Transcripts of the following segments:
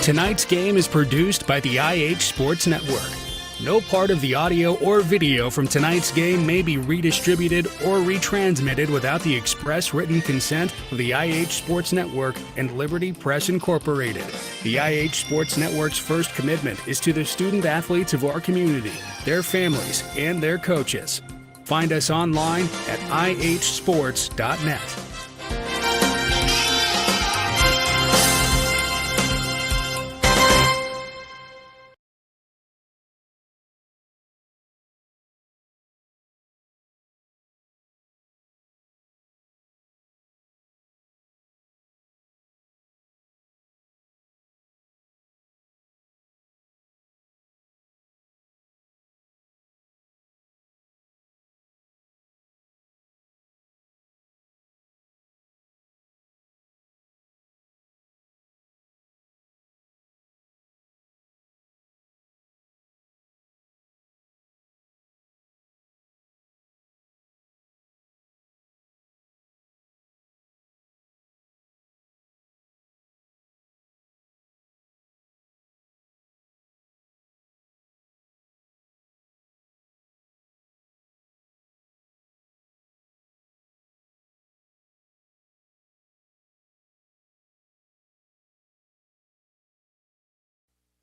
Tonight's game is produced by the IH Sports Network. No part of the audio or video from tonight's game may be redistributed or retransmitted without the express written consent of the IH Sports Network and Liberty Press Incorporated. The IH Sports Network's first commitment is to the student athletes of our community, their families, and their coaches. Find us online at ihsports.net.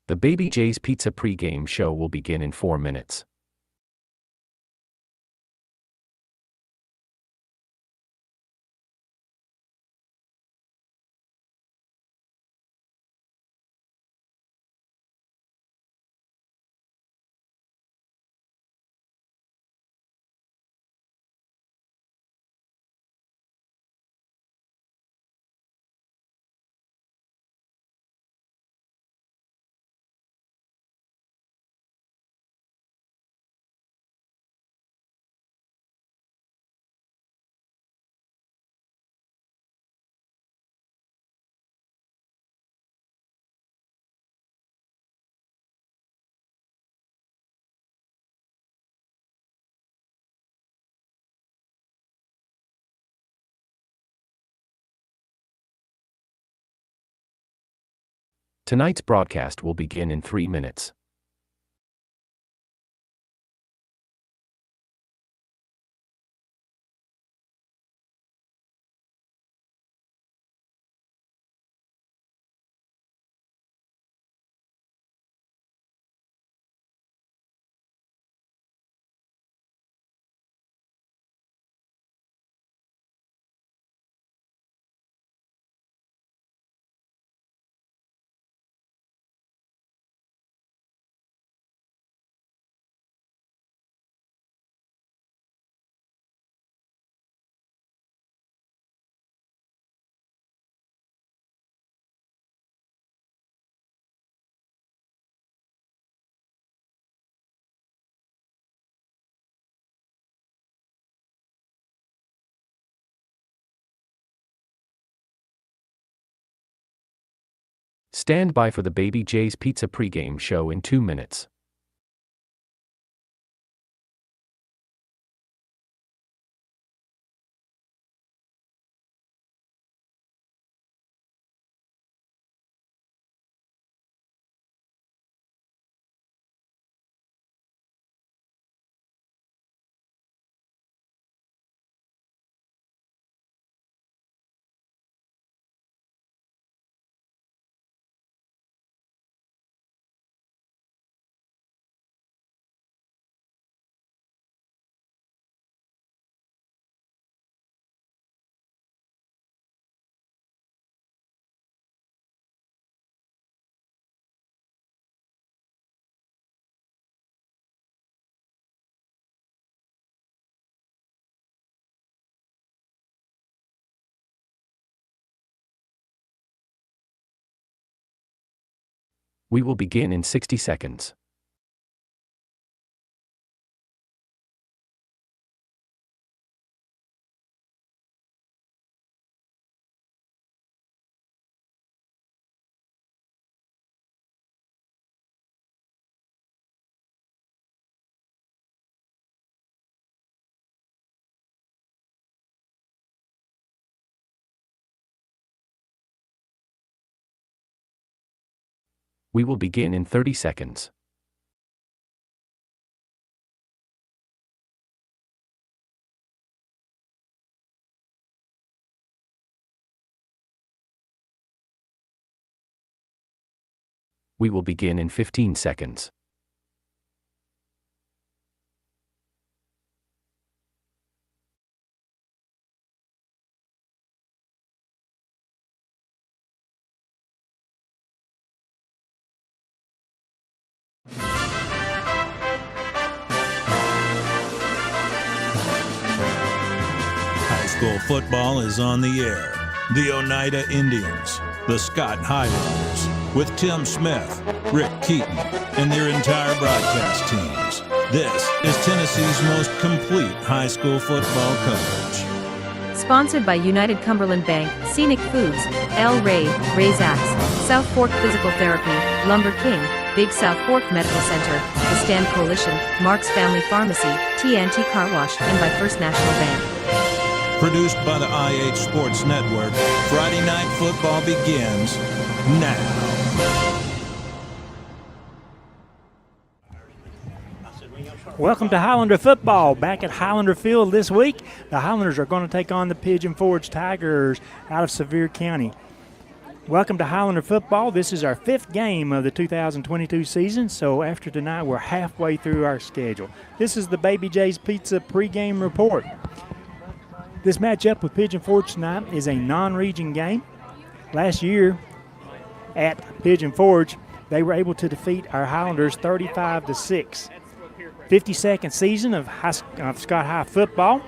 The Baby J's Pizza pregame show will begin in 4 minutes. Tonight's broadcast will begin in 3 minutes. Stand by for the Baby J's Pizza pregame show in 2 minutes. We will begin in 60 seconds. We will begin in 30 seconds. We will begin in 15 seconds. High school football is on the air. The Oneida Indians, the Scott Highlanders, with Tim Smith, Rick Keaton, and their entire broadcast teams. This is Tennessee's most complete high school football coverage. Sponsored by United Cumberland Bank, Scenic Foods, El Rey, Ray's Axe, South Fork Physical Therapy, Lumber King, Big South Fork Medical Center, the Stand Coalition, Mark's Family Pharmacy, T&T Car Wash, and by First National Bank. Produced by the IH Sports Network, Friday Night Football begins now. Welcome to Highlander football. Back at Highlander Field this week, the Highlanders are going to take on the Pigeon Forge Tigers out of Sevier County. Welcome to Highlander football. This is our fifth game of the 2022 season, so after tonight we're halfway through our schedule. This is the Baby J's Pizza pregame report. This matchup with Pigeon Forge tonight is a non-region game. Last year at Pigeon Forge, they were able to defeat our Highlanders 35-6. 52nd season of Scott High football.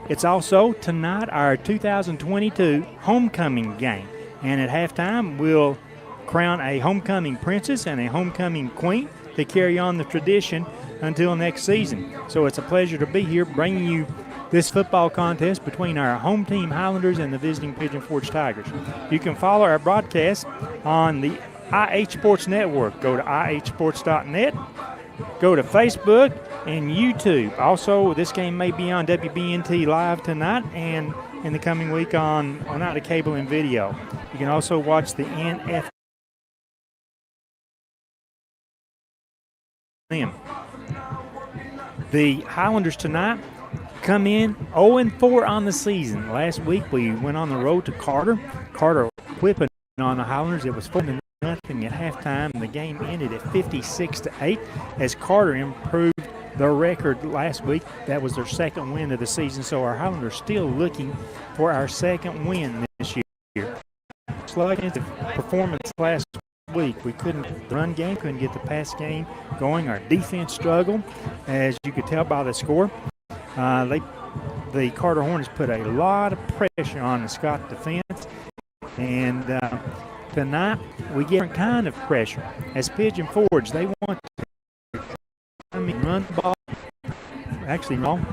It's also tonight our 2022 homecoming game. And at halftime, we'll crown a homecoming princess and a homecoming queen to carry on the tradition until next season. So it's a pleasure to be here bringing you this football contest between our home team Highlanders and the visiting Pigeon Forge Tigers. You can follow our broadcast on the IH Sports Network. Go to ihsports.net. Go to Facebook and YouTube. Also, this game may be on WBNT Live tonight and in the coming week on out of cable and video. You can also watch the NFL. The Highlanders tonight come in 0-4 on the season. Last week we went on the road to Carter. Carter whipping on the Highlanders. It was 4-0 at halftime. The game ended at 56-8 as Carter improved their record last week. That was their second win of the season, so our Highlanders still looking for our second win this year. Slugging the performance last week. We couldn't run game, couldn't get the pass game going. Our defense struggled, as you could tell by the score. The Carter Hornets put a lot of pressure on the Scott defense, and tonight we get a different kind of pressure. As Pigeon Forge, they want to run the ball. Actually, run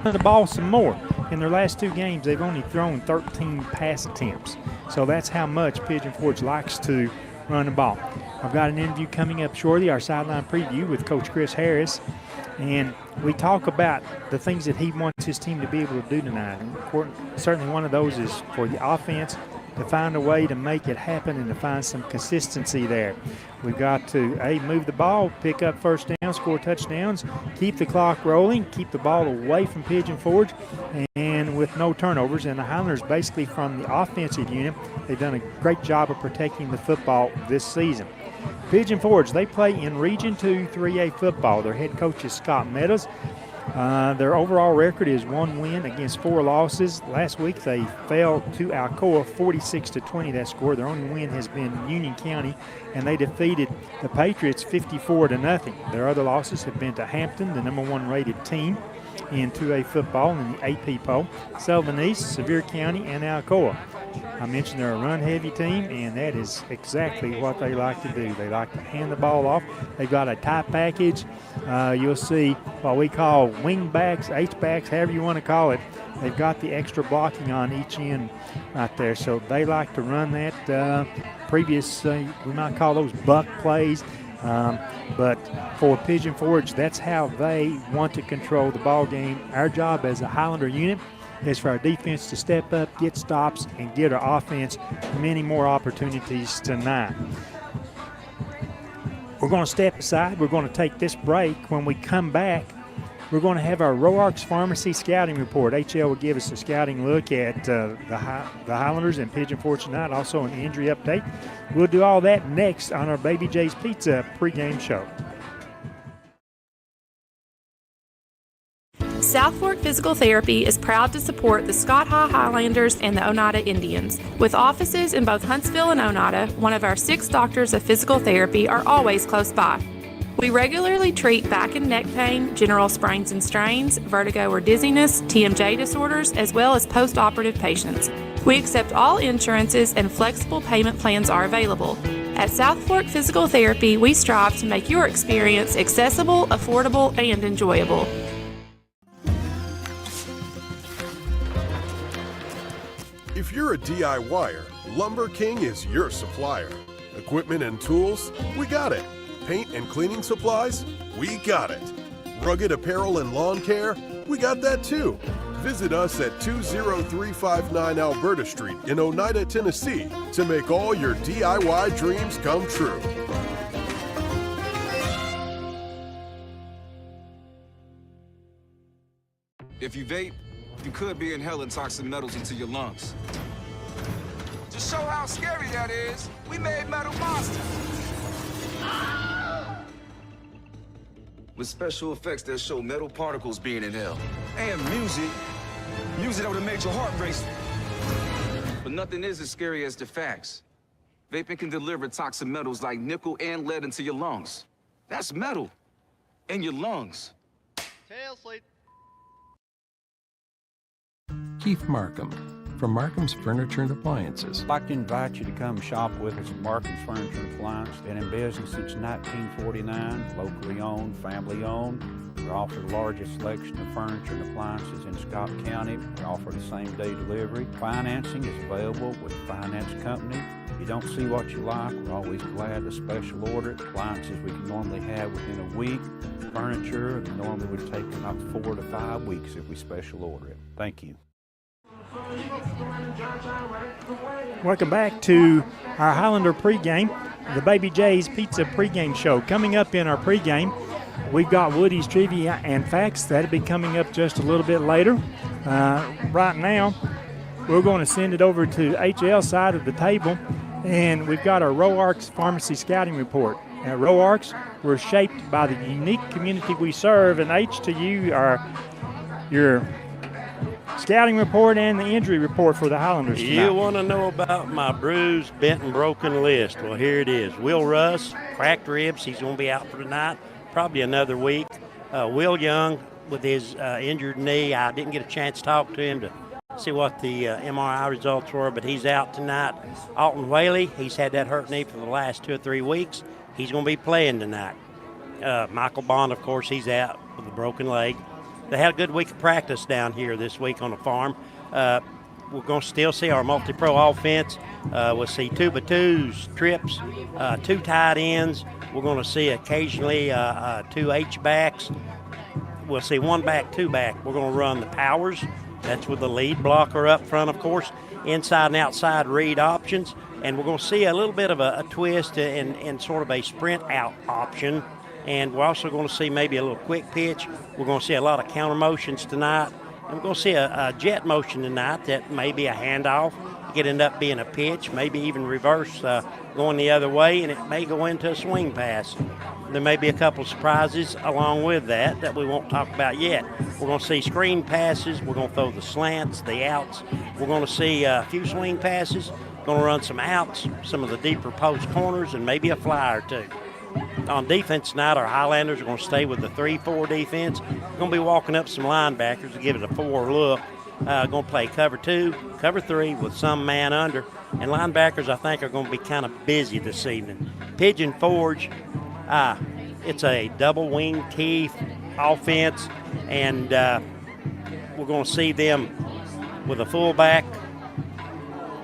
the ball some more. In their last two games, they've only thrown 13 pass attempts. So that's how much Pigeon Forge likes to run the ball. I've got an interview coming up shortly, our sideline preview with Coach Chris Harris. And we talk about the things that he wants his team to be able to do tonight. And certainly one of those is for the offense to find a way to make it happen and to find some consistency there. We've got to, move the ball, pick up first down, score touchdowns, keep the clock rolling, keep the ball away from Pigeon Forge, and with no turnovers. And the Highlanders, basically from the offensive unit, they've done a great job of protecting the football this season. Pigeon Forge, they play in Region 2 3A football. Their head coach is Scott Meadows. Their overall record is 1 win against 4 losses. Last week they fell to Alcoa 46-20, that score. Their only win has been Union County, and they defeated the Patriots 54-0. Their other losses have been to Hampton, the number 1 rated team in 2A football in the AP poll, Sullivan East, Sevier County, and Alcoa. I mentioned they're a run-heavy team, and that is exactly what they like to do. They like to hand the ball off. They've got a tight package. You'll see what we call wing backs, H-backs, however you want to call it. They've got the extra blocking on each end right there, so they like to run that we might call those buck plays. But for Pigeon Forge, that's how they want to control the ball game. Our job as a Highlander unit is for our defense to step up, get stops, and get our offense many more opportunities tonight. We're going to step aside. We're going to take this break. When we come back, we're going to have our Roark's Pharmacy Scouting Report. HL will give us a scouting look at the Highlanders and Pigeon Forge tonight, also an injury update. We'll do all that next on our Baby J's Pizza pregame show. South Fork Physical Therapy is proud to support the Scott High Highlanders and the Oneida Indians. With offices in both Huntsville and Oneida, one of our 6 doctors of physical therapy are always close by. We regularly treat back and neck pain, general sprains and strains, vertigo or dizziness, TMJ disorders, as well as post-operative patients. We accept all insurances and flexible payment plans are available. At South Fork Physical Therapy, we strive to make your experience accessible, affordable, and enjoyable. If you're a DIYer, Lumber King is your supplier. Equipment and tools, we got it. Paint and cleaning supplies, we got it. Rugged apparel and lawn care, we got that too. Visit us at 20359 Alberta Street in Oneida, Tennessee to make all your DIY dreams come true. If you vape, you could be inhaling toxic metals into your lungs. To show how scary that is, we made metal monsters. With special effects that show metal particles being inhaled. And music that would have made your heart race. But nothing is as scary as the facts. Vaping can deliver toxic metals like nickel and lead into your lungs. That's metal in your lungs. Tail slate. Keith Markham, from Markham's Furniture and Appliances. I'd like to invite you to come shop with us at Markham's Furniture and Appliance. Been in business since 1949, locally owned, family owned. We offer the largest selection of furniture and appliances in Scott County. We offer the same-day delivery. Financing is available with a finance company. If you don't see what you like, we're always glad to special order it. Appliances we can normally have within a week. Furniture normally would take about 4 to 5 weeks if we special order it. Thank you. Welcome back to our Highlander pregame, the Baby J's Pizza pregame show. Coming up in our pregame, we've got Woody's Trivia and Facts. That'll be coming up just a little bit later. Right now, we're going to send it over to HL side of the table, and we've got our Roark's Pharmacy Scouting Report. At Roark's, we're shaped by the unique community we serve, and H to you are your scouting report and the injury report for the Highlanders tonight. You want to know about my bruised, bent, and broken list? Well, here it is. Will Russ, cracked ribs. He's going to be out for tonight, probably another week. Will Young with his injured knee. I didn't get a chance to talk to him to see what the MRI results were, but he's out tonight. Alton Whaley, he's had that hurt knee for the last 2 or 3 weeks. He's going to be playing tonight. Michael Bond, of course, he's out with a broken leg. They had a good week of practice down here this week on the farm. We're going to still see our multi-pro offense. We'll see 2x2s, trips, 2 tight ends. We're going to see occasionally 2 H-backs. We'll see 1 back, 2 back. We're going to run the powers. That's with the lead blocker up front, of course. Inside and outside read options. And we're going to see a little bit of a twist and sort of a sprint out option. And we're also going to see maybe a little quick pitch. We're going to see a lot of counter motions tonight. And we're going to see a jet motion tonight that may be a handoff. It could end up being a pitch, maybe even reverse going the other way, and it may go into a swing pass. There may be a couple of surprises along with that we won't talk about yet. We're going to see screen passes. We're going to throw the slants, the outs. We're going to see a few swing passes. Going to run some outs, some of the deeper post corners, and maybe a fly or two. On defense tonight, our Highlanders are going to stay with the 3-4 defense. We're going to be walking up some linebackers to give it a 4 look. Going to play cover 2, cover 3 with some man under. And linebackers, I think, are going to be kind of busy this evening. Pigeon Forge, it's a double wing teeth offense, and we're going to see them with a fullback,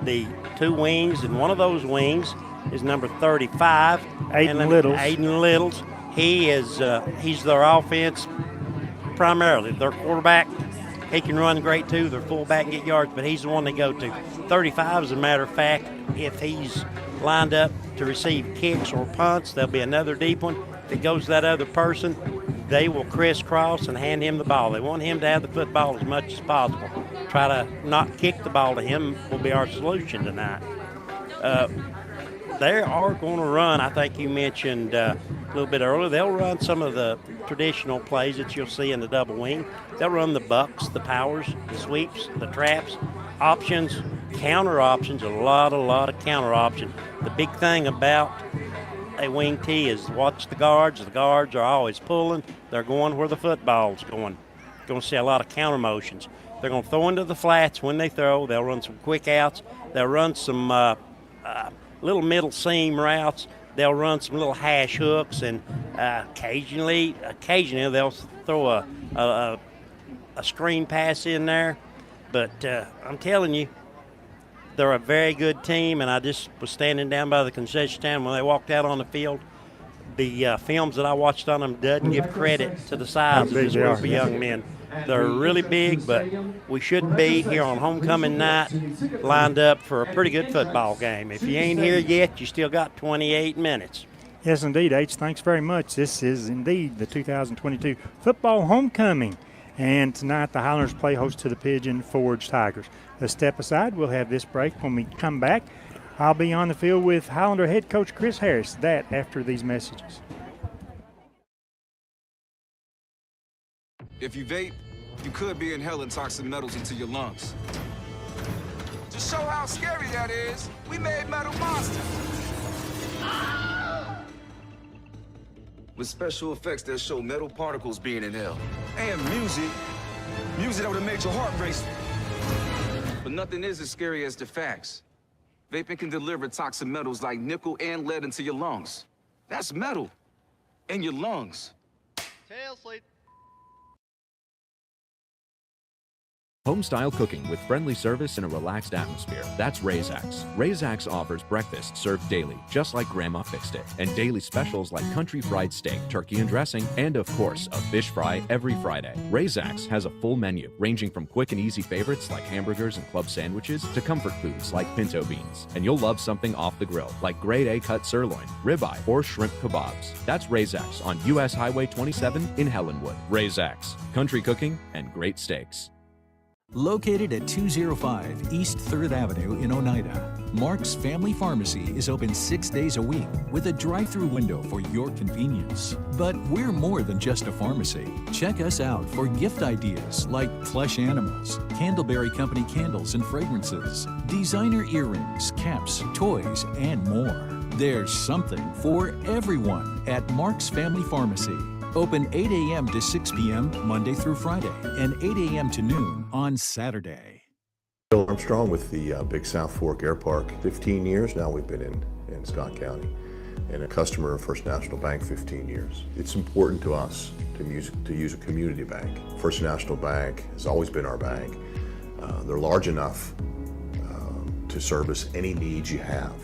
the 2 wings, and one of those wings is number 35, Aiden Littles. He is he's their offense primarily. Their quarterback He can run great too. Their fullback can get yards, but he's the one they go to. 35, as a matter of fact, if he's lined up to receive kicks or punts, there'll be another deep one. If it goes to that other person, they will crisscross and hand him the ball. They want him to have the football as much as possible. Try to not kick the ball to him will be our solution tonight. They are going to run, I think you mentioned a little bit earlier, they'll run some of the traditional plays that you'll see in the double wing. They'll run the bucks, the powers, the sweeps, the traps, options, counter options, a lot of counter options. The big thing about a wing T is watch the guards. The guards are always pulling. They're going where the football's going. Going to see a lot of counter motions. They're going to throw into the flats when they throw. They'll run some quick outs. They'll run some little middle seam routes. They'll run some little hash hooks, and occasionally they'll throw a screen pass in there. But I'm telling you, they're a very good team, and I just was standing down by the concession stand when they walked out on the field. The films that I watched on them doesn't give credit to the size of this group of young men. They're really big, but we should be here on homecoming night lined up for a pretty good football game. If you ain't here yet, you still got 28 minutes. Yes, indeed, H. Thanks very much. This is indeed the 2022 football homecoming. And tonight the Highlanders play host to the Pigeon Forge Tigers. Let's step aside. We'll have this break. When we come back, I'll be on the field with Highlander head coach Chris Harris. That after these messages. If you vape, you could be inhaling toxic metals into your lungs. To show how scary that is, we made Metal Monster. With special effects that show metal particles being inhaled. And music that would have made your heart race. But nothing is as scary as the facts. Vaping can deliver toxic metals like nickel and lead into your lungs. That's metal in your lungs. Tail slate. Home-style cooking with friendly service and a relaxed atmosphere. That's Razak's. Razak's offers breakfast served daily, just like Grandma fixed it. And daily specials like country fried steak, turkey and dressing, and of course, a fish fry every Friday. Razak's has a full menu, ranging from quick and easy favorites like hamburgers and club sandwiches to comfort foods like pinto beans. And you'll love something off the grill, like grade A cut sirloin, ribeye, or shrimp kebabs. That's Razak's on US Highway 27 in Helenwood. Razak's. Country cooking and great steaks. Located at 205 East 3rd Avenue in Oneida, Mark's Family Pharmacy is open 6 days a week with a drive-through window for your convenience. But we're more than just a pharmacy. Check us out for gift ideas like plush animals, Candleberry Company candles and fragrances, designer earrings, caps, toys, and more. There's something for everyone at Mark's Family Pharmacy. Open 8 a.m. to 6 p.m. Monday through Friday and 8 a.m. to noon on Saturday. Bill Armstrong with the Big South Fork Air Park. 15 years now we've been in Scott County, and a customer of First National Bank 15 years. It's important to us to use a community bank. First National Bank has always been our bank. They're large enough to service any needs you have,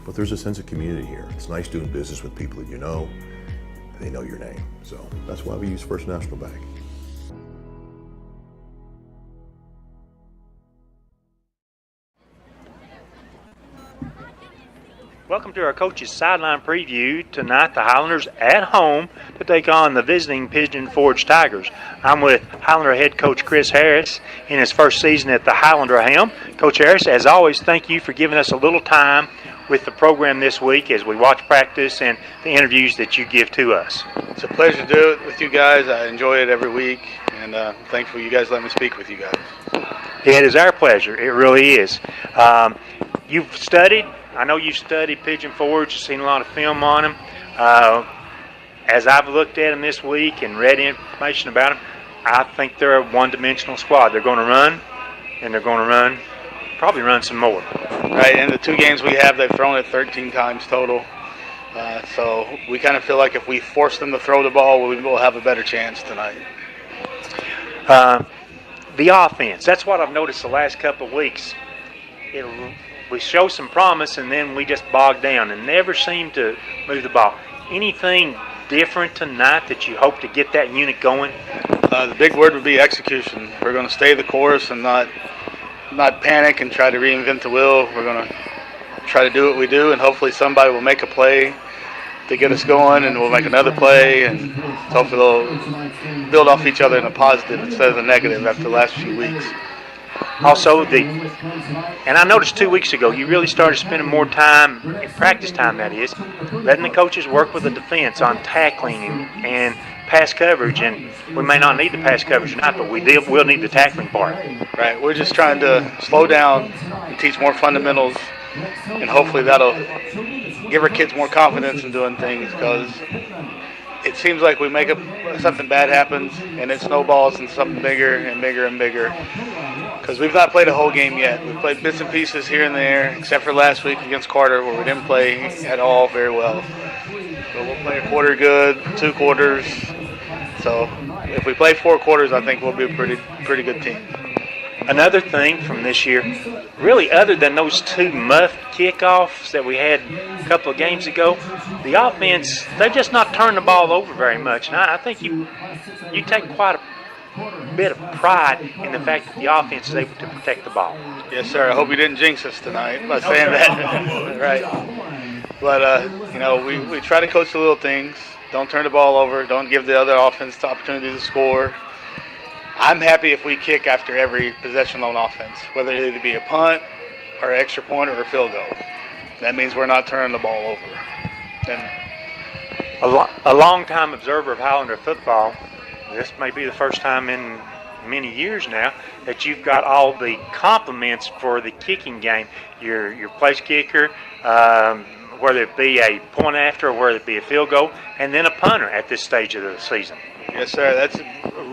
but there's a sense of community here. It's nice doing business with people that you know. They know your name. So that's why we use First National Bank. Welcome to our coach's sideline preview. Tonight, the Highlanders at home to take on the visiting Pigeon Forge Tigers. I'm with Highlander head coach Chris Harris in his first season at the Highlander helm. Coach Harris, as always, thank you for giving us a little time with the program this week as we watch practice and the interviews that you give to us. It's a pleasure to do it with you guys. I enjoy it every week, and thankful you guys let me speak with you guys. It is our pleasure. It really is. You've studied. I know you've studied Pigeon Forge. You've seen a lot of film on them. As I've looked at them this week and read information about them, I think they're a one-dimensional squad. They're going to run, and they're going to probably run some more. Right, in the 2 games we have, they've thrown it 13 times total. So we kind of feel like if we force them to throw the ball, we will have a better chance tonight. The offense, that's what I've noticed the last couple of weeks. We show some promise, and then we just bog down and never seem to move the ball. Anything different tonight that you hope to get that unit going? The big word would be execution. We're going to stay the course and not panic and try to reinvent the wheel. We're going to try to do what we do, and hopefully somebody will make a play to get us going, and we'll make another play, and hopefully they'll build off each other in a positive instead of the negative after the last few weeks. Also, and I noticed 2 weeks ago, you really started spending more time, in practice time that is, letting the coaches work with the defense on tackling and pass coverage, and we may not need the pass coverage tonight, but we'll need the tackling part. Right, we're just trying to slow down and teach more fundamentals, and hopefully that'll give our kids more confidence in doing things, because it seems like we make something bad happens, and it snowballs into something bigger and bigger and bigger. Because we've not played a whole game yet. We've played bits and pieces here and there, except for last week against Carter, where we didn't play at all very well. But we'll play a quarter good, 2 quarters. So if we play 4 quarters, I think we'll be a pretty good team. Another thing from this year, really other than those 2 muff kickoffs that we had a couple of games ago, the offense, they've just not turned the ball over very much. And I think you take quite a bit of pride in the fact that the offense is able to protect the ball. Yes, sir. I hope you didn't jinx us tonight by saying that. Right. But, we try to coach the little things. Don't turn the ball over. Don't give the other offense the opportunity to score. I'm happy if we kick after every possession on offense, whether it either be a punt or an extra point or a field goal. That means we're not turning the ball over. And a long-time observer of Highlander football, this may be the first time in many years now that you've got all the compliments for the kicking game. Your place kicker, whether it be a point after or whether it be a field goal, and then a punter at this stage of the season. Yes, sir. That's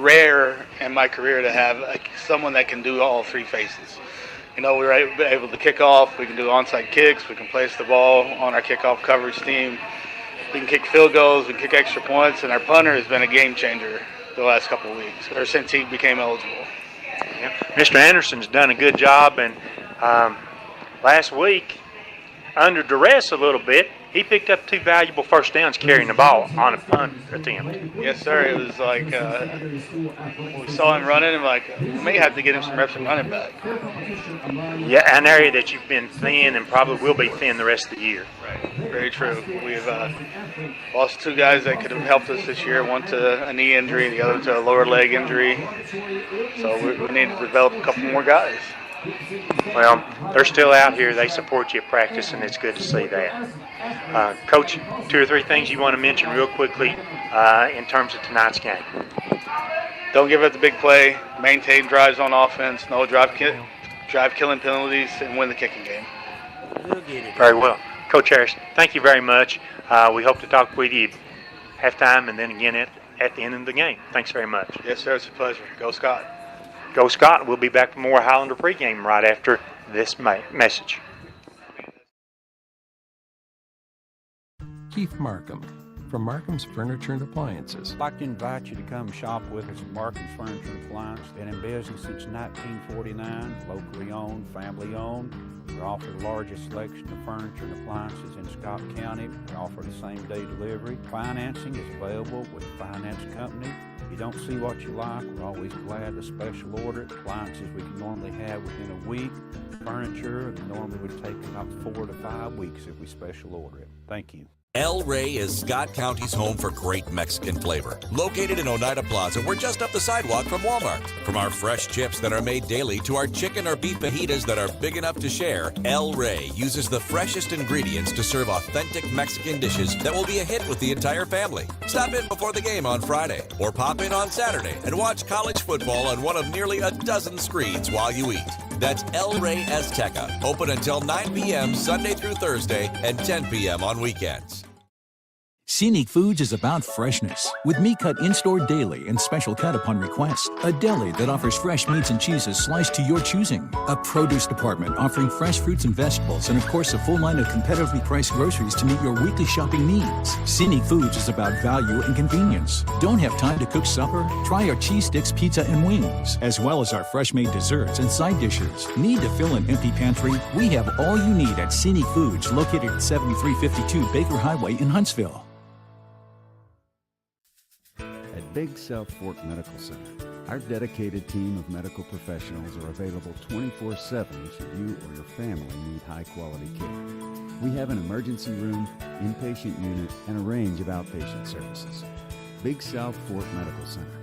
rare in my career to have someone that can do all 3 phases. We're able to kick off. We can do onside kicks. We can place the ball on our kickoff coverage team. We can kick field goals. We can kick extra points. And our punter has been a game changer the last couple of weeks, or since he became eligible. Yeah. Mr. Anderson's done a good job, and last week, under duress a little bit, he picked up 2 valuable first downs carrying the ball on a punt attempt. Yes, sir. It was like we saw him running, and we may have to get him some reps at running back. Yeah, an area that you've been thin and probably will be thin the rest of the year. Right. Very true. We've lost 2 guys that could have helped us this year, one to a knee injury, the other to a lower leg injury. So we need to develop a couple more guys. Well, they're still out here. They support you at practice, and it's good to see that. Coach, 2 or 3 things you want to mention real quickly in terms of tonight's game. Don't give up the big play. Maintain drives on offense. No drive killing penalties, and win the kicking game. Very well. Coach Harris, thank you very much. We hope to talk with you halftime and then again at the end of the game. Thanks very much. Yes, sir. It's a pleasure. Go Scott. Go Scott. We'll be back for more Highlander pregame right after this message. Keith Markham from Markham's Furniture and Appliances. I'd like to invite you to come shop with us at Markham's Furniture and Appliances. Been in business since 1949, locally owned, family owned. We offer the largest selection of furniture and appliances in Scott County. We offer the same-day delivery. Financing is available with a finance company. If you don't see what you like, we're always glad to special order it. Appliances we can normally have within a week. Furniture normally would take about 4 to 5 weeks if we special order it. Thank you. El Rey is Scott County's home for great Mexican flavor. Located in Oneida Plaza, we're just up the sidewalk from Walmart. From our fresh chips that are made daily to our chicken or beef fajitas that are big enough to share, El Rey uses the freshest ingredients to serve authentic Mexican dishes that will be a hit with the entire family. Stop in before the game on Friday or pop in on Saturday and watch college football on one of nearly a dozen screens while you eat. That's El Rey Azteca, open until 9 p.m. Sunday through Thursday and 10 p.m. on weekends. Scenic Foods is about freshness, with meat cut in-store daily and special cut upon request. A deli that offers fresh meats and cheeses sliced to your choosing. A produce department offering fresh fruits and vegetables, and of course a full line of competitively priced groceries to meet your weekly shopping needs. Scenic Foods is about value and convenience. Don't have time to cook supper? Try our cheese sticks, pizza, and wings, as well as our fresh-made desserts and side dishes. Need to fill an empty pantry? We have all you need at Scenic Foods, located at 7352 Baker Highway in Huntsville. At Big South Fork Medical Center, our dedicated team of medical professionals are available 24/7 should you or your family need high-quality care. We have an emergency room, inpatient unit, and a range of outpatient services. Big South Fork Medical Center,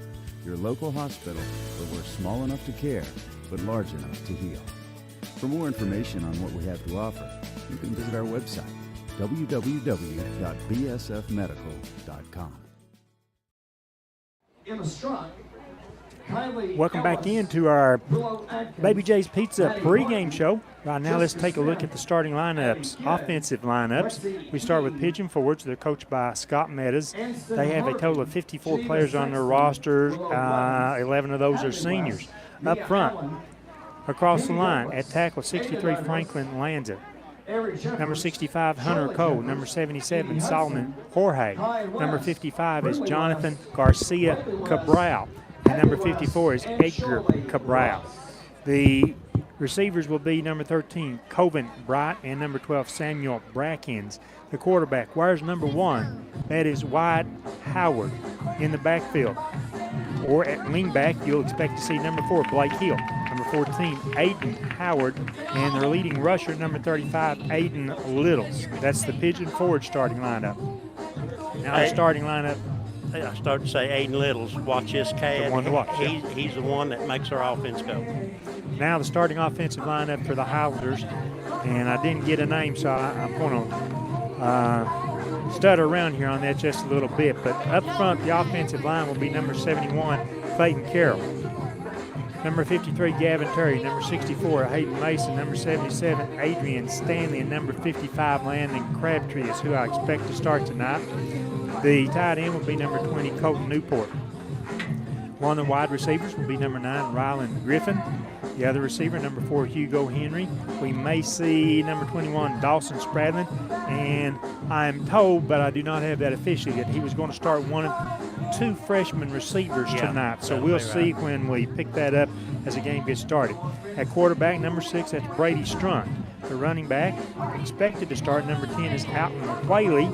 your local hospital where we're small enough to care, but large enough to heal. For more information on what we have to offer, you can visit our website, www.bsfmedical.com. Welcome back into our Baby J's Pizza pregame show. Right now, let's take a look at the starting lineups, offensive lineups. We start with Pigeon forwards. They're coached by Scott Meadows. They have a total of 54 players on their roster. 11 of those are seniors. Up front, across the line, at tackle, 63 Franklin Lanza. Number 65, Hunter Cole. Number 77, Solomon Jorge. Number 55 is Jonathan Garcia Cabral. And number 54 is Edgar Cabral. The receivers will be number 13, Coven Bright, and number 12, Samuel Brackens. The quarterback, wires number 1, that is Wyatt Howard. In the backfield, or at wingback, you'll expect to see number 4, Blake Hill. Number 14, Aiden Howard. And their leading rusher, number 35, Aiden Littles. That's the Pigeon forward starting lineup. Now the starting lineup. I started to say Aiden Littles. Watch this cat. The one to watch, He's the one that makes our offense go. Now the starting offensive lineup for the Highlanders. And I didn't get a name, so I'm going to stutter around here on that just a little bit. But up front, the offensive line will be number 71, Clayton Carroll. Number 53, Gavin Terry. Number 64, Hayden Mason. Number 77, Adrian Stanley. And number 55, Landon Crabtree is who I expect to start tonight. The tight end will be number 20, Colton Newport. One of the wide receivers will be number 9, Ryland Griffin. The other receiver, number 4, Hugo Henry. We may see number 21, Dawson Spradlin. And I'm told, but I do not have that officially, that he was going to start one of 2 freshman receivers tonight. So we'll see when we pick that up as the game gets started. At quarterback, number 6, that's Brady Strunk. The running back, expected to start, number 10, is Alton Whaley.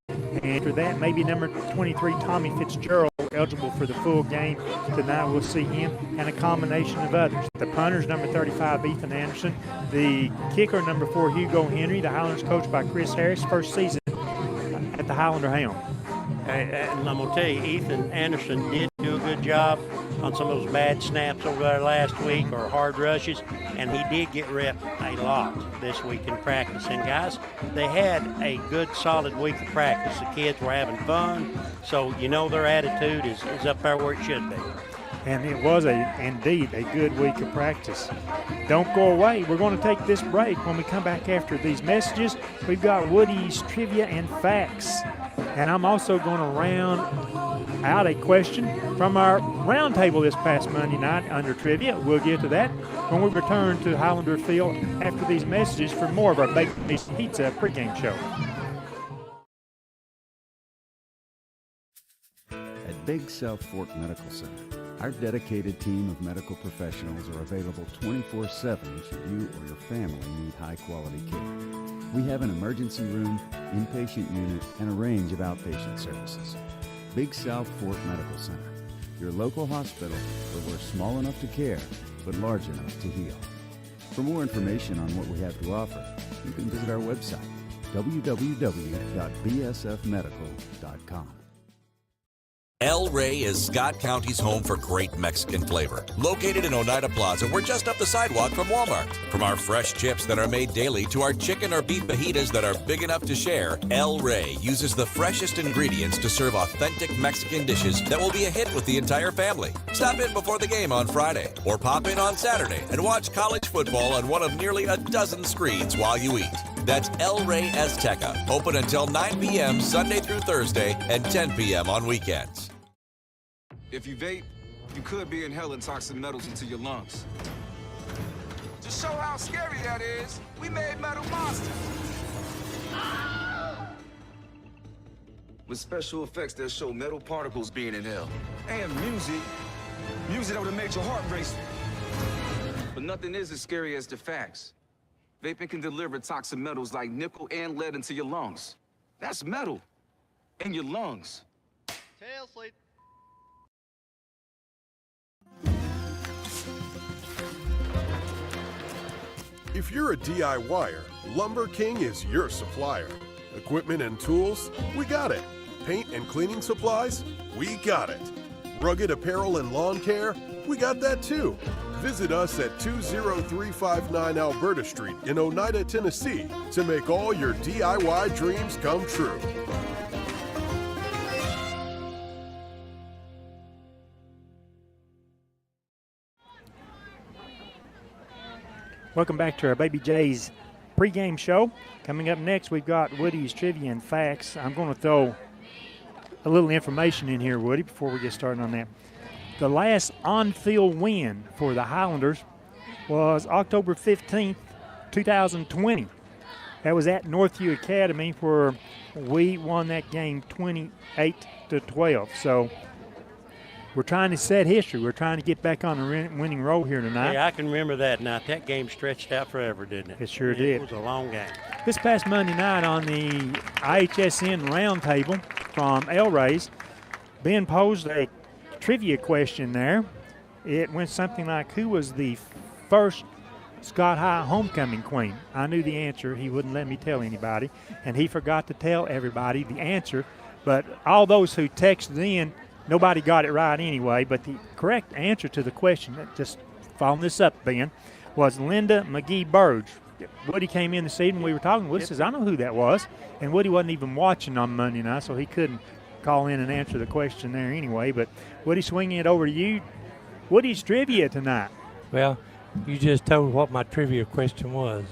And after that, maybe number 23, Tommy Fitzgerald, eligible for the full game tonight. We'll see him and a combination of others. The punter's number 35, Ethan Anderson. The kicker, number 4, Hugo Henry. The Highlanders coached by Chris Harris, first season at the Highlander helm. And I'm going to tell you, Ethan Anderson did do a good job on some of those bad snaps over there last week or hard rushes, and he did get ripped a lot this week in practice. And guys, they had a good solid week of practice. The kids were having fun, so you know their attitude is up there where it should be. And it was indeed a good week of practice. Don't go away. We're going to take this break. When we come back after these messages, we've got Woody's trivia and facts. And I'm also going to round out a question from our roundtable this past Monday night under trivia. We'll get to that when we return to Highlander Field after these messages for more of our Baby J's Pizza pregame show. At Big South Fork Medical Center, our dedicated team of medical professionals are available 24/7 should you or your family need high-quality care. We have an emergency room, inpatient unit, and a range of outpatient services. Big South Fork Medical Center, your local hospital where we're small enough to care, but large enough to heal. For more information on what we have to offer, you can visit our website, www.bsfmedical.com. El Rey is Scott County's home for great Mexican flavor. Located in Oneida Plaza, we're just up the sidewalk from Walmart. From our fresh chips that are made daily to our chicken or beef fajitas that are big enough to share, El Rey uses the freshest ingredients to serve authentic Mexican dishes that will be a hit with the entire family. Stop in before the game on Friday or pop in on Saturday and watch college football on one of nearly a dozen screens while you eat. That's El Rey Azteca, open until 9 p.m. Sunday through Thursday and 10 p.m. on weekends. If you vape, you could be inhaling toxic metals into your lungs. To show how scary that is, we made metal monsters. With special effects that show metal particles being inhaled. And music that would make your heart race. But nothing is as scary as the facts. Vaping can deliver toxic metals like nickel and lead into your lungs. That's metal in your lungs. Tail sleep. If you're a DIYer, Lumber King is your supplier. Equipment and tools, we got it. Paint and cleaning supplies, we got it. Rugged apparel and lawn care, we got that too. Visit us at 20359 Alberta Street in Oneida, Tennessee to make all your DIY dreams come true. Welcome back to our Baby J's pregame show. Coming up next, we've got Woody's Trivia and Facts. I'm going to throw a little information in here, Woody, before we get started on that. The last on-field win for the Highlanders was October 15th, 2020. That was at Northview Academy, where we won that game 28-12. So we're trying to set history. We're trying to get back on the winning road here tonight. Yeah, I can remember that night. That game stretched out forever, didn't it? It sure did. It was a long game. This past Monday night on the IHSN roundtable from El Rey's, Ben posed a trivia question there. It went something like, who was the first Scott High homecoming queen? I knew the answer. He wouldn't let me tell anybody, and he forgot to tell everybody the answer. But all those who texted in, nobody got it right anyway. But the correct answer to the question, just following this up, Ben, was Linda McGee Burge. Woody came in this evening. We were talking. Woody says, I know who that was. And Woody wasn't even watching on Monday night, so he couldn't call in and answer the question there anyway. But Woody, swinging it over to you. Woody's trivia tonight. Well, you just told what my trivia question was.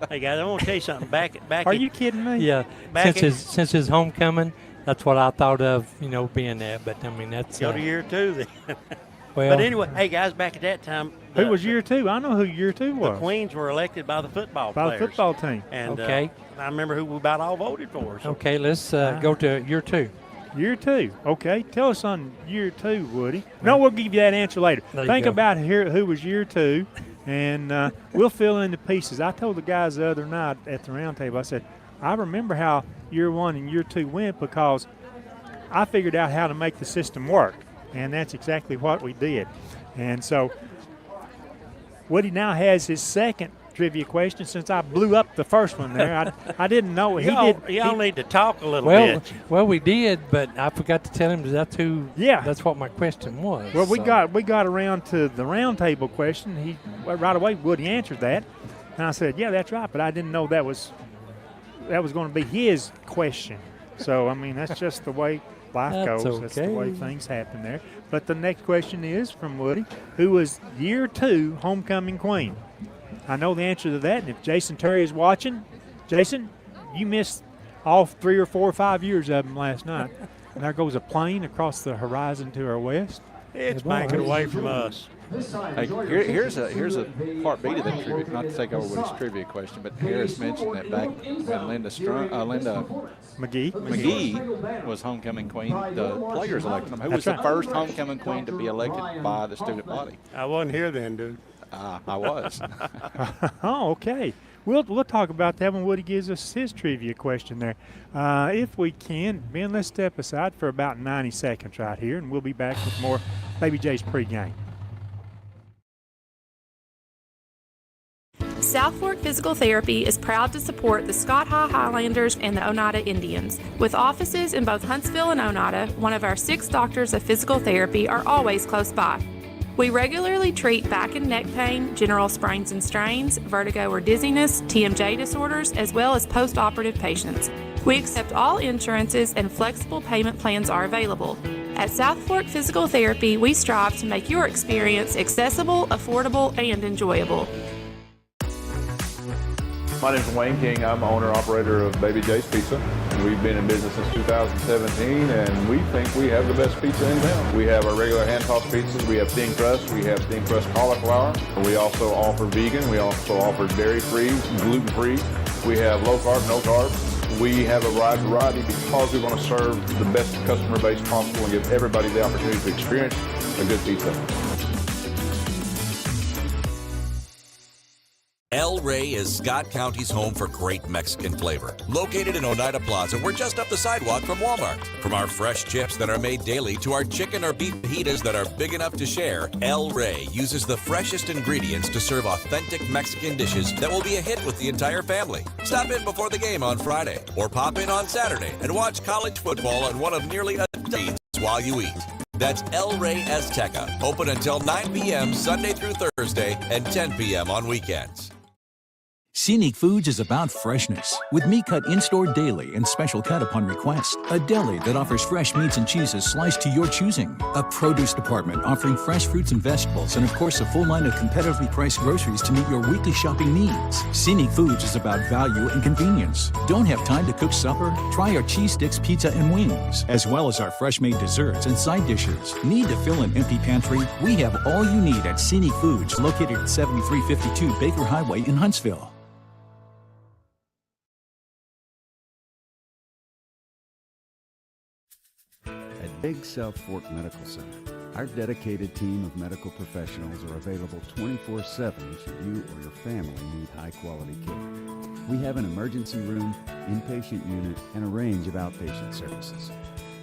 Hey, guys, I want to tell you something. Back Are you kidding me? Yeah. Since his homecoming, that's what I thought of, being that. But, I mean, that's... Go to year 2 then. Well, but anyway, hey, guys, back at that time. Who was year 2? I know who year 2 was. The Queens were elected by the football players. By the football team. And okay. I remember who we about all voted for. So. Okay, let's go to year 2. Year 2. Okay, tell us on year 2, Woody. No, we'll give you that answer later. Think about who was year 2, and we'll fill in the pieces. I told the guys the other night at the round table, I said, I remember how year 1 and year 2 went because I figured out how to make the system work, and that's exactly what we did. And so Woody now has his second trivia question since I blew up the first one there. I didn't know. Y'all need to talk a little bit. Well, we did, but I forgot to tell him that's what my question was. Well, we got around to the round table question. Right away, Woody answered that. And I said, yeah, that's right, but I didn't know that was going to be his question. So, I mean, that's just the way life goes. Okay. That's the way things happen there. But the next question is from Woody, who was year 2 homecoming queen? I know the answer to that, and if Jason Terry is watching, Jason, you missed all 3 or 4 or 5 years of them last night. And there goes a plane across the horizon to our west. It's making away from us. Hey, here's a part B to that trivia. Not to take over with his trivia question, but Harris mentioned that back when Linda McGee was homecoming queen, the players elected them. Who was the first homecoming queen to be elected by the student body? I wasn't here then, dude. I was. Oh, okay. We'll talk about that when Woody gives us his trivia question there. If we can, Ben, let's step aside for about 90 seconds right here, and we'll be back with more Baby J's pregame. South Fork Physical Therapy is proud to support the Scott High Highlanders and the Oneida Indians. With offices in both Huntsville and Oneida, one of our 6 doctors of physical therapy are always close by. We regularly treat back and neck pain, general sprains and strains, vertigo or dizziness, TMJ disorders, as well as post-operative patients. We accept all insurances and flexible payment plans are available. At South Fork Physical Therapy, we strive to make your experience accessible, affordable, and enjoyable. My name is Wayne King. I'm owner-operator of Baby J's Pizza. We've been in business since 2017, and we think we have the best pizza in town. We have our regular hand-tossed pizzas. We have thin crust. We have thin crust cauliflower. We also offer vegan. We also offer dairy-free, gluten-free. We have low-carb, no-carb. We have a wide variety because we want to serve the best customer base possible and give everybody the opportunity to experience a good pizza. El Rey is Scott County's home for great Mexican flavor. Located in Oneida Plaza, we're just up the sidewalk from Walmart. From our fresh chips that are made daily to our chicken or beef fajitas that are big enough to share, El Rey uses the freshest ingredients to serve authentic Mexican dishes that will be a hit with the entire family. Stop in before the game on Friday or pop in on Saturday and watch college football on one of nearly a dozen while you eat. That's El Rey Azteca, open until 9 p.m. Sunday through Thursday and 10 p.m. on weekends. Scenic Foods is about freshness, with meat cut in-store daily and special cut upon request. A deli that offers fresh meats and cheeses sliced to your choosing. A produce department offering fresh fruits and vegetables, and of course a full line of competitively priced groceries to meet your weekly shopping needs. Scenic Foods is about value and convenience. Don't have time to cook supper? Try our cheese sticks, pizza, and wings, as well as our fresh-made desserts and side dishes. Need to fill an empty pantry? We have all you need at Scenic Foods, located at 7352 Baker Highway in Huntsville. At Big South Fork Medical Center, our dedicated team of medical professionals are available 24/7 should you or your family need high-quality care. We have an emergency room, inpatient unit, and a range of outpatient services.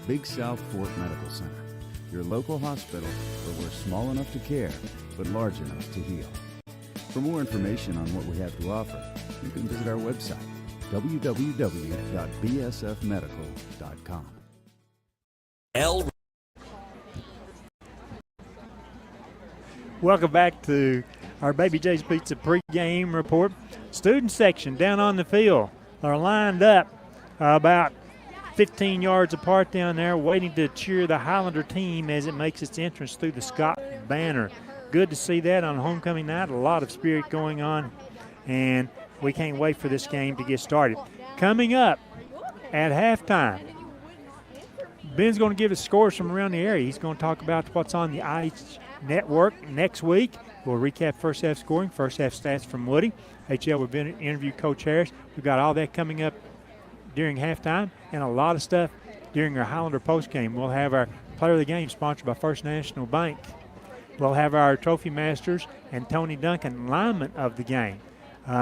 Big South Fork Medical Center, your local hospital where we're small enough to care, but large enough to heal. For more information on what we have to offer, you can visit our website, www.bsfmedical.com. Welcome back to our Baby J's Pizza pregame report. Student section down on the field are lined up about 15 yards apart down there, waiting to cheer the Highlander team as it makes its entrance through the Scott banner. Good to see that on homecoming night. A lot of spirit going on, and we can't wait for this game to get started. Coming up at halftime, Ben's going to give us scores from around the area. He's going to talk about what's on the ICE network next week. We'll recap first half scoring, first half stats from Woody. HL will interview Coach Harris. We've got all that coming up during halftime and a lot of stuff during our Highlander postgame. We'll have our player of the game sponsored by First National Bank. We'll have our Trophy Masters and Tony Duncan lineman of the game.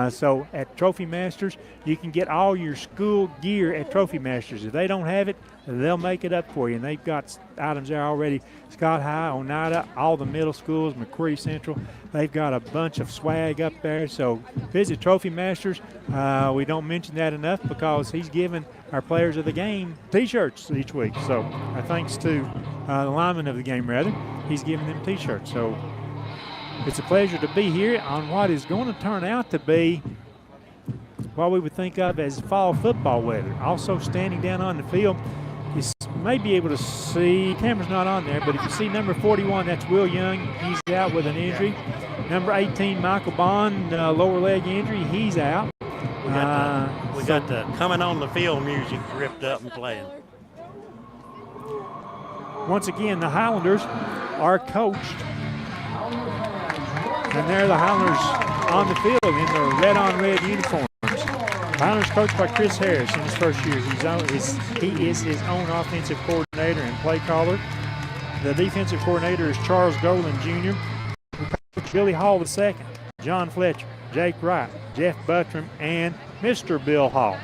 So at Trophy Masters, you can get all your school gear at Trophy Masters. If they don't have it, they'll make it up for you. And they've got items there already. Scott High, Oneida, all the middle schools, McQuarrie Central. They've got a bunch of swag up there. So visit Trophy Masters. We don't mention that enough because he's giving our players of the game T-shirts each week. So thanks to the lineman of the game, rather, he's giving them T-shirts. So it's a pleasure to be here on what is going to turn out to be what we would think of as fall football weather. Also standing down on the field, you may be able to see, camera's not on there, but if you see number 41, that's Will Young. He's out with an injury. Number 18, Michael Bond, lower leg injury. He's out. We got the coming on the field music ripped up and playing. Once again, the Highlanders are coached. And there are the Highlanders on the field in their red-on-red uniforms. Highlanders coached by Chris Harris in his first year. He is his own offensive coordinator and play caller. The defensive coordinator is Charles Golan Jr. Coach Billy Hall II, John Fletcher, Jake Wright, Jeff Buttram, and Mr. Bill Hall.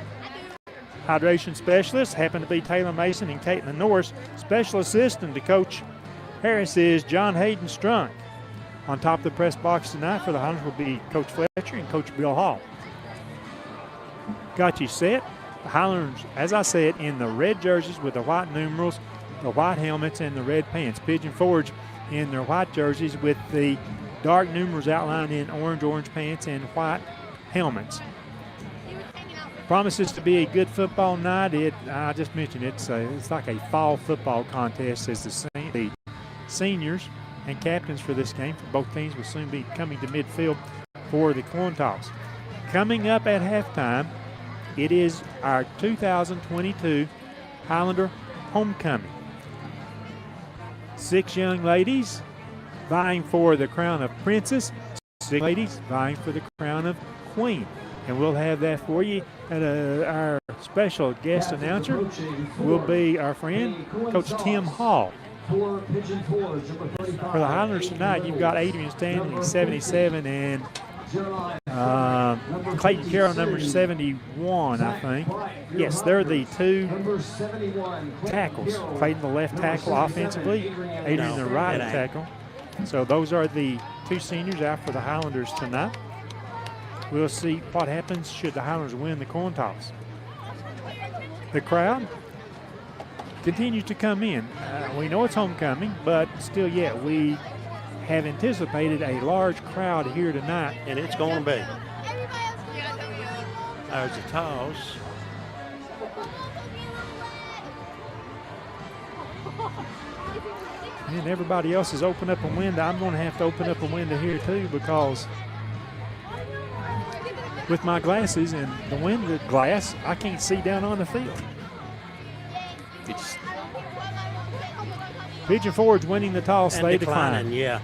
Hydration specialists happen to be Taylor Mason and Caitlin Norris. Special assistant to Coach Harris is John Hayden Strunk. On top of the press box tonight for the Highlanders will be Coach Fletcher and Coach Bill Hall. Got you set. The Highlanders, as I said, in the red jerseys with the white numerals, the white helmets, and the red pants. Pigeon Forge in their white jerseys with the dark numerals outlined in orange pants and white helmets. Promises to be a good football night. I just mentioned it's like a fall football contest as the seniors and captains for this game for both teams will soon be coming to midfield for the coin toss. Coming up at halftime, it is our 2022 Highlander homecoming. 6 young ladies vying for the crown of princess, 6 ladies vying for the crown of queen. And we'll have that for you. And our special guest announcer will be our friend, Coach Tim Hall. For the Highlanders tonight, you've got Adrian standing at 77 and Clayton Carroll, number 71, I think. Yes, they're the two tackles. Clayton, the left tackle offensively, Adrian, the right tackle. So those are the two seniors out for the Highlanders tonight. We'll see what happens should the Highlanders win the coin toss. The crowd continues to come in. We know it's homecoming, but still yet we have anticipated a large crowd here tonight. And it's going to be. There's a toss. And everybody else has opened up a window. I'm going to have to open up a window here too, because with my glasses and the window glass, I can't see down on the field. Pigeon Forge winning the toss, they decline. Yeah.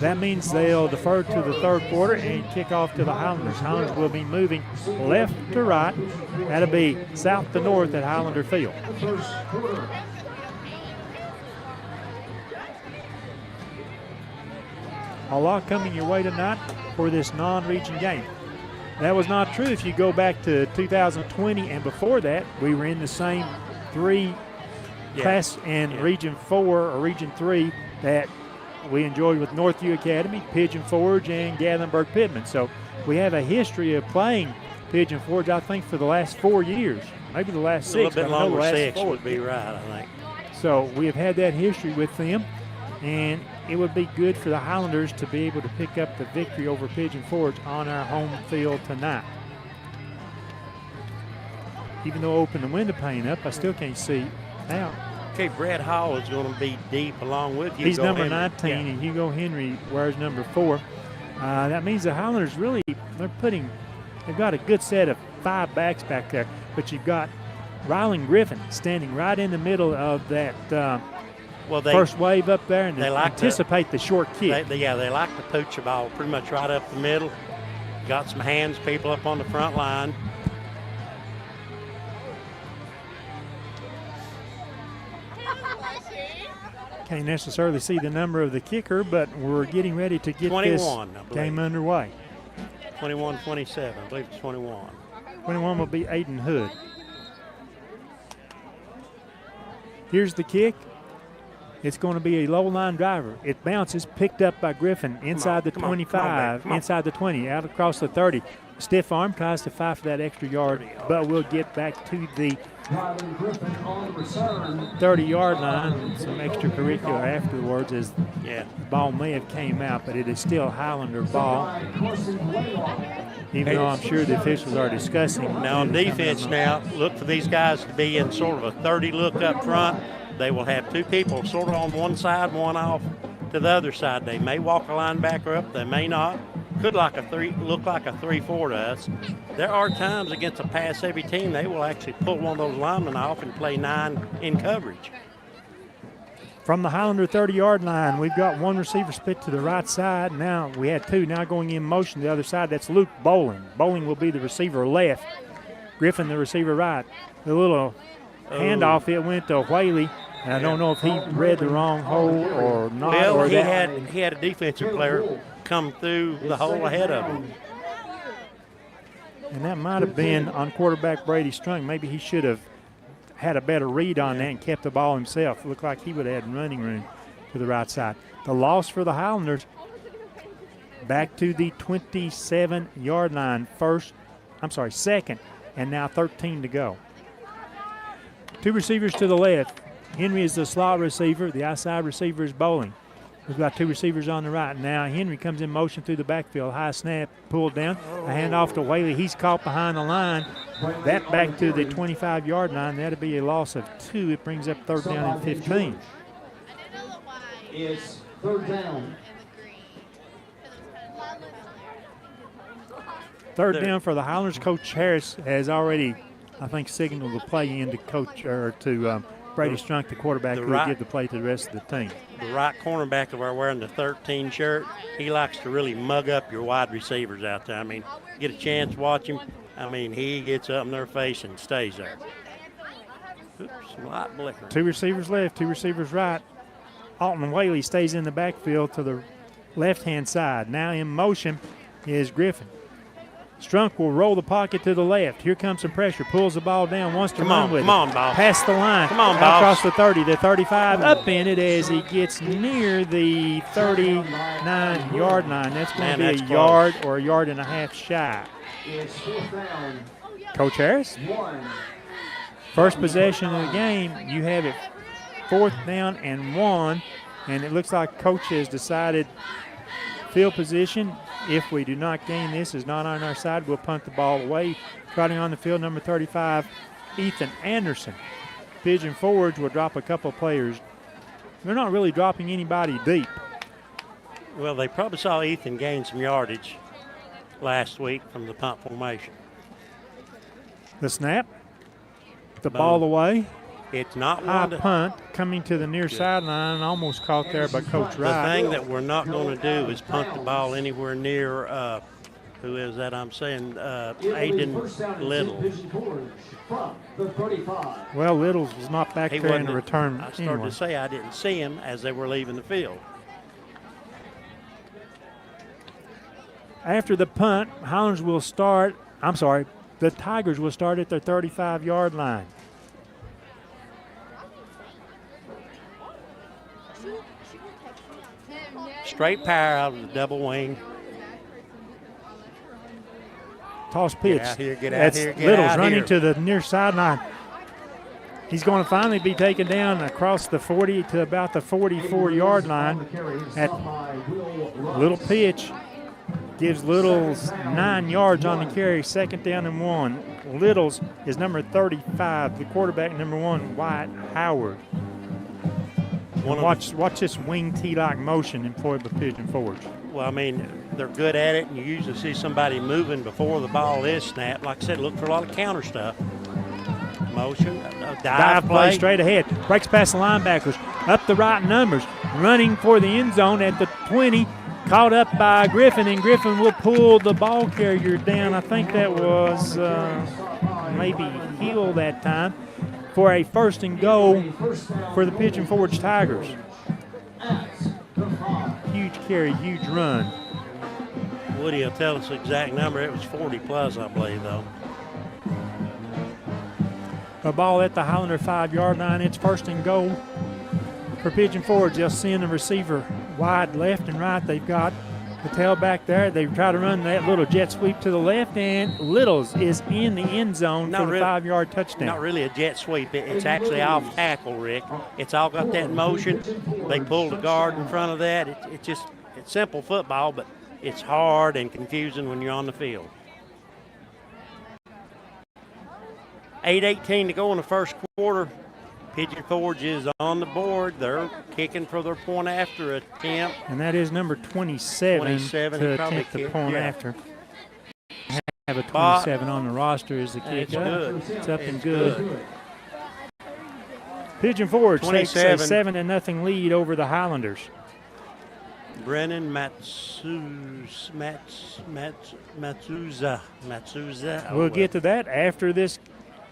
That means they'll defer to the third quarter and kick off to the Highlanders. Highlanders will be moving left to right. That'll be south to north at Highlander Field. A lot coming your way tonight for this non-region game. That was not true if you go back to 2020 and before that. We were in the same three class and Region 4 or Region 3 that we enjoyed with Northview Academy, Pigeon Forge, and Gatlinburg Pittman. So we have a history of playing Pigeon Forge, I think, for the last 4 years, maybe the last 6. A little bit longer, last 6 4 would be right, I think. So we have had that history with them, and it would be good for the Highlanders to be able to pick up the victory over Pigeon Forge on our home field tonight. Even though I opened the window pane up, I still can't see now. Okay, Brad Hall is going to be deep along with Hugo He's number Henry. 19, and Hugo Henry wears number 4. That means the Highlanders really, they've got a good set of 5 backs back there, but you've got Rylan Griffin standing right in the middle of that first wave up there, and they anticipate the short kick. They like to pooch the ball pretty much right up the middle. Got some hands, people up on the front line. Can't necessarily see the number of the kicker, but we're getting ready to get 21, this game underway. 21-27, I believe it's 21. 21 will be Aiden Hood. Here's the kick. It's going to be a low line driver. It bounces, picked up by Griffin inside the 25, inside the 20, out across the 30. Stiff arm, tries to fight for that extra yard, but we'll get back to the 30-yard line. Some extracurricular afterwards as the ball may have came out, but it is still Highlander ball. Even though I'm sure the officials are discussing. Now on defense look for these guys to be in sort of a 30 look up front. They will have 2 people sort of on one side, one off to the other side. They may walk a linebacker up, they may not. Could look like a 3-4 to us. There are times against a pass-heavy team they will actually pull one of those linemen off and play 9 in coverage. From the Highlander 30-yard line, we've got one receiver split to the right side. Now we had 2 now going in motion to the other side. That's Luke Bowling. Bowling will be the receiver left. Griffin the receiver right. The little handoff, it went to Whaley. And I don't know if he read the wrong hole or not. Well, or he had a defensive player come through the hole ahead of him. And that might have been on quarterback Brady Strung. Maybe he should have had a better read on that and kept the ball himself. It looked like he would have had running room to the right side. The loss for the Highlanders back to the 27-yard line. Second, and now 13 to go. 2 receivers to the left. Henry is the slot receiver. The outside receiver is Bowling. We've got 2 receivers on the right. Now Henry comes in motion through the backfield. High snap, pulled down. A handoff to Whaley. He's caught behind the line. That back to the 25-yard line. That'll be a loss of 2. It brings up 3rd down and 15. It's 3rd down. 3rd down for the Highlanders. Coach Harris has already, I think, signaled the play in to Brady Strunk, the quarterback, who will give the play to the rest of the team. The right cornerback of our wearing the 13 shirt, he likes to really mug up your wide receivers out there. I mean, get a chance, watch him. I mean, he gets up in their face and stays there. Oops, light blicker. 2 receivers left, 2 receivers right. Alton Whaley stays in the backfield to the left-hand side. Now in motion, is Griffin. Strunk will roll the pocket to the left. Here comes some pressure. Pulls the ball down. Wants to run with it. Come on, boss. Past the line. Come on, out boss. across the 30, the 35. Up in it as he gets near the 39-yard line. That's going to be a yard or a yard and a half shy. Coach Harris? First possession of the game. You have it 4th down and 1. And it looks like Coach has decided field position. If we do not gain this, is not on our side, we'll punt the ball away. Trotting on the field, number 35, Ethan Anderson. Pigeon forwards will drop a couple of players. They're not really dropping anybody deep. Well, they probably saw Ethan gain some yardage last week from the punt formation. The snap, the ball away. It's not high one to, punt coming to the near sideline, almost caught there by Coach Wright. The thing that we're not going to do is punt the ball anywhere near, who is that I'm saying, Aiden Little. Well, Littles was not back there in the return. I started to say I didn't see him as they were leaving the field. After the punt, Highlanders will start, the Tigers will start at their 35-yard line. Straight power out of the double wing. Toss pitch. Get out here, get That's out here, get Littles out running here. to the near sideline. He's going to finally be taken down across the 40 to about the 44-yard line. At little pitch gives Littles 9 yards on the carry, 2nd down and 1. Littles is number 35, the quarterback number 1, Wyatt Howard. Watch this wing T-like motion employed by Pigeon forwards. Well, I mean, they're good at it, and you usually see somebody moving before the ball is snapped. Like I said, look for a lot of counter stuff. Motion, dive play straight ahead. Breaks past the linebackers. Up the right numbers. Running for the end zone at the 20. Caught up by Griffin, and Griffin will pull the ball carrier down. I think that was maybe Hill that time, for a 1st and goal for the Pigeon Forge Tigers. Huge carry, huge run. Woody will tell us the exact number. It was 40 plus, I believe, though. A ball at the Highlander 5-yard line. It's 1st and goal for Pigeon Forge. They'll send the receiver wide left and right. They've got the tailback there. They try to run that little jet sweep to the left, and Littles is in the end zone for the 5-yard touchdown. Not really a jet sweep. It's actually off tackle, Rick. It's all got that motion. They pulled a guard in front of that. It's simple football, but it's hard and confusing when you're on the field. 8:18 to go in the first quarter. Pigeon Forge is on the board. They're kicking for their point after attempt. And that is number 27 to attempt the point after. Have a 27 on the roster as the kick. It's good. It's up and good. Pigeon Forge takes a 7-0 lead over the Highlanders. Brennan Matsuza. We'll get to that after this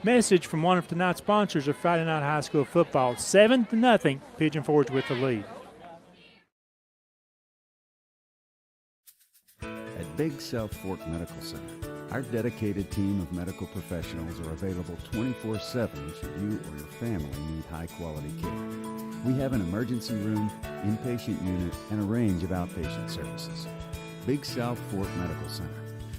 message from one of tonight's sponsors of Friday Night High School Football. 7-0, Pigeon Forge with the lead. At Big South Fork Medical Center, our dedicated team of medical professionals are available 24/7 should you or your family need high-quality care. We have an emergency room, inpatient unit, and a range of outpatient services. Big South Fork Medical Center,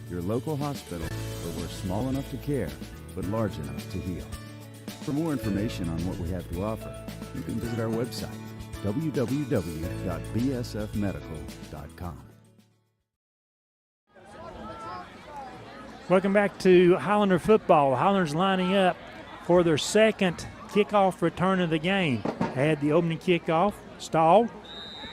your local hospital where we're small enough to care, but large enough to heal. For more information on what we have to offer, you can visit our website, www.bsfmedical.com. Welcome back to Highlander football. Highlanders lining up for their 2nd kickoff return of the game. They had the opening kickoff, stalled,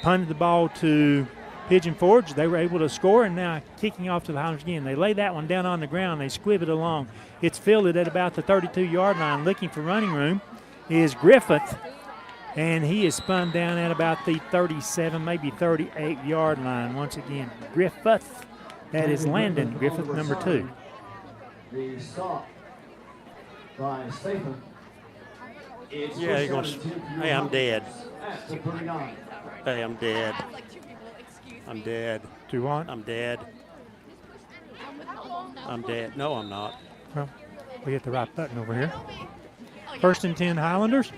punted the ball to Pigeon Forge. They were able to score, and now kicking off to the Highlanders again. They lay that one down on the ground. They squib it along. It's fielded at about the 32-yard line. Looking for running room is Griffith, and he is spun down at about the 37, maybe 38-yard line. Once again, Griffith. That is Landon Griffith, number 2. The stop by Statham. Yeah, you're going to. Hey, I'm dead. Hey, I'm dead. I'm dead. Do what? I'm dead. I'm dead. No, I'm not. Well, we hit the right button over here. 1st and 10 Highlanders.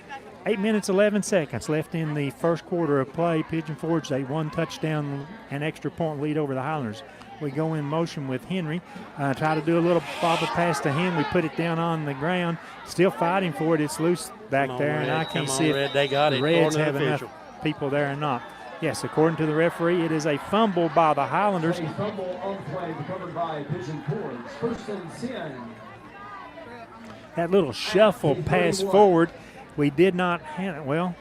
8 minutes, 11 seconds left in the first quarter of play. Pigeon Forge, a 1 touchdown and extra point lead over the Highlanders. We go in motion with Henry. Try to do a little bobble pass to him. We put it down on the ground. Still fighting for it. It's loose back there, and I can't see if They got the it. Reds Corner have enough official. people there or not. Yes, according to the referee, it is a fumble by the Highlanders. A fumble on play recovered by Pigeon Forge. 1st and 10. That little shuffle pass forward, we did not hand it. Well,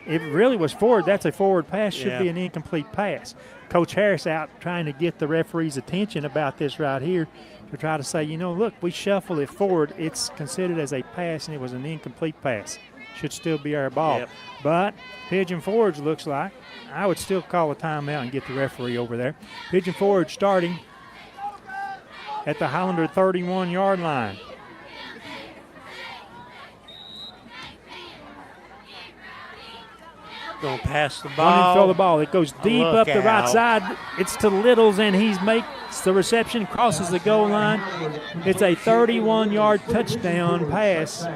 it really was forward. That's a forward pass. Should be an incomplete pass. Coach Harris out trying to get the referee's attention about this right here to try to say, look, we shuffle it forward. It's considered as a pass, and it was an incomplete pass. Should still be our ball. Yep. But Pigeon Forge looks like I would still call a timeout and get the referee over there. Pigeon Forge starting at the Highlander 31-yard line. Going to pass the Running ball. throw the ball. It goes deep Look up the right out. side. It's to Littles, and he makes the reception, crosses the goal line. It's a 31-yard touchdown pass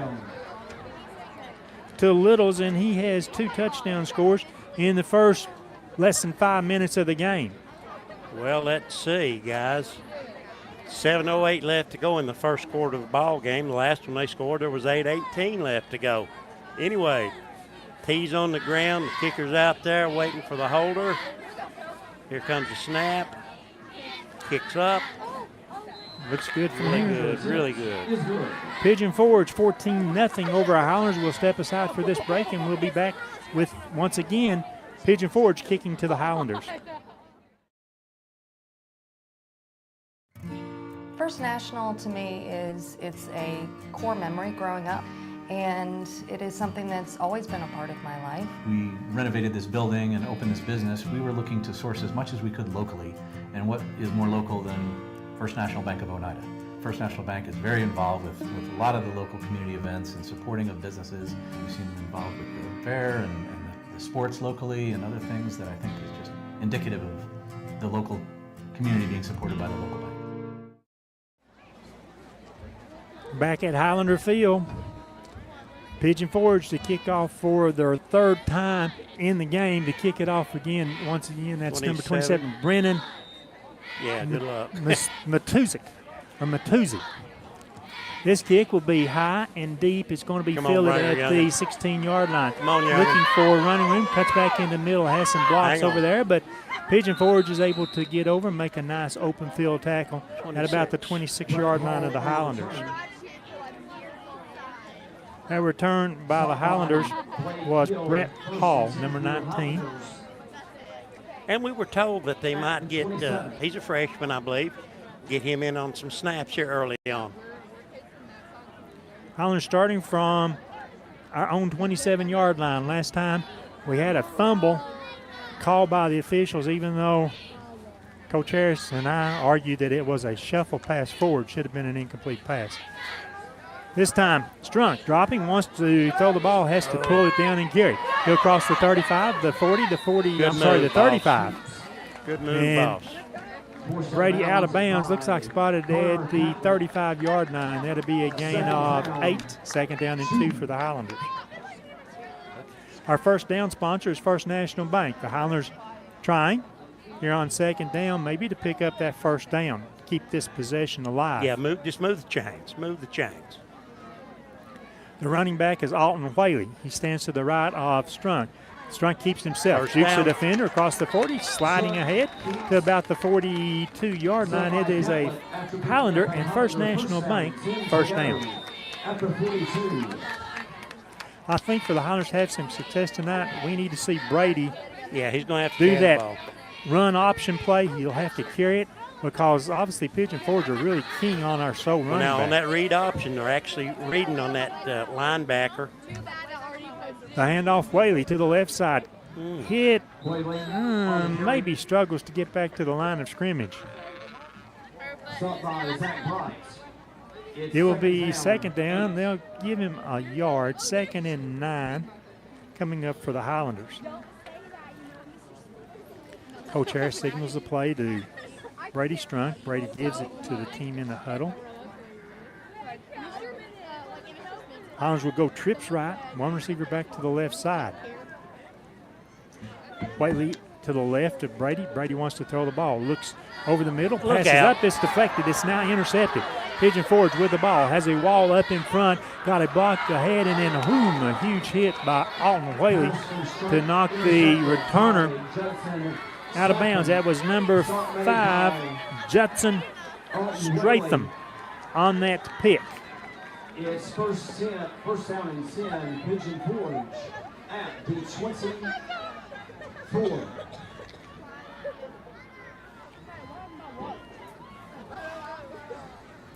to Littles, and he has 2 touchdown scores in the first less than 5 minutes of the game. Well, let's see, guys. 7:08 left to go in the first quarter of the ball game. The last one they scored, there was 8:18 left to go. Anyway, T's on the ground. The kicker's out there waiting for the holder. Here comes the snap. Kicks up. Looks good from Really here. good, really good. Pigeon Forge 14-0 over our Highlanders. We'll step aside for this break, and we'll be back with, once again, Pigeon Forge kicking to the Highlanders. First National to me it's a core memory growing up, and it is something that's always been a part of my life. We renovated this building and opened this business. We were looking to source as much as we could locally, and what is more local than First National Bank of Oneida. First National Bank is very involved with a lot of the local community events and supporting of businesses. We've seen them involved with the fair and the sports locally and other things that I think is just indicative of the local community being supported by the local bank. Back at Highlander Field, Pigeon Forge to kick off for their 3rd time in the game. To kick it off again, once again, that's number 27, Brennan. Yeah, good luck. Matuzzi. This kick will be high and deep. It's going to be fielded at the 16-yard line. Come on, young. Looking for running room, cuts back in the middle, has some blocks over there, but Pigeon Forge is able to get over and make a nice open field tackle at about the 26-yard line of the Highlanders. That return by the Highlanders was Brett Hall, number 19. And we were told that they might get, he's a freshman, I believe, get him in on some snaps here early on. Highlanders starting from our own 27-yard line. Last time we had a fumble called by the officials, even though Coach Harris and I argued that it was a shuffle pass forward, should have been an incomplete pass. This time, Strunk dropping, wants to throw the ball, has to pull it down and carry. He'll cross the 35, the 40, the 40, Good I'm sorry, the move, boss. 35. Good move, And boss. Brady out of bounds, looks like spotted at the 35-yard line. That'll be a gain of 8, 2nd down and 2 for the Highlanders. Our first down sponsor is First National Bank. The Highlanders trying here on 2nd down, maybe to pick up that first down, keep this possession alive. Yeah, just move the chains. Move the chains. The running back is Alton Whaley. He stands to the right of Strunk. Strunk keeps himself, First shoots the down. defender across the 40, sliding ahead to about the 42-yard line. It is a Highlander and First National Bank first down. I think for the Highlanders to have some success tonight, we need to see Brady Yeah, he's going to have to do carry that the ball. run option play. He'll have to carry it because obviously Pigeon Forge are really keen on our sole running Now, back. on that read option, they're actually reading on that linebacker. The handoff, Whaley to the left side. Hit, maybe struggles to get back to the line of scrimmage. It will be 2nd down. They'll give him a yard. 2nd and 9 coming up for the Highlanders. Coach Harris signals the play to Brady Strunk. Brady gives it to the team in the huddle. Highlanders will go trips right, one receiver back to the left side. Whiteley to the left of Brady. Brady wants to throw the ball. Looks over the middle, passes up, it's deflected, it's now intercepted. Pigeon Forge with the ball, has a wall up in front, got a block ahead, and then a huge hit by Alton Whiteley to knock the returner out of bounds. That was number 5, Judson Stratham, on that pick. It's first down and 10, Pigeon Forge at the 24.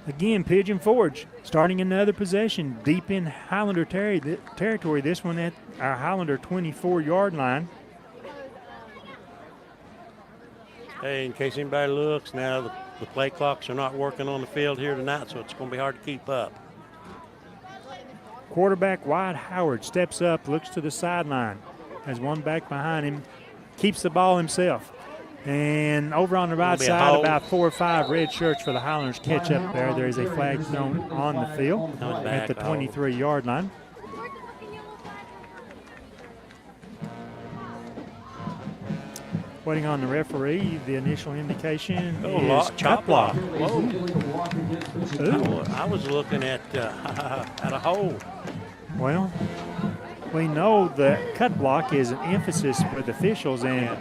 Again, Pigeon Forge starting another possession deep in Highlander territory. This one at our Highlander 24-yard line. Hey, in case anybody looks, now the play clocks are not working on the field here tonight, so it's going to be hard to keep up. Quarterback Wyatt Howard steps up, looks to the sideline, has one back behind him, keeps the ball himself. And over on the right side, about 4 or 5 red shirts for the Highlanders catch up there. There is a flag thrown on the field at the 23-yard line. Waiting on the referee, the initial indication is chop block. Whoa. I was looking at a hole. Well, we know that cut block is an emphasis with officials, and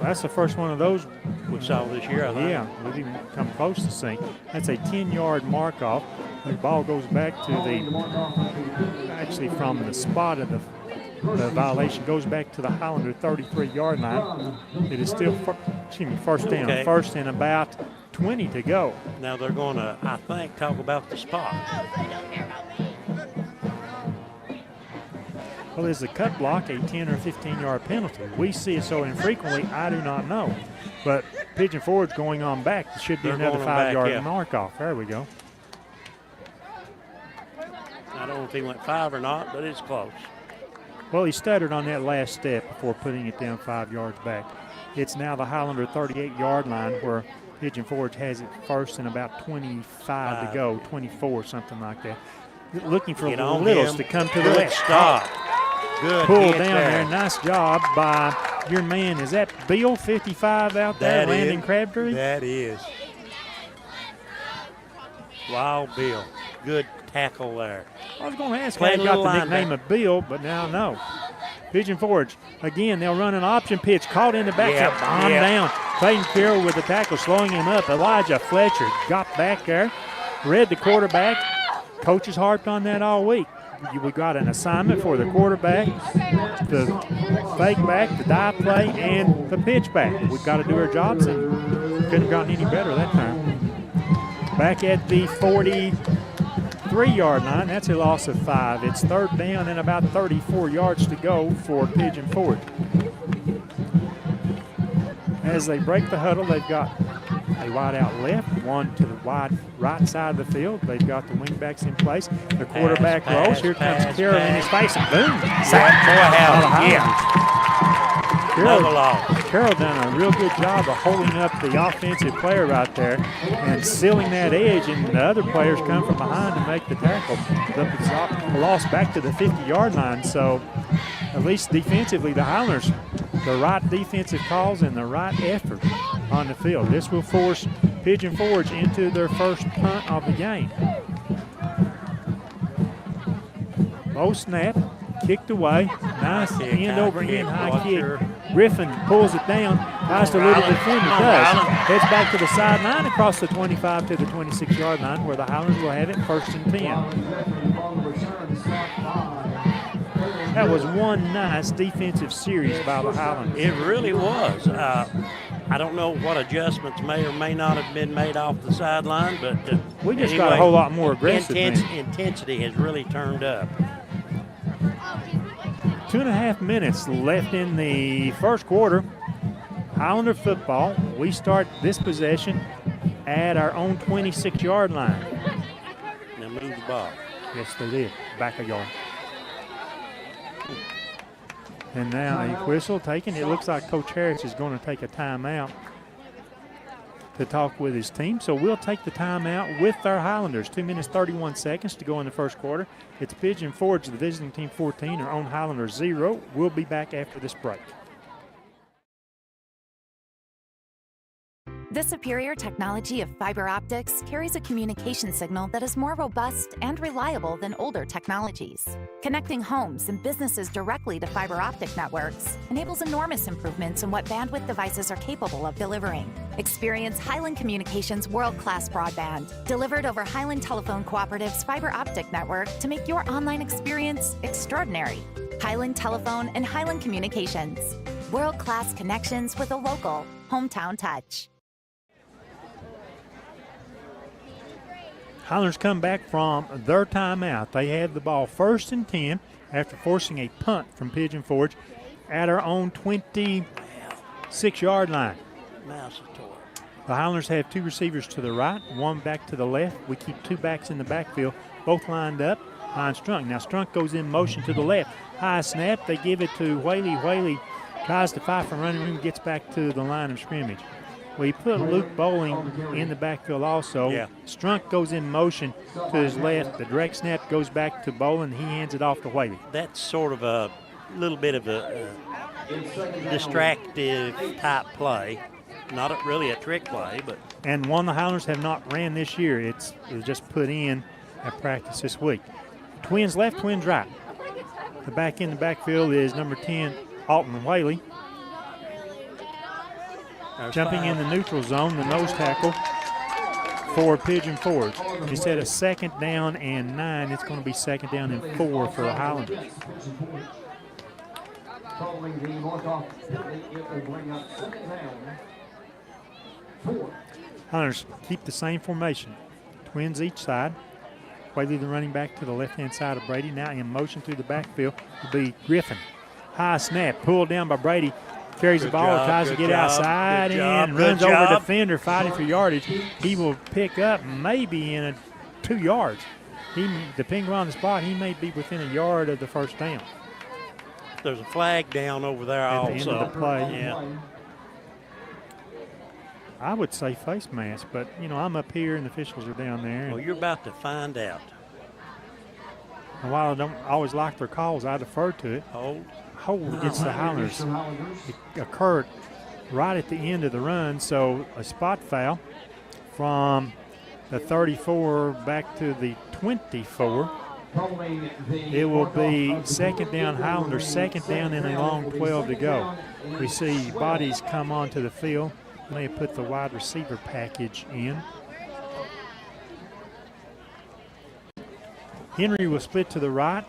that's the first one of those we saw this year, I think. Yeah, we've even come close to seeing. That's a 10-yard mark-off. The ball goes back to actually from the spot of the violation, goes back to the Highlander 33-yard line. It is still, first down. Okay. First and about 20 to go. Now they're going to, I think, talk about the spot. Well, is the cut block a 10 or 15-yard penalty? We see it so infrequently, I do not know. But Pigeon Forge going on back. It should be another 5-yard mark-off. There we go. I don't know if he went 5 or not, but it's close. Well, he stuttered on that last step before putting it down 5 yards back. It's now the Highlander 38-yard line where Pigeon Forge has it first and about 25 to go, 24, something like that. Looking for Littles to come to the left. Stop. Good Pull hit down there. Nice job by your man. Is that Bill, 55 out there, Landon Crabtree? That is. Wild Bill. Good tackle there. I was going to ask how he got the nickname of Bill, but now no. Pigeon Forge, again, they'll run an option pitch. Caught in the back, bomb down. Clayton Carroll with the tackle, slowing him up. Elijah Fletcher got back there, read the quarterback. Coach has harped on that all week. We got an assignment for the quarterback, the fake back, the dive play, and the pitch back. We've got to do our jobs, and couldn't have gotten any better that time. Back at the 43-yard line, that's a loss of 5. It's third down and about 34 yards to go for Pigeon Forge. As they break the huddle, they've got a wide out left, one to the wide right side of the field. They've got the wingbacks in place. The quarterback rolls. Here comes Carroll in his face, and boom! Carroll done a real good job of holding up the offensive player right there and sealing that edge, and the other players come from behind to make the tackle. The loss back to the 50-yard line, so at least defensively, the Highlanders, the right defensive calls and the right effort on the field. This will force Pigeon Forge into their first punt of the game. Low snap, kicked away. Nice end over end high kick. Griffin pulls it down. Nice to little defender does. Heads back to the sideline across the 25 to the 26-yard line where the Highlanders will have it first and 10. That was one nice defensive series by the Highlanders. It really was. I don't know what adjustments may or may not have been made off the sideline, but we just got a whole lot more aggressive. Intensity has really turned up. 2.5 minutes left in the first quarter. Highlander football. We start this possession at our own 26-yard line. Now move the ball. Yes, they did. Back a yard. And now a whistle taken. It looks like Coach Harris is going to take a timeout. to talk with his team. So we'll take the timeout with our Highlanders. 2 minutes, 31 seconds to go in the first quarter. It's Pigeon Forge, the visiting team 14, our own Highlanders 0. We'll be back after this break. The superior technology of fiber optics carries a communication signal that is more robust and reliable than older technologies. Connecting homes and businesses directly to fiber optic networks enables enormous improvements in what bandwidth devices are capable of delivering. Experience Highland Communications world-class broadband, delivered over Highland Telephone Cooperative's fiber optic network to make your online experience extraordinary. Highland Telephone and Highland Communications. World-class connections with a local, hometown touch. Highlanders come back from their timeout. They have the ball 1st and 10 after forcing a punt from Pigeon Forge at our own 26-yard line. The Highlanders have 2 receivers to the right, 1 back to the left. We keep 2 backs in the backfield, both lined up behind Strunk. Now Strunk goes in motion to the left. High snap. They give it to Whaley. Whaley tries to fight from running room, gets back to the line of scrimmage. We put Luke Bowling in the backfield also. Yeah. Strunk goes in motion to his left. The direct snap goes back to Bowling. He hands it off to Whaley. That's sort of a little bit of a distractive type play. Not really a trick play, but. And one the Highlanders have not ran this year. It was just put in at practice this week. Twins left, Twins right. The back in the backfield is number 10, Alton Whaley. Jumping in the neutral zone, the nose tackle for Pigeon Forge. You said a 2nd down and 9. It's going to be 2nd down and 4 for the Highlanders. Following the mark-off penalty, it will bring up 2nd down. 4. Highlanders keep the same formation. Twins each side. Whaley, the running back, to the left-hand side of Brady. Now in motion through the backfield will be Griffin. High snap, pulled down by Brady. Carries the ball, tries to get outside, and runs over a defender fighting for yardage. He will pick up maybe in 2 yards. Depending on the spot, he may be within a yard of the 1st down. There's a flag down over there at also. the end of the play. Yeah. I would say face mask, but, I'm up here and the officials are down there. Well, you're about to find out. And while I don't always like their calls, I defer to it. Hold against the Highlanders. It occurred right at the end of the run, so a spot foul from the 34 back to the 24. It will be 2nd down Highlanders, 2nd down and a long 12 to go. We see bodies come onto the field. They put the wide receiver package in. Henry will split to the right.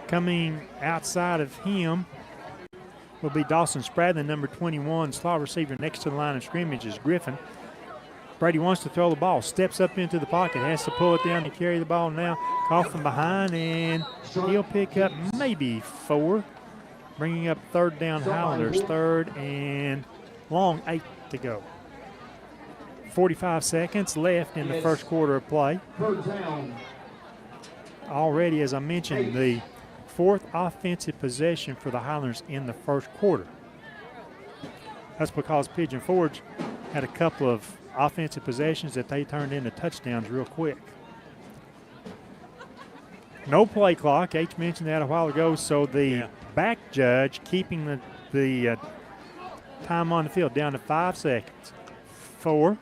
Coming outside of him will be Dawson Spradlin, number 21, slot receiver next to the line of scrimmage is Griffin. Brady wants to throw the ball, steps up into the pocket, has to pull it down to carry the ball now. Off from behind, and he'll pick up maybe 4, bringing up 3rd down Highlanders, 3rd and long, 8 to go. 45 seconds left in the first quarter of play. Already, as I mentioned, the 4th offensive possession for the Highlanders in the first quarter. That's because Pigeon Forge had a couple of offensive possessions that they turned into touchdowns real quick. No play clock. H mentioned that a while ago, so the back judge keeping the time on the field down to 5 seconds. 4.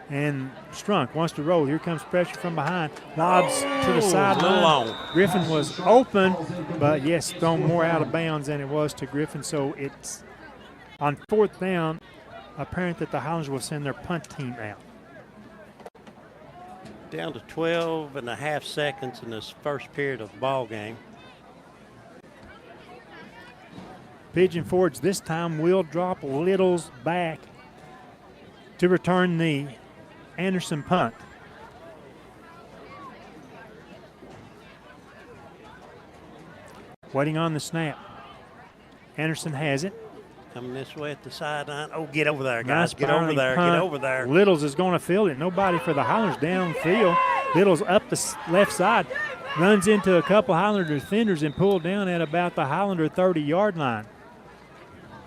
And Strunk wants to roll. Here comes pressure from behind. Lobs to the sideline. Griffin was open, but yes, thrown more out of bounds than it was to Griffin. So it's on 4th down, apparent that the Highlanders will send their punt team out. Down to 12 and a half seconds in this first period of the ball game. Pigeon Forge this time will drop Littles back to return the Anderson punt. Waiting on the snap. Anderson has it. Coming this way at the sideline. Oh, get over there, Nice guys. Get over there. punt. Get over there. Littles is going to field it. Nobody for the Highlanders downfield. Littles up the left side. Runs into a couple Highlander defenders and pulled down at about the Highlander 30-yard line.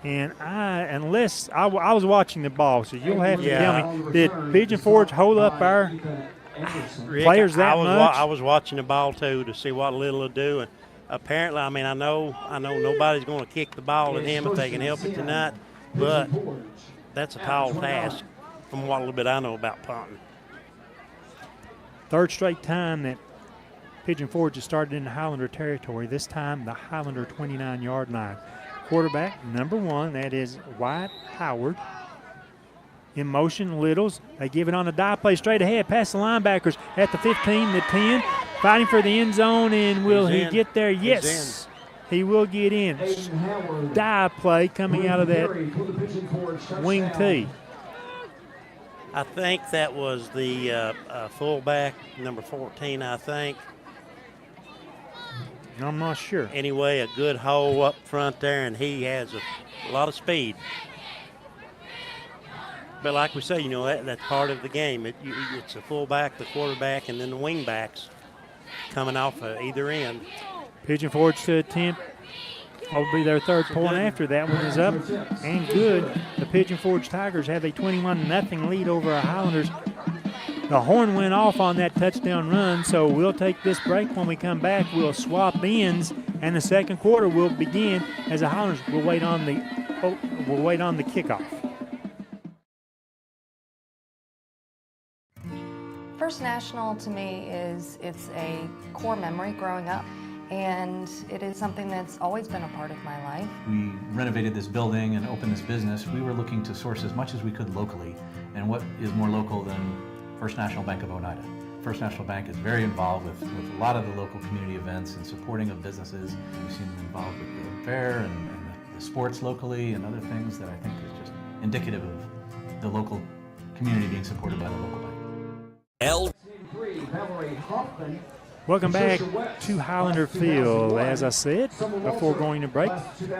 And unless I was watching the ball, so you'll have to tell me, did Pigeon Forge hold up our players that much? I was watching the ball too to see what Little will do, and apparently, I mean, I know nobody's going to kick the ball at him if they can help it tonight, but that's a tall task from what little bit I know about punting. Third straight time that Pigeon Forge has started in the Highlander territory, this time the Highlander 29-yard line. Quarterback number 1, that is Wyatt Howard. In motion, Littles. They give it on a dive play straight ahead, past the linebackers at the 15, the 10, fighting for the end zone, and will he get there? Yes, he will get in. Dive play coming out of that wing tee. I think that was the fullback, number 14, I think. I'm not sure. Anyway, a good hole up front there, and he has a lot of speed. But like we say, that's part of the game. It's the fullback, the quarterback, and then the wing backs coming off of either end. Pigeon Forge to attempt. Will be their third point after that one is up and good. The Pigeon Forge Tigers have a 21-0 lead over our Highlanders. The horn went off on that touchdown run, so we'll take this break. When we come back, we'll swap ends, and the second quarter will begin as the Highlanders will wait on the kickoff. First National to me it's a core memory growing up, and it is something that's always been a part of my life. We renovated this building and opened this business. We were looking to source as much as we could locally, and what is more local than First National Bank of Oneida. First National Bank is very involved with a lot of the local community events and supporting of businesses. We've seen them involved with the fair and the sports locally and other things that I think is just indicative of the local community being supported by the local bank. Welcome back to Highlander Field. As I said before going to break,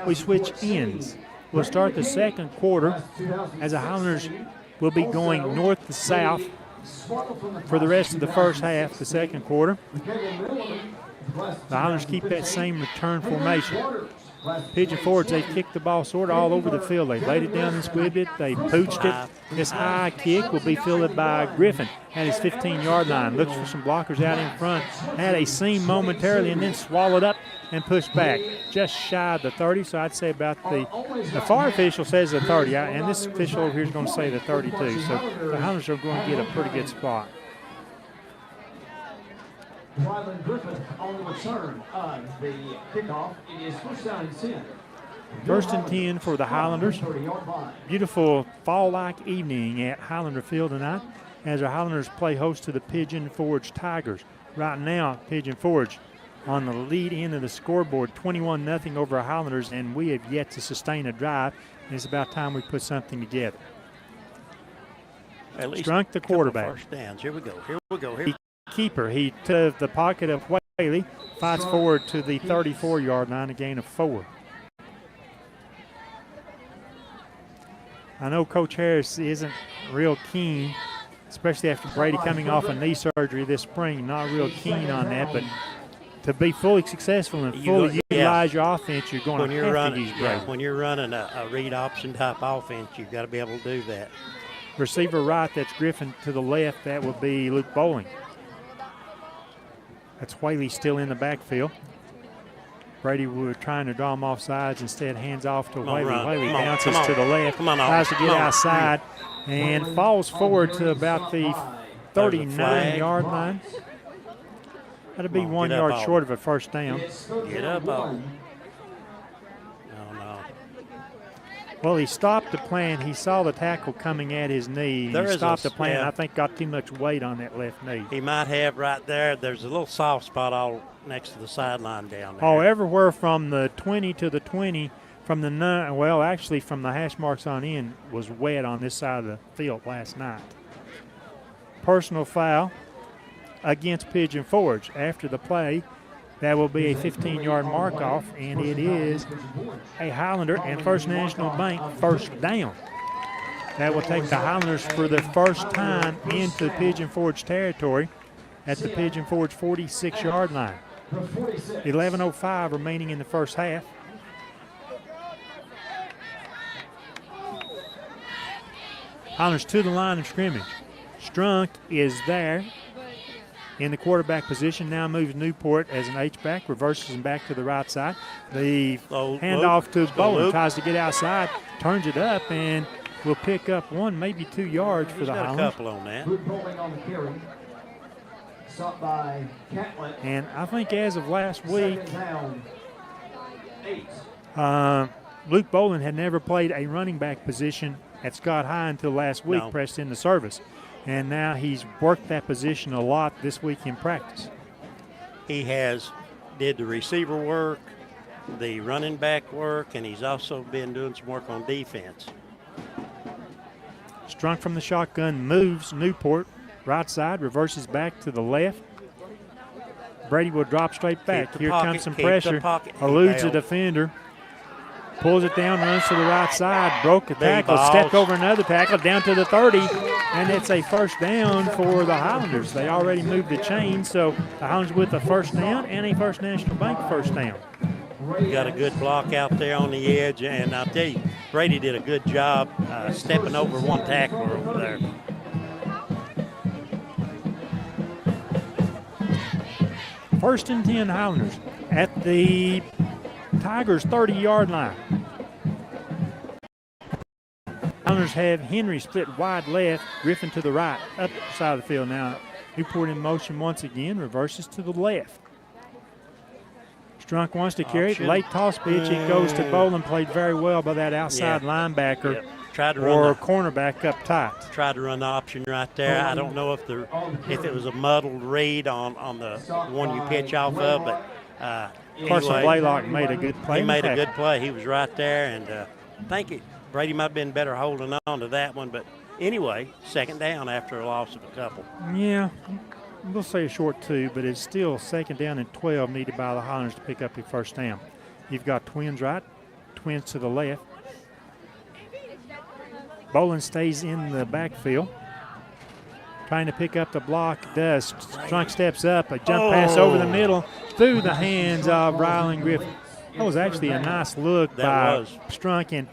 we switch ends. We'll start the second quarter as the Highlanders will be going north to south for the rest of the first half, the second quarter. The Highlanders keep that same return formation. Pigeon Forge, they kicked the ball sort of all over the field. They laid it down and squibbed it. They pooched it. This high kick will be fielded by Griffin at his 15-yard line. Looks for some blockers out in front. Had a seam momentarily and then swallowed up and pushed back. Just shy of the 30, so I'd say about the far official says the 30, and this official over here is going to say the 32. So the Highlanders are going to get a pretty good spot. Ryland Griffin on the return of the kickoff. It is first down and 10. First and 10 for the Highlanders. Beautiful fall-like evening at Highlander Field tonight as our Highlanders play host to the Pigeon Forge Tigers. Right now, Pigeon Forge on the lead end of the scoreboard, 21-0 over our Highlanders, and we have yet to sustain a drive. And it's about time we put something together. At least Strunk, the quarterback. First downs. Here we go. Keeper, he took the pocket of Whaley, fights forward to the 34-yard line, a gain of 4. I know Coach Harris isn't real keen, especially after Brady coming off a knee surgery this spring, not real keen on that, but to be fully successful and fully utilize your offense, you're going to have to use Brady. When you're running a read option type offense, you've got to be able to do that. Receiver right, that's Griffin. To the left, that would be Luke Bowling. That's Whaley still in the backfield. Brady was trying to draw him off sides. Instead, hands off to Whaley. Whaley bounces to the left, tries to get outside, and falls forward to about the 39-yard line. That'll be 1 yard short of a first down. Get up, No. Well, he stopped the plan. He saw the tackle coming at his knee. He stopped the plan. I think got too much weight on that left knee. He might have right there. There's a little soft spot all next to the sideline down there. Oh, everywhere from the 20 to the 20, from the 9, well, actually from the hash marks on in, was wet on this side of the field last night. Personal foul against Pigeon Forge. After the play, that will be a 15-yard mark-off, and it is a Highlander and First National Bank first down. That will take the Highlanders for the first time into Pigeon Forge territory at the Pigeon Forge 46-yard line. 11:05 remaining in the first half. Highlanders to the line of scrimmage. Strunk is there in the quarterback position. Now moves Newport as an H-back, reverses him back to the right side. The handoff to Bowling, tries to get outside, turns it up, and will pick up 1, maybe 2 yards for the Highlanders. Got a couple on that. Good bowling on the carry. Stopped by Catlett. And I think as of last week, Second down, 8. Luke Boland had never played a running back position at Scott High until last week, pressed into service. And now he's worked that position a lot this week in practice. He did the receiver work, the running back work, and he's also been doing some work on defense. Strunk from the shotgun moves Newport right side, reverses back to the left. Brady will drop straight back. Here comes some pressure, eludes the defender, pulls it down, runs to the right side, broke a tackle, stepped over another tackle, down to the 30, and it's a first down for the Highlanders. They already moved the chain, so the Highlanders with a first down and a First National Bank first down. You got a good block out there on the edge, and I'll tell you, Brady did a good job stepping over one tackler over there. First and 10 Highlanders at the Tigers' 30-yard line. Highlanders have Henry split wide left, Griffin to the right, up the side of the field now. Newport in motion once again, reverses to the left. Strunk wants to carry it, late toss pitch, it goes to Boland, played very well by that outside linebacker Tried to or run cornerback up tight. Tried to run the option right there. I don't know if it was a muddled read on the one you pitch off of, but Carson Blaylock made a good play. He made a good play. He was right there, and I think Brady might have been better holding on to that one. But anyway, second down after a loss of a couple. Yeah, we'll say a short 2, but it's still second down and 12 needed by the Highlanders to pick up your first down. You've got twins right, twins to the left. Boland stays in the backfield, trying to pick up the block. Does. Strunk steps up, a jump pass over the middle through the hands of Ryland Griffin. That was actually a nice look by Strunk. And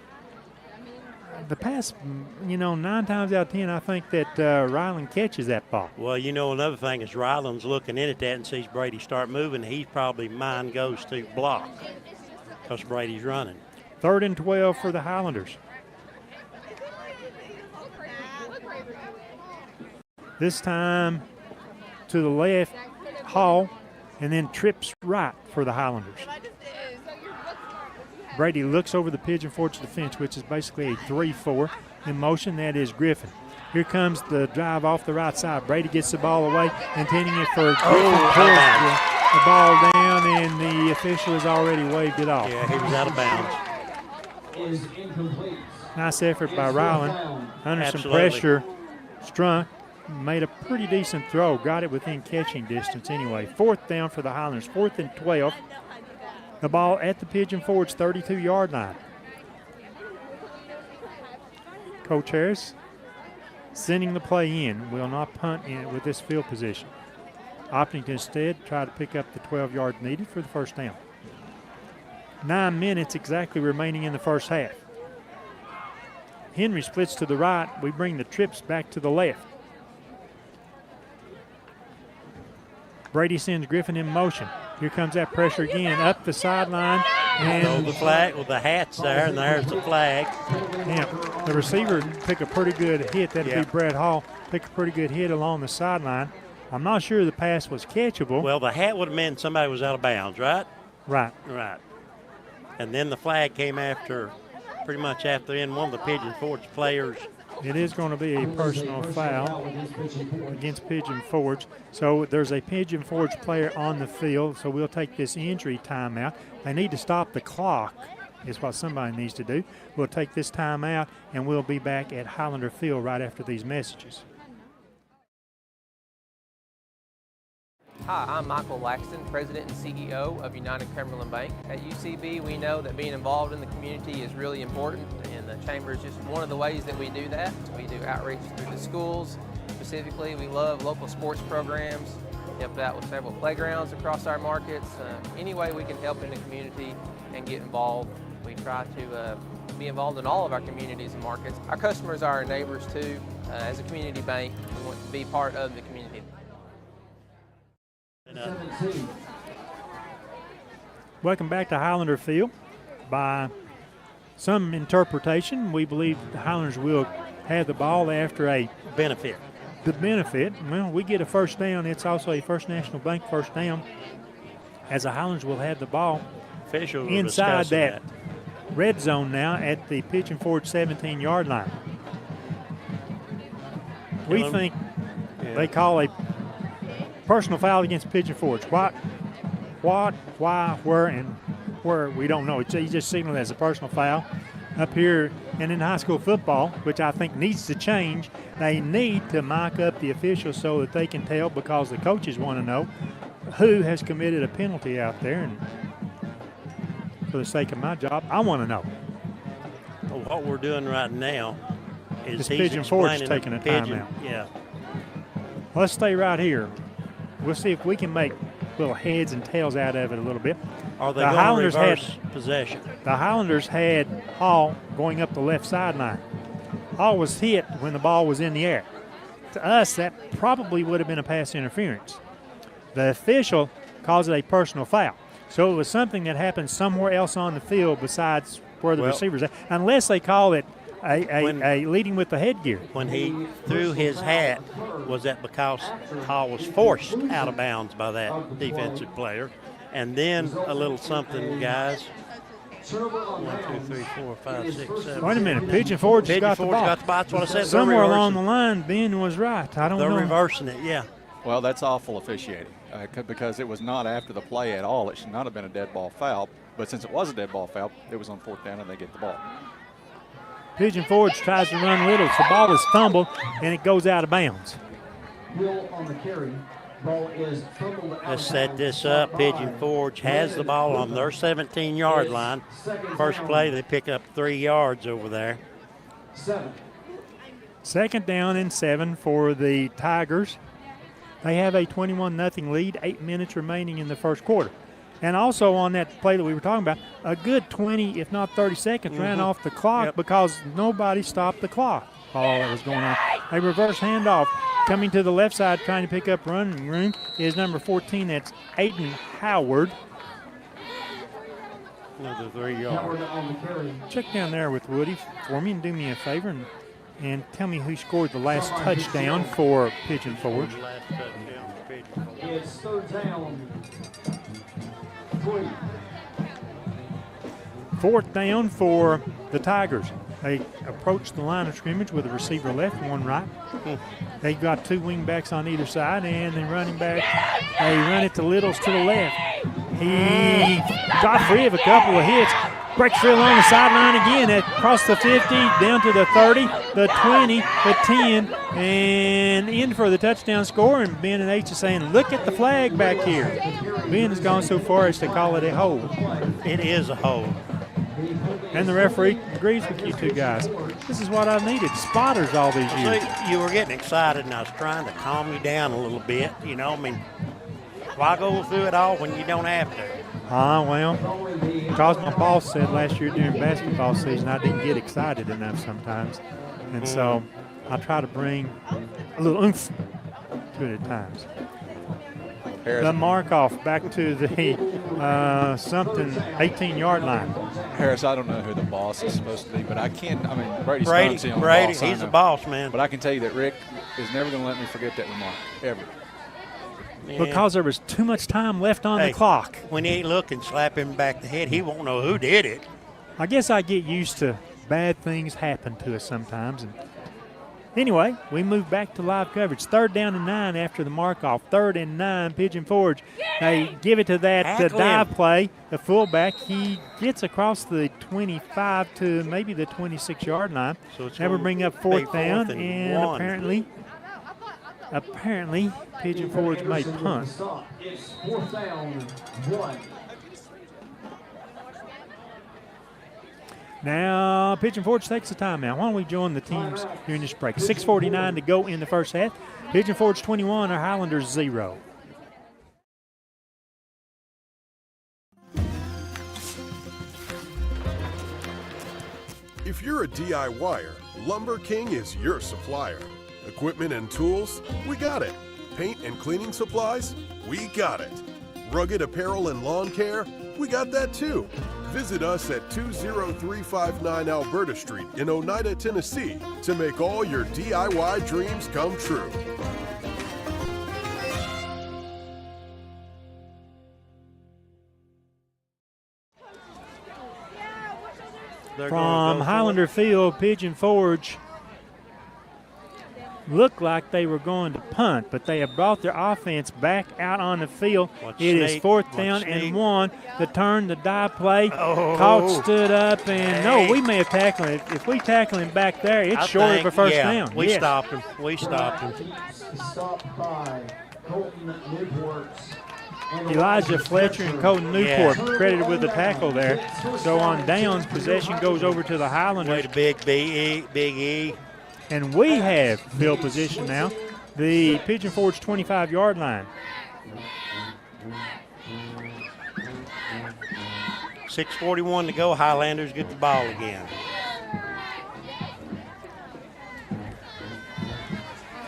the pass, 9 times out of 10, I think that Ryland catches that ball. Well, another thing is Ryland's looking in at that and sees Brady start moving. He probably mind goes to block because Brady's running. 3rd and 12 for the Highlanders. This time to the left, Hall, and then trips right for the Highlanders. Brady looks over the Pigeon Forge defense, which is basically a 3-4 in motion. That is Griffin. Here comes the drive off the right side. Brady gets the ball away, intending it for Griffin. The ball down, and the official has already waved it off. Yeah, he was out of bounds. Is incomplete. Nice effort by Ryland. Under some pressure, Strunk made a pretty decent throw, got it within catching distance anyway. 4th down for the Highlanders, 4th and 12. The ball at the Pigeon Forge 32-yard line. Coach Harris sending the play in, will not punt in with this field position. Opting to instead try to pick up the 12 yards needed for the first down. 9 minutes exactly remaining in the first half. Henry splits to the right. We bring the trips back to the left. Brady sends Griffin in motion. Here comes that pressure again up the sideline. And the flag with the hats there, and there's the flag. Yeah, the receiver took a pretty good hit. That'd be Brett Hall. Took a pretty good hit along the sideline. I'm not sure the pass was catchable. Well, the hat would have meant somebody was out of bounds, right? Right. Right. And then the flag came pretty much after in one of the Pigeon Forge players. It is going to be a personal foul against Pigeon Forge. So there's a Pigeon Forge player on the field, so we'll take this injury timeout. They need to stop the clock is what somebody needs to do. We'll take this timeout, and we'll be back at Highlander Field right after these messages. Hi, I'm Michael Laxton, President and CEO of United Cumberland Bank. At UCB, we know that being involved in the community is really important, and the Chamber is just one of the ways that we do that. We do outreach through the schools. Specifically, we love local sports programs, help out with several playgrounds across our markets. Any way we can help in the community and get involved, we try to to be involved in all of our communities and markets. Our customers are our neighbors too. As a community bank, we want to be part of the community. Welcome back to Highlander Field. By some interpretation, we believe the Highlanders will have the ball after a benefit. The benefit, well, we get a first down. It's also a First National Bank first down, as the Highlanders will have the ball inside that red zone now at the Pigeon Forge 17-yard line. We think they call a personal foul against Pigeon Forge. What, why, where, and where, we don't know. He just signaled as a personal foul. Up here and in high school football, which I think needs to change, they need to mic up the officials so that they can tell, because the coaches want to know who has committed a penalty out there. And for the sake of my job, I want to know. Well, what we're doing right now is Pigeon Forge taking a timeout. Yeah. Let's stay right here. We'll see if we can make little heads and tails out of it a little bit. Are they going to reverse possession? The Highlanders had Hall going up the left sideline. Hall was hit when the ball was in the air. To us, that probably would have been a pass interference. The official calls it a personal foul. So it was something that happened somewhere else on the field besides where the receivers are, unless they call it a leading with the headgear. When he threw his hat, was that because Hall was forced out of bounds by that defensive player? And then a little something, guys. 1, 2, 3, 4, 5, 6, 7. Wait a minute. Pigeon Forge got the ball. That's what I said. Somewhere along the line, Ben was right. I don't know. They're reversing it, yeah. Well, that's awful officiating because it was not after the play at all. It should not have been a dead ball foul. But since it was a dead ball foul, it was on 4th down and they get the ball. Pigeon Forge tries to run Littles. The ball is fumbled and it goes out of bounds. Will on the carry. Ball is fumbled out. Let's set this up. Pigeon Forge has the ball on their 17-yard line. First play, they pick up 3 yards over there. 7. Second down and 7 for the Tigers. They have a 21-0 lead, 8 minutes remaining in the first quarter. And also on that play that we were talking about, a good 20, if not 30 seconds ran off the clock because nobody stopped the clock. All that was going on. A reverse handoff. Coming to the left side, trying to pick up running room, is number 14. That's Aiden Howard. Another 3 yards. Check down there with Woody for me and do me a favor and tell me who scored the last touchdown for Pigeon Forge. It's 3rd down. 3. 4th down for the Tigers. They approach the line of scrimmage with a receiver left, one right. They've got 2 wing backs on either side, and the running back, they run it to Littles to the left. He got free of a couple of hits, breaks free along the sideline again, across the 50, down to the 30, the 20, the 10, and in for the touchdown score. And Ben and H is saying, look at the flag back here. Ben has gone so far as to call it a hold. It is a hold. And the referee agrees with you two guys. This is what I've needed, spotters all these years. See, you were getting excited, and I was trying to calm you down a little bit. You know, I mean, why go through it all when you don't have to? Well, because my boss said last year during basketball season I didn't get excited enough sometimes. And so I try to bring a little oomph to it at times. The mark off back to the 18-yard line. Harris, I don't know who the boss is supposed to be, but I can't. I mean, Brady, Brady, boss, he's the boss, man. But I can tell you that Rick is never going to let me forget that remark, ever. Yeah. Because there was too much time left on the clock. When he ain't looking, slap him back the head. He won't know who did it. I guess I get used to bad things happen to us sometimes. And anyway, we move back to live coverage. 3rd down and 9 after the mark off. 3rd and 9, Pigeon Forge. They give it to that dive play. The fullback, he gets across the 25 to maybe the 26-yard line. So it's that would bring up 4th down, and 1. apparently Pigeon Forge may punt. It's 4th down, 1. Now, Pigeon Forge takes a timeout. Why don't we join the teams during this break? 6:49 to go in the first half. Pigeon Forge 21, our Highlanders 0. If you're a DIYer, Lumber King is your supplier. Equipment and tools, we got it. Paint and cleaning supplies, we got it. Rugged apparel and lawn care, we got that too. Visit us at 20359 Alberta Street in Oneida, Tennessee to make all your DIY dreams come true. From Highlander Field, Pigeon Forge looked like they were going to punt, but they have brought their offense back out on the field. It is 4th down and 1. The turn, the die play, caught, stood up, and no, we may have tackled him. If we tackle him back there, it's short of a first down. We stopped him. We stopped him. Stopped by Colton Newport. Elijah Fletcher and Colton Newport credited with the tackle there. So on downs, possession goes over to the Highlanders. Way to Big E. And we have field position now, the Pigeon Forge 25-yard line. 6:41 to go. Highlanders get the ball again.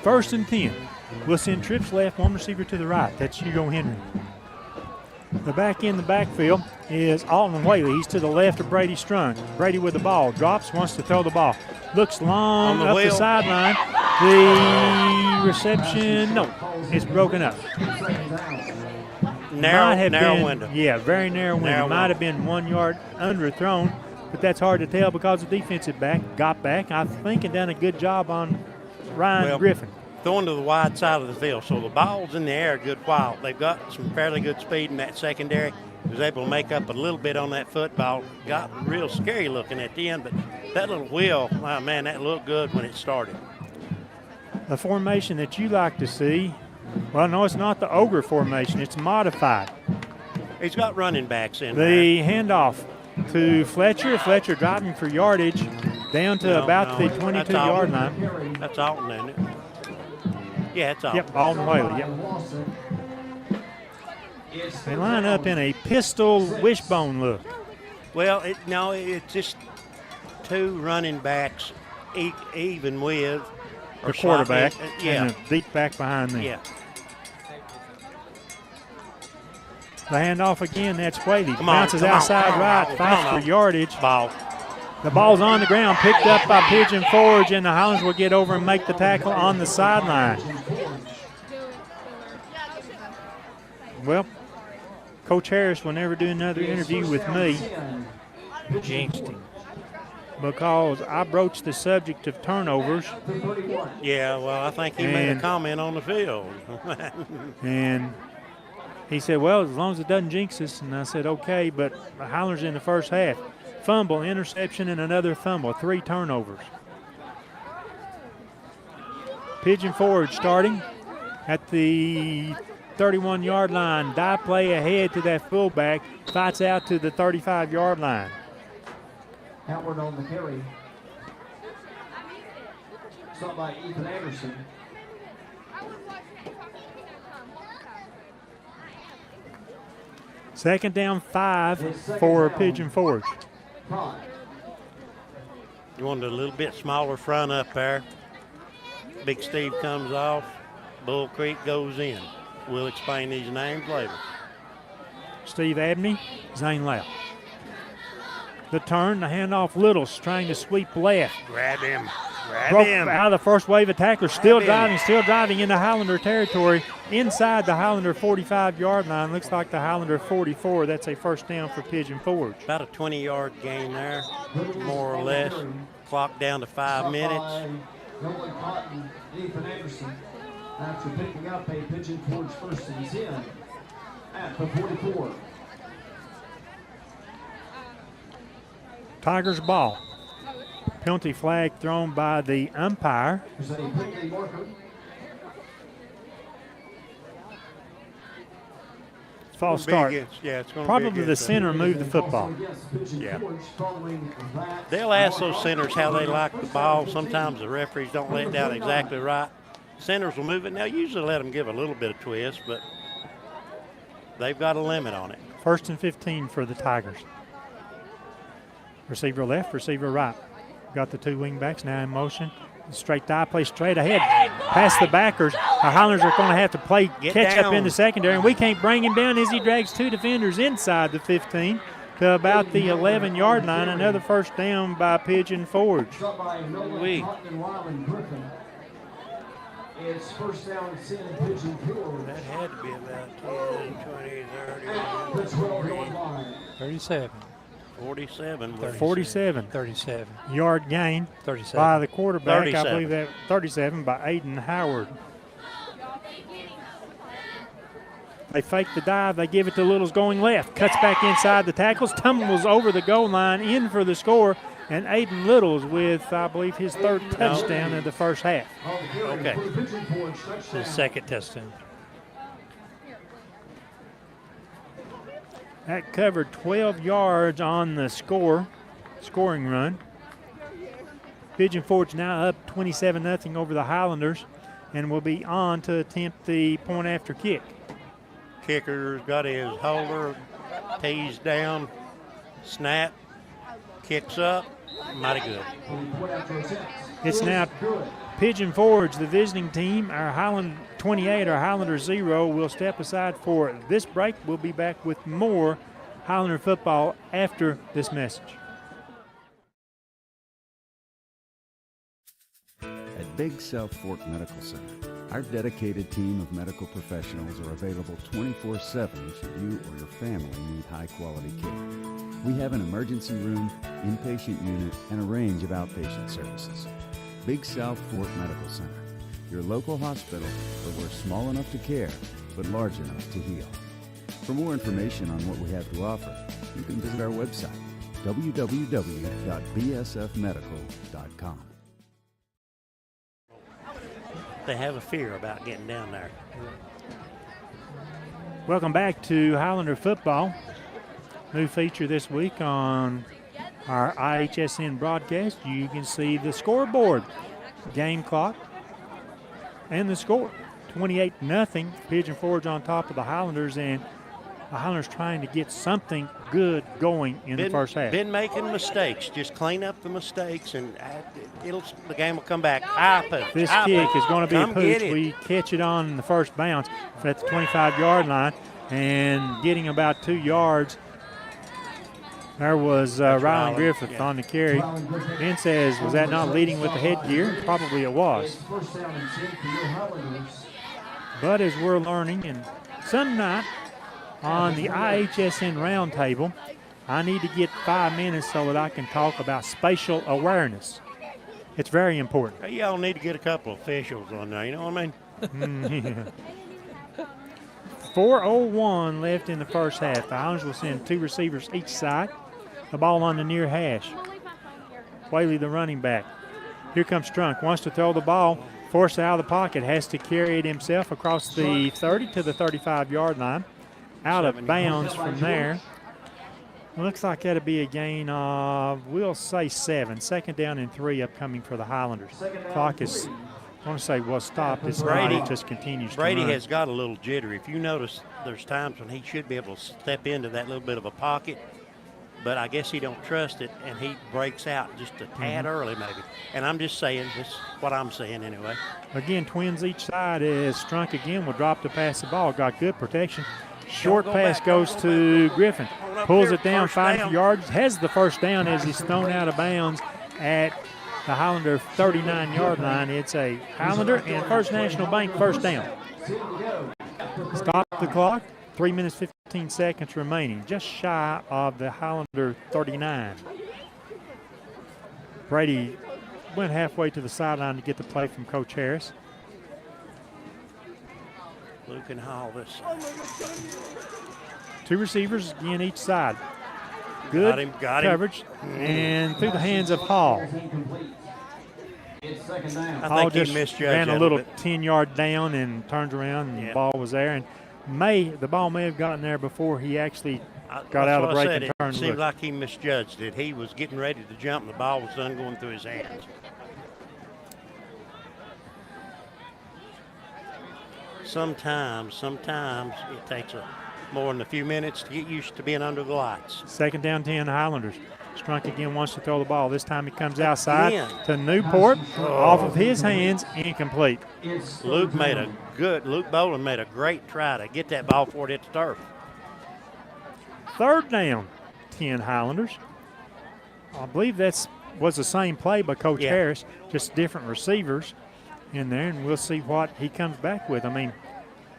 First and 10. We'll send trips left, one receiver to the right. That's Hugo Henry. The back in the backfield is Alton Whaley. He's to the left of Brady Strunk. Brady with the ball. Drops, wants to throw the ball. Looks long up the sideline. The reception, no, it's broken up. Narrow window. Yeah, very narrow window. Might have been 1 yard underthrown, but that's hard to tell because the defensive back got back, I think, and done a good job on Ryan Griffin. Throwing to the wide side of the field. So the ball's in the air a good while. They've got some fairly good speed in that secondary. Was able to make up a little bit on that football. Got real scary looking at the end, but that little wheel, oh man, that looked good when it started. The formation that you like to see, well, no, it's not the Ogre formation. It's modified. He's got running backs in there. The handoff to Fletcher. Fletcher driving for yardage down to about the 22-yard line. That's Alton, isn't it? Yeah, it's Alton. Yep, Alton Whaley, yep. They line up in a pistol wishbone look. Well, it's just two running backs even with the quarterback and a deep back behind them. Yeah. The handoff again, that's Whaley. Bounces outside right, fights for yardage. Ball. The ball's on the ground, picked up by Pigeon Forge, and the Highlanders will get over and make the tackle on the sideline. Well, Coach Harris will never do another interview with me. Jinxed him. Because I broached the subject of turnovers. Yeah, well, I think he made a comment on the field. And he said, well, as long as it doesn't jinx us. And I said, okay, but the Highlanders in the first half. Fumble, interception, and another fumble. 3 turnovers. Pigeon Forge starting at the 31-yard line. Die play ahead to that fullback. Fights out to the 35-yard line. Howard on the carry. Stop by Ethan Anderson. Second down 5 for Pigeon Forge. You wanted a little bit smaller front up there. Big Steve comes off. Bull Creek goes in. We'll explain these names later. Steve Abney, Zane Lau. The turn, the handoff, Littles trying to sweep left. Grab him. Broke out of the first wave of tacklers. Still driving into Highlander territory. Inside the Highlander 45-yard line. Looks like the Highlander 44. That's a first down for Pigeon Forge. About a 20-yard gain there, more or less. Clock down to 5 minutes. Nolan Cotton, Ethan Anderson, after picking up a Pigeon Forge first and 10 at the 44. Tigers ball. Penalty flag thrown by the umpire. False start. It's going Probably the center moved the football. Yeah. They'll ask those centers how they like the ball. Sometimes the referees don't lay it down exactly right. Centers will move it. Now, usually let them give a little bit of twist, but they've got a limit on it. First and 15 for the Tigers. Receiver left, receiver right. Got the two wing backs now in motion. Straight die, play straight ahead. Past the backers. Our Highlanders are going to have to play catch up in the secondary, and we can't bring him down as he drags two defenders inside the 15 to about the 11-yard line. Another first down by Pigeon Forge. It's first down and 10, Pigeon Forge. That had to be about 10, 20, 30, The 12-yard line. 37. 47. 47 yard gain 37 by the quarterback. 37. I believe that 37 by Aiden Howard. They fake the dive. They give it to Littles going left. Cuts back inside the tackles. Tumbles over the goal line in for the score. And Aiden Littles with, I believe, his third touchdown in the first half. Okay. His second touchdown. That covered 12 yards on the scoring run. Pigeon Forge now up 27-0 over the Highlanders and will be on to attempt the point after kick. Kicker's got his holder, tees down, snap, kicks up, mighty good. It's now Pigeon Forge, the visiting team. Our Highland 28, our Highlander 0 will step aside for this break. We'll be back with more Highlander football after this message. At Big South Fork Medical Center, our dedicated team of medical professionals are available 24/7 should you or your family need high-quality care. We have an emergency room, inpatient unit, and a range of outpatient services. Big South Fork Medical Center, your local hospital where we're small enough to care, but large enough to heal. For more information on what we have to offer, you can visit our website, www.bsfmedical.com. They have a fear about getting down there. Welcome back to Highlander football. New feature this week on our IHSN broadcast. You can see the scoreboard, game clock, and the score. 28-0. Pigeon Forge on top of the Highlanders, and the Highlanders trying to get something good going in the first half. Been making mistakes. Just clean up the mistakes, and the game will come back. This kick is going to be a pooch. We catch it on the first bounce at the 25-yard line, and getting about 2 yards. There was Rylan Griffith on the carry. Ben says, was that not leading with the headgear? Probably it was. But as we're learning, and some night on the IHSN roundtable, I need to get 5 minutes so that I can talk about spatial awareness. It's very important. Hey, y'all need to get a couple of officials on there, you know what I mean? 4:01 left in the first half. The Highlanders will send two receivers each side. The ball on the near hash. Whaley, the running back. Here comes Strunk. Wants to throw the ball. Forced out of the pocket. Has to carry it himself across the 30 to the 35-yard line. Out of bounds from there. Looks like that'll be a gain of, we'll say 7. Second down and 3 upcoming for the Highlanders. Clock is, I want to say, well stopped. It's Brady not, it just continues to Brady run. has got a little jittery. If you notice, there's times when he should be able to step into that little bit of a pocket, but I guess he don't trust it, and he breaks out just a tad early maybe. And I'm just saying, this is what I'm saying anyway. Again, twins each side as Strunk again will drop to pass the ball. Got good protection. Short pass goes to Griffin. Pulls it down 5 yards. Has the first down as he's thrown out of bounds at the Highlander 39-yard line. It's a Highlander and First National Bank first down. Stop the clock. 3 minutes, 15 seconds remaining. Just shy of the Highlander 39. Brady went halfway to the sideline to get the play from Coach Harris. Luke and Hall this. Two receivers again each side. Good got him. coverage. And through the hands of Hall. I think he misjudged ran a little 10-yard down and turned around, and the ball was there. And the ball may have gotten there before he actually got out of the break and turned. It seemed like he misjudged it. He was getting ready to jump, and the ball was done going through his hands. Sometimes it takes more than a few minutes to get used to being under the lights. Second down 10 Highlanders. Strunk again wants to throw the ball. This time he comes outside Again. to Newport. Off of his hands, incomplete. Luke Boland made a great try to get that ball before it hit the turf. Third down, 10 Highlanders. I believe was the same play by Coach Harris, just different receivers in there, and we'll see what he comes back with. I mean,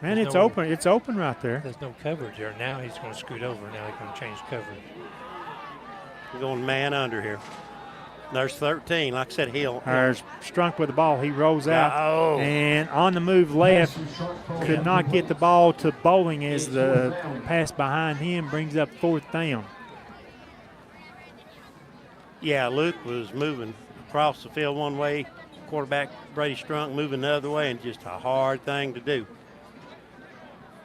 man, it's open. It's open right there. There's no coverage there. Now he's going to scoot over. Now he's going to change coverage. We're going man under here. There's 13. Like I said, There's Strunk with the ball. He rolls out. Oh. And on the move left, could not get the ball to Bowling as the pass behind him brings up fourth down. Yeah, Luke was moving across the field one way. Quarterback Brady Strunk moving the other way, and just a hard thing to do.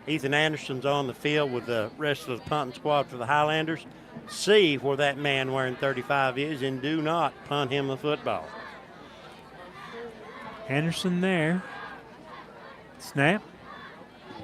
Ethan Anderson's on the field with the rest of the punting squad for the Highlanders. See where that man wearing 35 is, and do not punt him the football. Anderson there. Snap.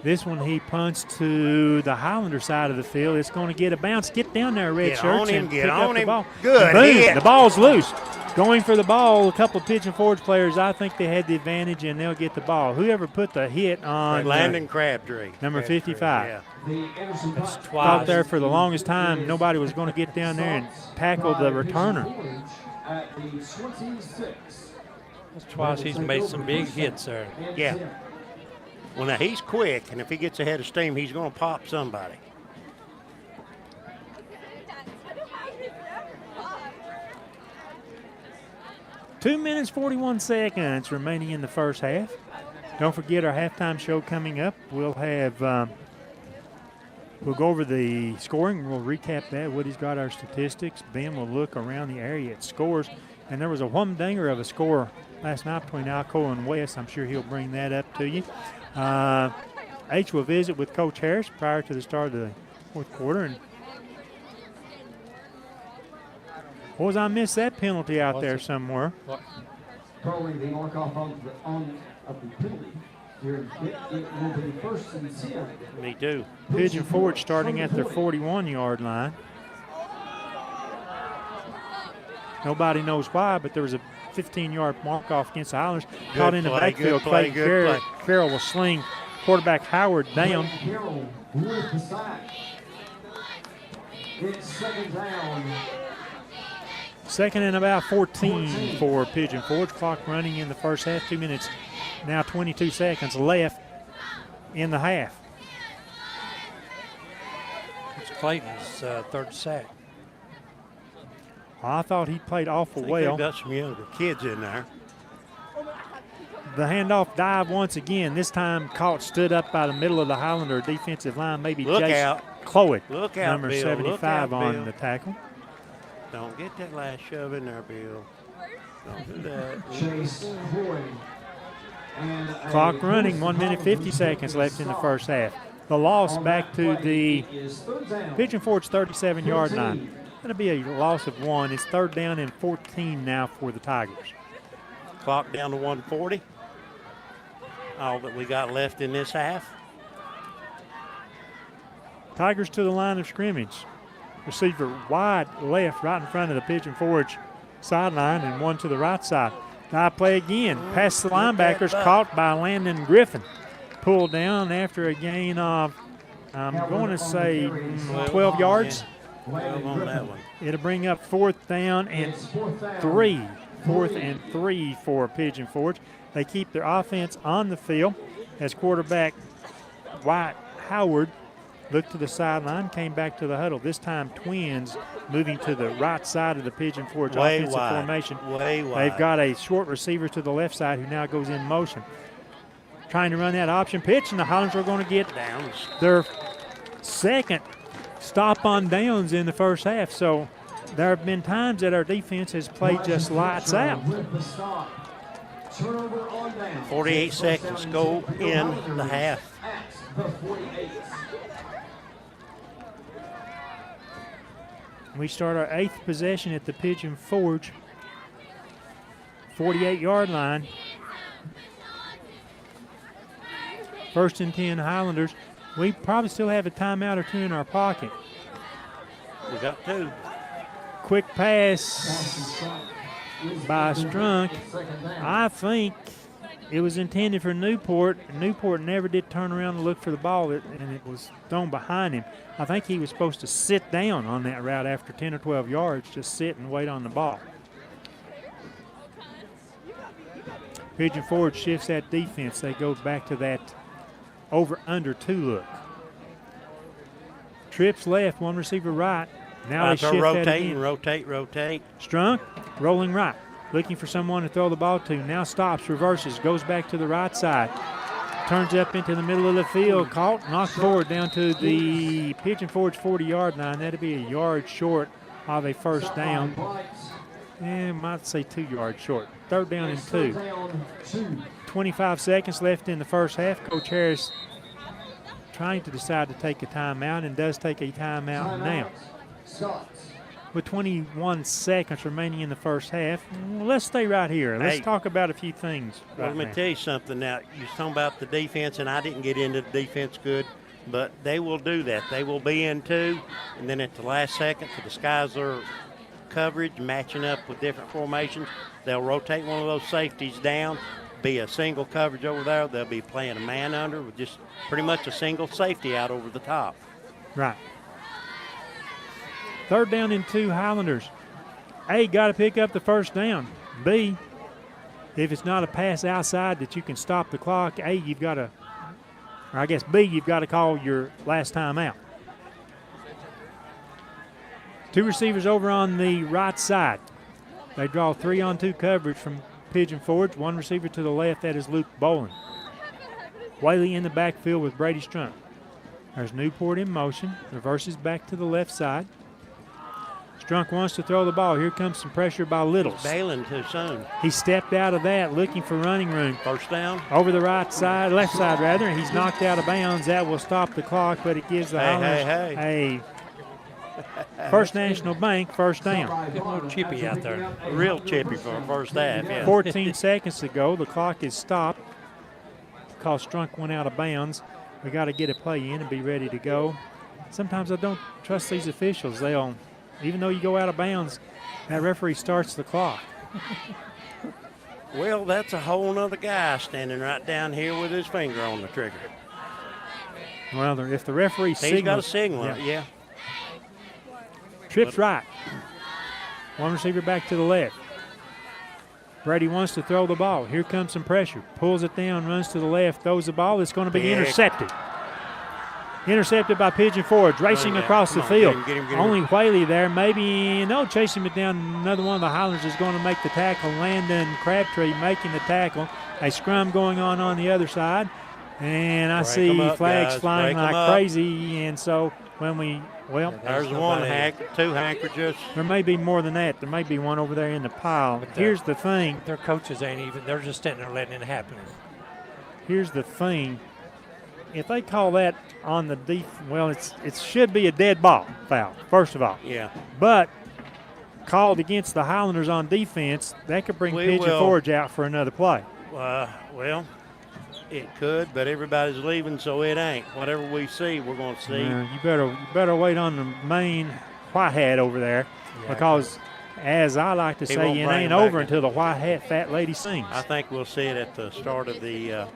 This one he punts to the Highlander side of the field. It's going to get a bounce. Get down there, red shirts, and pick up the ball. Good Boom. hit. The ball's loose. Going for the ball, a couple of Pigeon Forge players, I think they had the advantage, and they'll get the ball. Whoever put the hit on Landon Crabtree. Number 55. Yeah. That's twice. Thought there for the longest time nobody was going to get down there and tackle the returner. That's twice he's made some big hits there. Yeah. Well, now he's quick, and if he gets ahead of steam, he's going to pop somebody. Two minutes, 41 seconds remaining in the first half. Don't forget our halftime show coming up. We'll have, we'll go over the scoring. We'll recap that. Woody's got our statistics. Ben will look around the area at scores. And there was a humdinger of a score last night between Alcoa and West. I'm sure he'll bring that up to you. H will visit with Coach Harris prior to the start of the fourth quarter. And boys, I missed that penalty out there somewhere. Calling the mark off of the penalty. Here, it will be first and 10. Me too. Pigeon Forge starting at their 41-yard line. Nobody knows why, but there was a 15-yard mark-off against the Highlanders. Caught in the backfield. Carroll will sling quarterback Howard down. Carroll with the sack. It's second down. Second and about 14 for Pigeon Forge. Clock running in the first half. 2 minutes, now 22 seconds left in the half. It's Clayton's third sack. I thought he played awful well. They've got some younger kids in there. The handoff dive once again. This time caught, stood up by the middle of the Highlander defensive line. Maybe Jace Clowick, Look out, number Bill. 75 Look out, on Bill. the tackle. Don't get that last shove in there, Bill. Don't do that. Chase Floyd. Clock running, 1 minute 50 seconds left in the first half. The loss back to the Pigeon Forge 37-yard line. That'll be a loss of 1. It's third down and 14 now for the Tigers. Clock down to 140. All that we got left in this half. Tigers to the line of scrimmage. Receiver wide left, right in front of the Pigeon Forge sideline, and one to the right side. Dive play again. Past the linebackers, caught by Landon Griffin. Pulled down after a gain of, I'm going to say 12 yards. 12 on that one. It'll bring up fourth down and 3. Fourth and 3 for Pigeon Forge. They keep their offense on the field as quarterback White Howard looked to the sideline, came back to the huddle. This time Twins moving to the right side of the Pigeon Forge offensive formation. They've got a short receiver to the left side who now goes in motion. Trying to run that option pitch, and the Highlanders are going to get their second stop on downs in the first half. So there have been times that our defense has played just lights out. 48 seconds go in the half. We start our 8th possession at the Pigeon Forge 48-yard line. First and 10 Highlanders. We probably still have a timeout or two in our pocket. We got 2. quick pass by Strunk. I think it was intended for Newport. Newport never did turn around and look for the ball, and it was thrown behind him. I think he was supposed to sit down on that route after 10 or 12 yards, just sit and wait on the ball. Pigeon Forge shifts that defense. They go back to that over-under 2 look. Trips left, one receiver right. Now they shift rotate, that again. rotate. Strunk, rolling right, looking for someone to throw the ball to. Now stops, reverses, goes back to the right side. Turns up into the middle of the field, caught, knocked forward down to the Pigeon Forge 40-yard line. That'd be a yard short of a first down. Might say 2 yards short. 3rd down and 2. 25 seconds left in the first half. Coach Harris trying to decide to take a timeout and does take a timeout now. With 21 seconds remaining in the first half, let's stay right here. Let's talk about a few things. Let me tell you something now. You're talking about the defense, and I didn't get into the defense good, but they will do that. They will be in 2, and then at the last second to disguise their coverage, matching up with different formations, they'll rotate one of those safeties down, be a single coverage over there. They'll be playing a man under with just pretty much a single safety out over the top. Right. 3rd down and 2 Highlanders. A, got to pick up the first down. B, if it's not a pass outside that you can stop the clock, A, you've got to, or I guess B, you've got to call your last time out. 2 receivers over on the right side. They draw 3-on-2 coverage from Pigeon Forge. 1 receiver to the left, that is Luke Boland. Whaley in the backfield with Brady Strunk. There's Newport in motion, reverses back to the left side. Strunk wants to throw the ball. Here comes some pressure by Littles. He's bailing too soon. He stepped out of that, looking for running room. First down. Over the right side, left side rather, and he's knocked out of bounds. That will stop the clock, but it gives the Highlanders a First National Bank first down. A little chippy out there. Real chippy for a first half, yeah. 14 seconds to go. The clock is stopped because Strunk went out of bounds. We got to get a play in and be ready to go. Sometimes I don't trust these officials. They'll, even though you go out of bounds, that referee starts the clock. Well, that's a whole nother guy standing right down here with his finger on the trigger. Well, if the referee signals. He's got a signal, yeah. Trips right. 1 receiver back to the left. Brady wants to throw the ball. Here comes some pressure. Pulls it down, runs to the left, throws the ball. It's going to be intercepted. Intercepted by Pigeon Forge, racing across the field. Get him. Only Whaley there. Maybe, no, chasing it down. Another one of the Highlanders is going to make the tackle. Landon Crabtree making the tackle. A scrum going on the other side. And I see flags flying like crazy. And so when we, well, there's 2 handkerchiefs. There may be more than that. There may be one over there in the pile. Here's the thing. Their coaches ain't even, they're just sitting there letting it happen. Here's the thing. If they call that on the well, it should be a dead ball foul, first of all. Yeah. But called against the Highlanders on defense, that could bring Pigeon Forge out for another play. Well, it could, but everybody's leaving, so it ain't. Whatever we see, we're going to see. You better wait on the main white hat over there, because, as I like to say, it ain't over until the white hat fat lady sings. I think we'll see it at the start of the.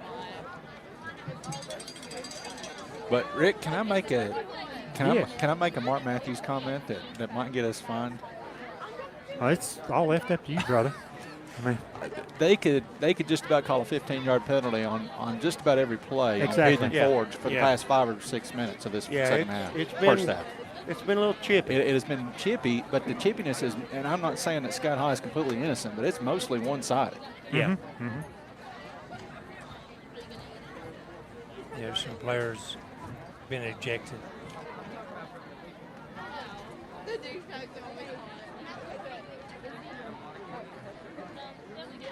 But Rick, can I make a Mark Matthews comment that might get us fined? It's all left up to you, brother. I mean, they could just about call a 15-yard penalty on just about every play on Pigeon Forge for the past 5 or 6 minutes of this second half. First half. It's been a little chippy. It has been chippy, but the chippiness is, and I'm not saying that Scott High is completely innocent, but it's mostly one-sided. Yeah. Mm-hmm. There's some players been ejected.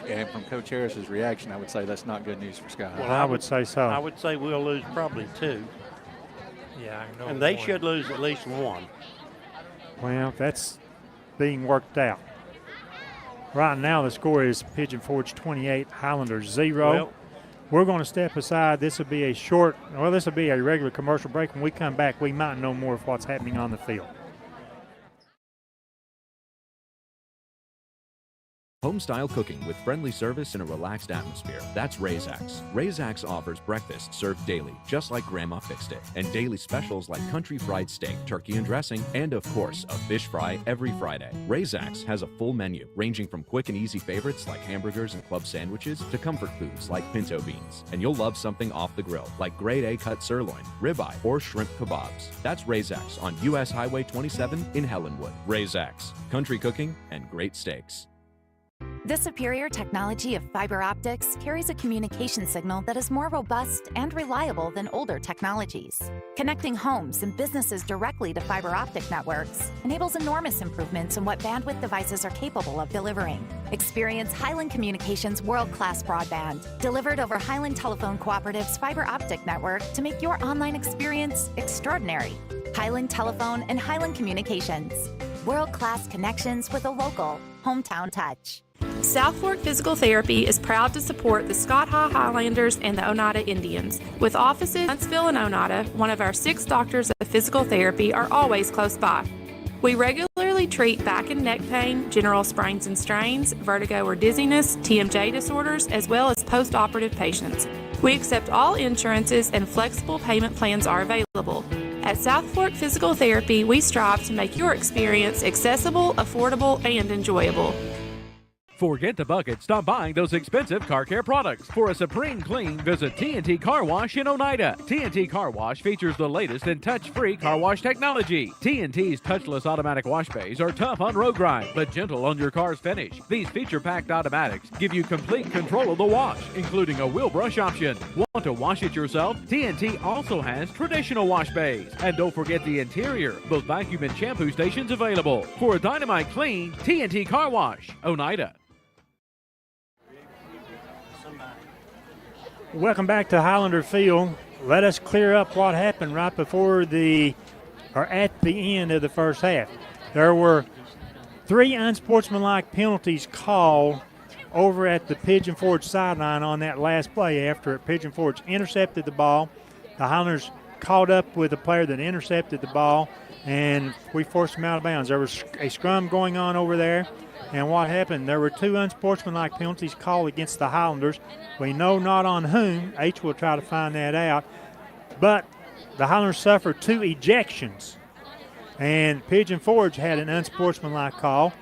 And from Coach Harris's reaction, I would say that's not good news for Scott High. Well, I would say so. I would say we'll lose probably 2. Yeah, I know. And they should lose at least 1. Well, that's being worked out. Right now, the score is Pigeon Forge 28, Highlanders 0. Well, we're going to step aside. This will be a regular commercial break. When we come back, we might know more of what's happening on the field. home-style cooking with friendly service and a relaxed atmosphere. That's Razak's. Razak's offers breakfast served daily, just like Grandma fixed it, and daily specials like country fried steak, turkey and dressing, and of course, a fish fry every Friday. Razak's has a full menu, ranging from quick and easy favorites like hamburgers and club sandwiches to comfort foods like pinto beans. And you'll love something off the grill, like grade A cut sirloin, ribeye, or shrimp kebabs. That's Razak's on U.S. Highway 27 in Helenwood. Razak's, country cooking and great steaks. The superior technology of fiber optics carries a communication signal that is more robust and reliable than older technologies. Connecting homes and businesses directly to fiber optic networks enables enormous improvements in what bandwidth devices are capable of delivering. Experience Highland Communications' world-class broadband, delivered over Highland Telephone Cooperative's fiber optic network to make your online experience extraordinary. Highland Telephone and Highland Communications. World-class connections with a local, hometown touch. South Fork Physical Therapy is proud to support the Scott High Highlanders and the Oneida Indians. With offices in Huntsville and Oneida, one of our 6 doctors of physical therapy are always close by. We regularly treat back and neck pain, general sprains and strains, vertigo or dizziness, TMJ disorders, as well as post-operative patients. We accept all insurances and flexible payment plans are available. At South Fork Physical Therapy, we strive to make your experience accessible, affordable, and enjoyable. Forget the bucket. Stop buying those expensive car care products. For a supreme clean, visit T&T Car Wash in Oneida. T&T Car Wash features the latest in touch-free car wash technology. T&T's touchless automatic wash bays are tough on road grime, but gentle on your car's finish. These feature-packed automatics give you complete control of the wash, including a wheel brush option. Want to wash it yourself? T&T also has traditional wash bays. And don't forget the interior, both vacuum and shampoo stations available. For a dynamite clean, T&T Car Wash, Oneida. Welcome back to Highlander Field. Let us clear up what happened right before at the end of the first half. There were 3 unsportsmanlike penalties called over at the Pigeon Forge sideline on that last play after Pigeon Forge intercepted the ball. The Highlanders caught up with the player that intercepted the ball, and we forced them out of bounds. There was a scrum going on over there, and what happened, there were 2 unsportsmanlike penalties called against the Highlanders. We know not on whom. H will try to find that out. But the Highlanders suffered 2 ejections, and Pigeon Forge had an unsportsmanlike call.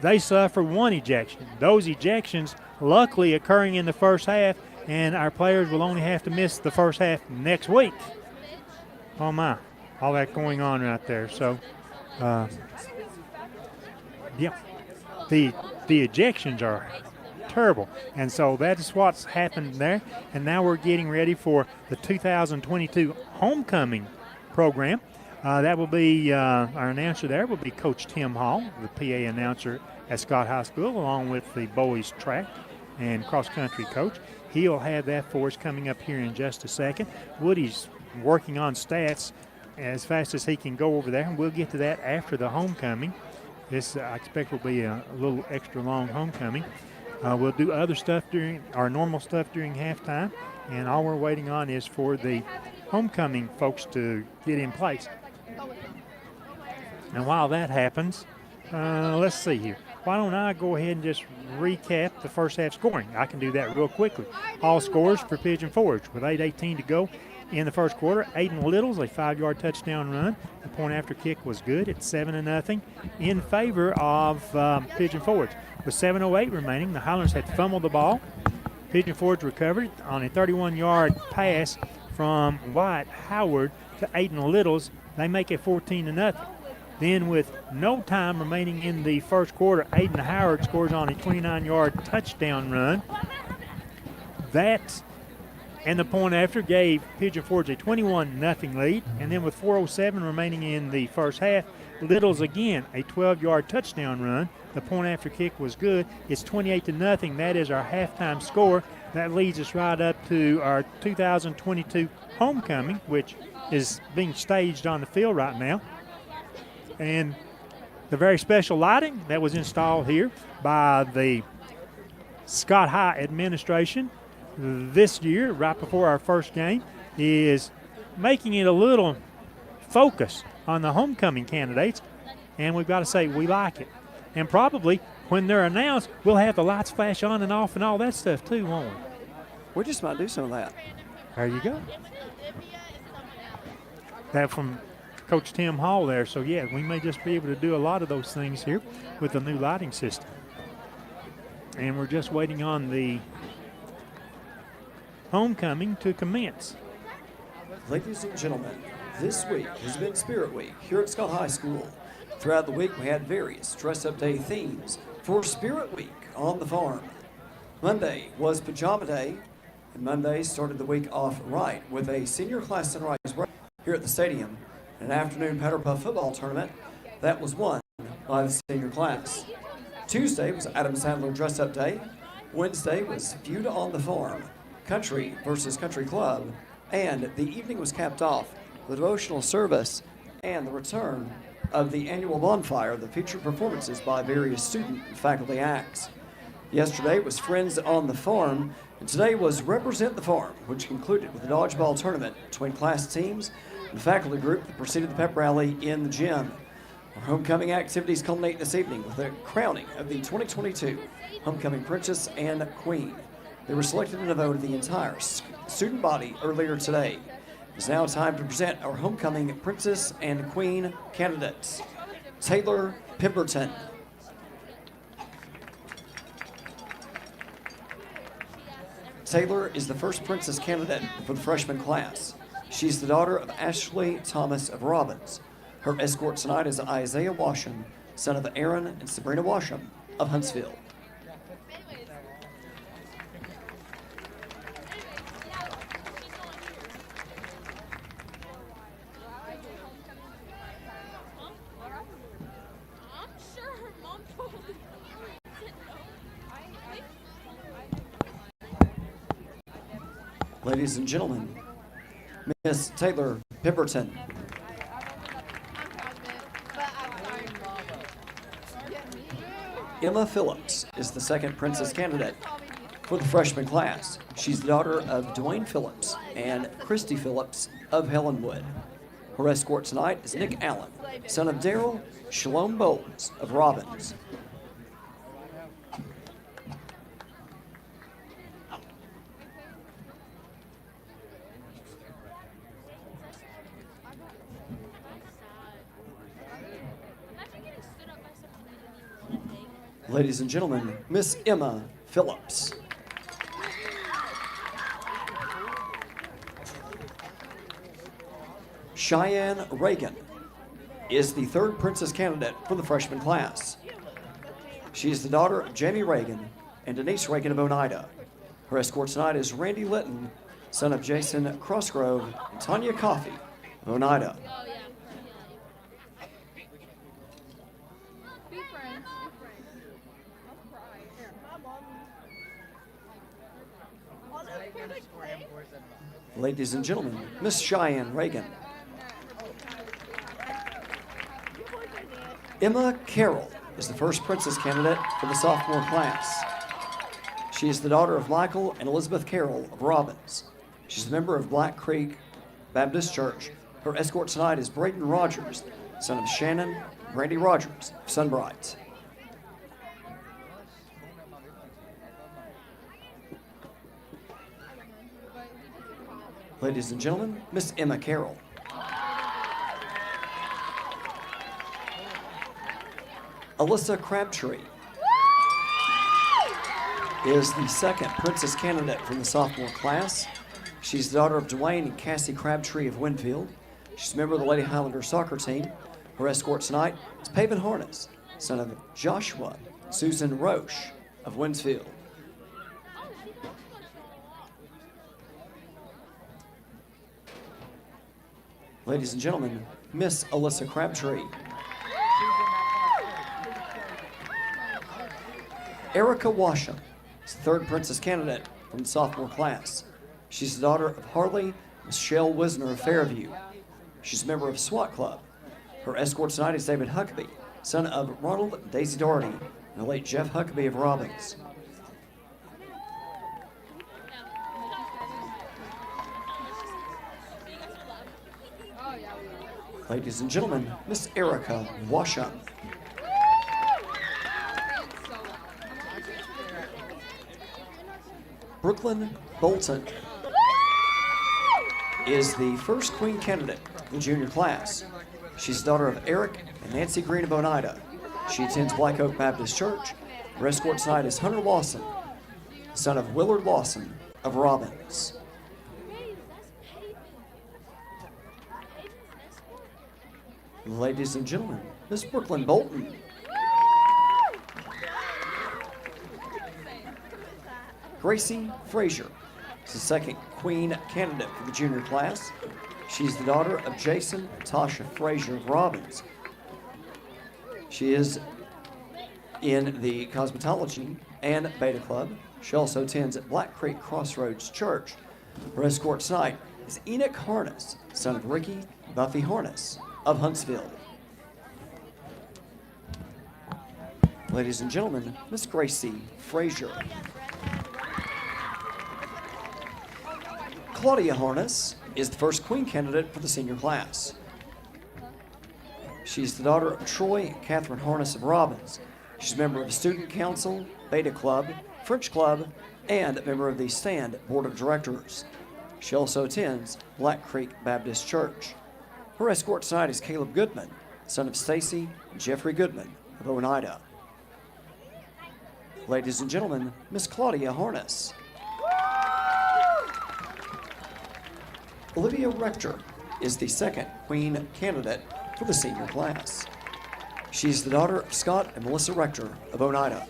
They suffered 1 ejection. Those ejections luckily occurring in the first half, and our players will only have to miss the first half next week. Oh my, all that going on right there. So, yeah, the ejections are terrible, and so that's what's happened there. And now we're getting ready for the 2022 homecoming program. That will be our announcer there will be Coach Tim Hall, the PA announcer at Scott High School, along with the boys track and cross country coach. He'll have that for us coming up here in just a second. Woody's working on stats as fast as he can go over there, and we'll get to that after the homecoming. This I expect will be a little extra long homecoming. We'll do other stuff during our normal stuff during halftime, and all we're waiting on is for the homecoming folks to get in place. And while that happens, let's see here. Why don't I go ahead and just recap the first half scoring? I can do that real quickly. All scores for Pigeon Forge with 8:18 to go in the first quarter. Aiden Littles, a 5-yard touchdown run. The point after kick was good at 7-0 in favor of Pigeon Forge. With 7:08 remaining, the Highlanders had fumbled the ball. Pigeon Forge recovered on a 31-yard pass from Wyatt Howard to Aiden Littles. They make it 14-0. Then with no time remaining in the first quarter, Aiden Howard scores on a 29-yard touchdown run. That and the point after gave Pigeon Forge a 21-0 lead. And then with 4:07 remaining in the first half, Littles again a 12-yard touchdown run. The point after kick was good. It's 28-0. That is our halftime score. That leads us right up to our 2022 homecoming, which is being staged on the field right now. And the very special lighting that was installed here by the Scott High administration this year, right before our first game, is making it a little focus on the homecoming candidates. And we've got to say we like it. And probably when they're announced, we'll have the lights flash on and off and all that stuff too, won't we? We just might do some of that. There you go. That from Coach Tim Hall there. So, yeah, we may just be able to do a lot of those things here with the new lighting system. And we're just waiting on the homecoming to commence. Ladies and gentlemen, this week has been Spirit Week here at Scott High School. Throughout the week, we had various dress-up day themes for Spirit Week on the farm. Monday was Pajama Day, and Monday started the week off right with a senior class sunrise break here at the stadium, an afternoon Powder Puff football tournament that was won by the senior class. Tuesday was Adam Sandler dress-up day. Wednesday was Feud on the Farm, Country versus Country Club, and the evening was capped off with devotional service and the return of the annual bonfire that featured performances by various student and faculty acts. Yesterday was Friends on the Farm, and today was Represent the Farm, which concluded with a dodgeball tournament between class teams and the faculty group that preceded the pep rally in the gym. Our homecoming activities culminate this evening with the crowning of the 2022 Homecoming Princess and Queen. They were selected in a vote of the entire student body earlier today. It's now time to present our homecoming Princess and Queen candidates. Taylor Pemberton. Taylor is the first princess candidate for the freshman class. She's the daughter of Ashley Thomas of Robbins. Her escort tonight is Isaiah Washam, son of Aaron and Sabrina Washam of Huntsville. Ladies and gentlemen, Miss Taylor Pemberton. Emma Phillips is the second princess candidate for the freshman class. She's the daughter of Dwayne Phillips and Christy Phillips of Helenwood. Her escort tonight is Nick Allen, son of Daryl Shalom Bowles of Robbins. Ladies and gentlemen, Miss Emma Phillips. Cheyenne Reagan is the third princess candidate for the freshman class. She is the daughter of Jamie Reagan and Denise Reagan of Oneida. Her escort tonight is Randy Litton, son of Jason Crossgrove and Tanya Coffey of Oneida. Ladies and gentlemen, Miss Cheyenne Reagan. Emma Carroll is the first princess candidate for the sophomore class. She is the daughter of Michael and Elizabeth Carroll of Robbins. She's a member of Black Creek Baptist Church. Her escort tonight is Braden Rogers, son of Shannon and Brandy Rogers of Sunbright. Ladies and gentlemen, Miss Emma Carroll. Alyssa Crabtree is the second princess candidate from the sophomore class. She's the daughter of Dwayne and Cassie Crabtree of Winfield. She's a member of the Lady Highlander soccer team. Her escort tonight is Pavin Harness, son of Joshua and Susan Roche of Winsfield. Ladies and gentlemen, Miss Alyssa Crabtree. Erica Washam is the third princess candidate from the sophomore class. She's the daughter of Harley and Michelle Wisner of Fairview. She's a member of SWAT Club. Her escort tonight is David Huckabee, son of Ronald and Daisy Doherty and the late Jeff Huckabee of Robbins. Ladies and gentlemen, Miss Erica Washam. Brooklyn Bolton is the first queen candidate in the junior class. She's the daughter of Eric and Nancy Green of Oneida. She attends Black Oak Baptist Church. Her escort tonight is Hunter Lawson, son of Willard Lawson of Robbins. Ladies and gentlemen, Miss Brooklyn Bolton. Gracie Frazier is the second queen candidate for the junior class. She's the daughter of Jason and Tasha Frazier of Robbins. She is in the cosmetology and beta club. She also attends at Black Creek Crossroads Church. Her escort tonight is Enoch Harness, son of Ricky Buffy Harness of Huntsville. Ladies and gentlemen, Miss Gracie Frazier. Claudia Harness is the first queen candidate for the senior class. She's the daughter of Troy and Catherine Harness of Robbins. She's a member of the Student Council, Beta Club, French Club, and a member of the Stand Board of Directors. She also attends Black Creek Baptist Church. Her escort tonight is Caleb Goodman, son of Stacy and Jeffrey Goodman of Oneida. Ladies and gentlemen, Miss Claudia Harness. Olivia Rector is the second queen candidate for the senior class. She's the daughter of Scott and Melissa Rector of Oneida.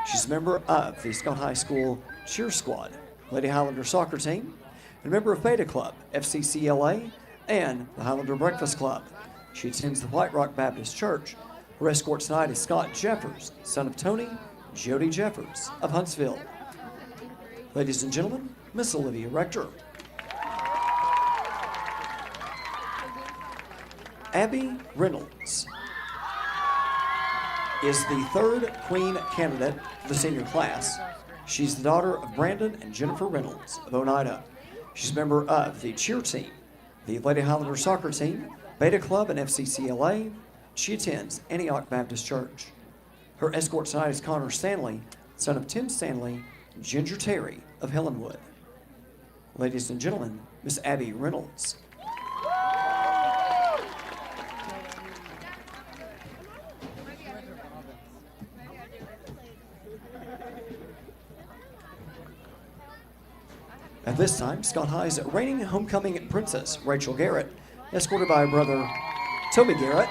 She's a member of the Scott High School cheer squad, Lady Highlander soccer team, and a member of Beta Club, FCCLA, and the Highlander Breakfast Club. She attends the White Rock Baptist Church. Her escort tonight is Scott Jeffers, son of Tony and Jody Jeffers of Huntsville. Ladies and gentlemen, Miss Olivia Rector. Abby Reynolds is the third queen candidate for the senior class. She's the daughter of Brandon and Jennifer Reynolds of Oneida. She's a member of the cheer team, the Lady Highlander soccer team, Beta Club, and FCCLA. She attends Antioch Baptist Church. Her escort tonight is Connor Stanley, son of Tim Stanley and Ginger Terry of Helenwood. Ladies and gentlemen, Miss Abby Reynolds. At this time, Scott High's reigning homecoming princess, Rachel Garrett, escorted by her brother, Toby Garrett.